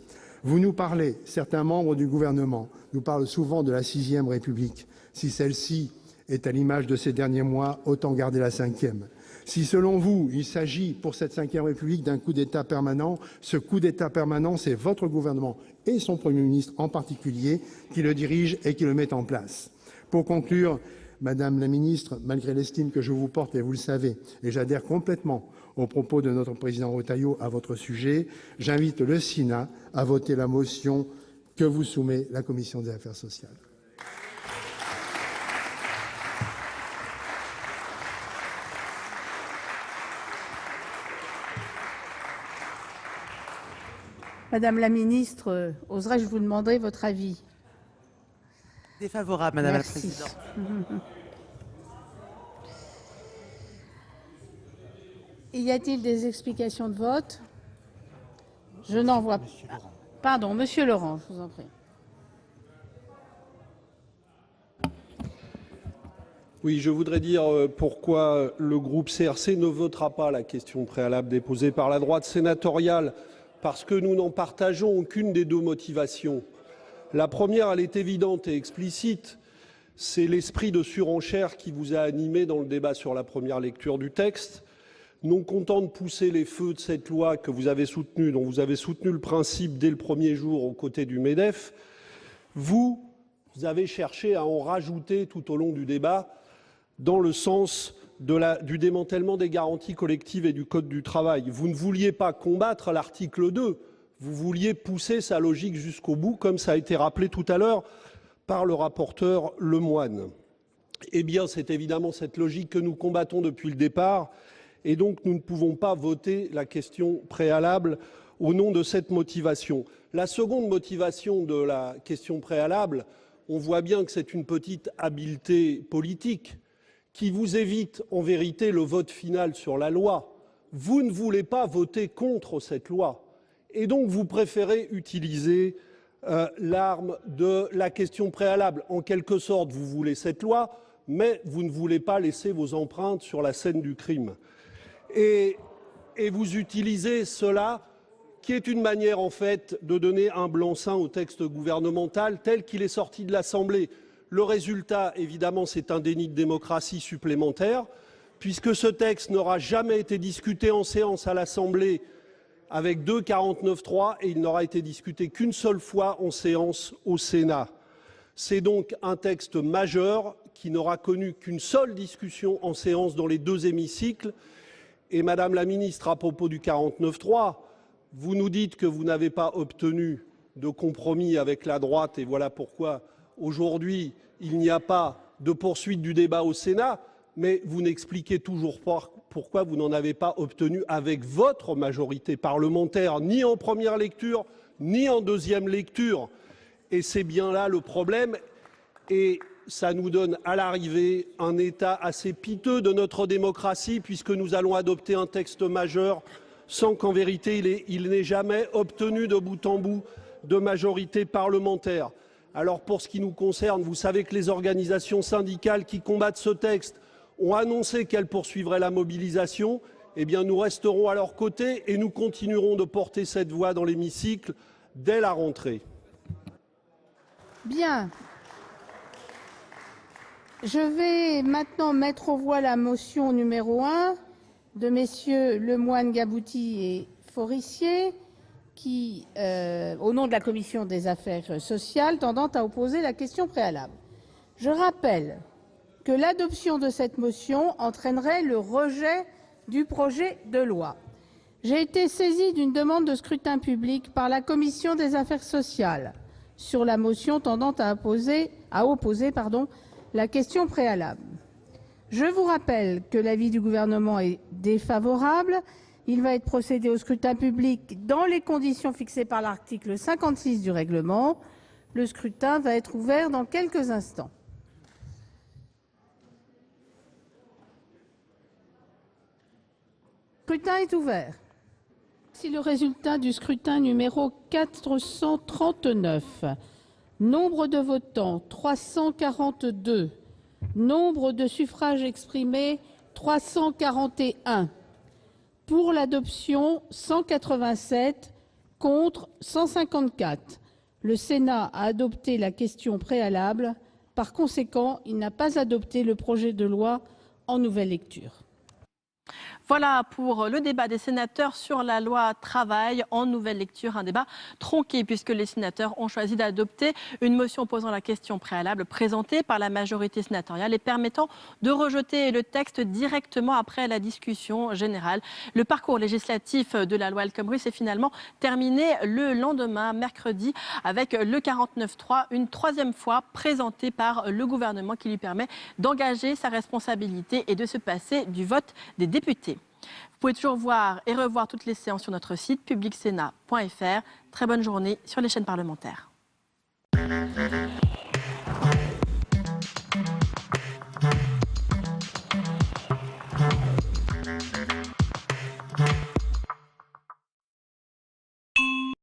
Vous nous parlez, certains membres du gouvernement nous parlent souvent de la 6e République. Si celle-ci est à l'image de ces derniers mois, autant garder la 5e. Si, selon vous, il s'agit pour cette 5e République d'un coup d'État permanent, ce coup d'État permanent, c'est votre gouvernement et son Premier ministre en particulier qui le dirige et qui le met en place. Pour conclure, Madame la Ministre, malgré l'estime que je vous porte, et vous le savez, et j'adhère complètement aux propos de notre président Retailleau à votre sujet, j'invite le Sénat à voter la motion que vous soumet la Commission des affaires sociales. Madame la ministre, oserais-je vous demander votre avis? Défavorable, Madame Merci. la Présidente. Y a-t-il des explications de vote? Je n'en vois pas. Pardon, Monsieur Laurent, je vous en prie. Oui, je voudrais dire pourquoi le groupe CRC ne votera pas la question préalable déposée par la droite sénatoriale. Parce que nous n'en partageons aucune des deux motivations. La première, elle est évidente et explicite, c'est l'esprit de surenchère qui vous a animé dans le débat sur la première lecture du texte. non content de pousser les feux de cette loi que vous avez soutenue, dont vous avez soutenu le principe dès le premier jour aux côtés du MEDEF, vous avez cherché à en rajouter tout au long du débat dans le sens du démantèlement des garanties collectives et du Code du travail. Vous ne vouliez pas combattre l'article 2, vous vouliez pousser sa logique jusqu'au bout, comme ça a été rappelé tout à l'heure par le rapporteur Lemoine. Eh bien, c'est évidemment cette logique que nous combattons depuis le départ, et donc nous ne pouvons pas voter la question préalable au nom de cette motivation. La seconde motivation de la question préalable, on voit bien que c'est une petite habileté politique qui vous évite en vérité le vote final sur la loi. Vous ne voulez pas voter contre cette loi, et donc vous préférez utiliser l'arme de la question préalable. En quelque sorte, vous voulez cette loi, mais vous ne voulez pas laisser vos empreintes sur la scène du crime. Et vous utilisez cela, qui est une manière en fait de donner un blanc-seing au texte gouvernemental tel qu'il est sorti de l'Assemblée. Le résultat, évidemment, c'est un déni de démocratie supplémentaire, puisque ce texte n'aura jamais été discuté en séance à l'Assemblée avec 2,49.3 et il n'aura été discuté qu'une seule fois en séance au Sénat. C'est donc un texte majeur qui n'aura connu qu'une seule discussion en séance dans les deux hémicycles. Et Madame la Ministre, à propos du 49.3, vous nous dites que vous n'avez pas obtenu de compromis avec la droite et voilà pourquoi aujourd'hui il n'y a pas de poursuite du débat au Sénat, mais vous n'expliquez toujours pas pourquoi vous n'en avez pas obtenu avec votre majorité parlementaire, ni en première lecture, ni en deuxième lecture. Et c'est bien là le problème. Et ça nous donne à l'arrivée un état assez piteux de notre démocratie, puisque nous allons adopter un texte majeur sans qu'en vérité il n'ait jamais obtenu de bout en bout de majorité parlementaire. Alors pour ce qui nous concerne, vous savez que les organisations syndicales qui combattent ce texte ont annoncé qu'elles poursuivraient la mobilisation. Eh bien, nous resterons à leur côté et nous continuerons de porter cette voix dans l'hémicycle dès la rentrée. Bien. Je vais maintenant mettre aux voix la motion numéro 1 de messieurs Lemoine, Gabouty et Forissier, qui, au nom de la Commission des affaires sociales, tendant à opposer la question préalable. Je rappelle que l'adoption de cette motion entraînerait le rejet du projet de loi. J'ai été saisie d'une demande de scrutin public par la Commission des affaires sociales sur la motion tendant à opposer la question préalable. Je vous rappelle que l'avis du Gouvernement est défavorable. Il va être procédé au scrutin public dans les conditions fixées par l'article 56 du règlement. Le scrutin va être ouvert dans quelques instants. Le scrutin est ouvert. Voici le résultat du scrutin numéro 439. Nombre de votants 342. Nombre de suffrages exprimés 341. Pour l'adoption 187, contre 154. Le Sénat a adopté la question préalable. Par conséquent, il n'a pas adopté le projet de loi en nouvelle lecture. Voilà pour le débat des sénateurs sur la loi travail en nouvelle lecture, un débat tronqué puisque les sénateurs ont choisi d'adopter une motion posant la question préalable présentée par la majorité sénatoriale et permettant de rejeter le texte directement après la discussion générale. Le parcours législatif de la loi El Khomri s'est finalement terminé le lendemain, mercredi, avec le 49.3, une troisième fois présenté par le gouvernement qui lui permet d'engager sa responsabilité et de se passer du vote des députés. Vous pouvez toujours voir et revoir toutes les séances sur notre site publicsénat.fr. Très bonne journée sur les chaînes parlementaires.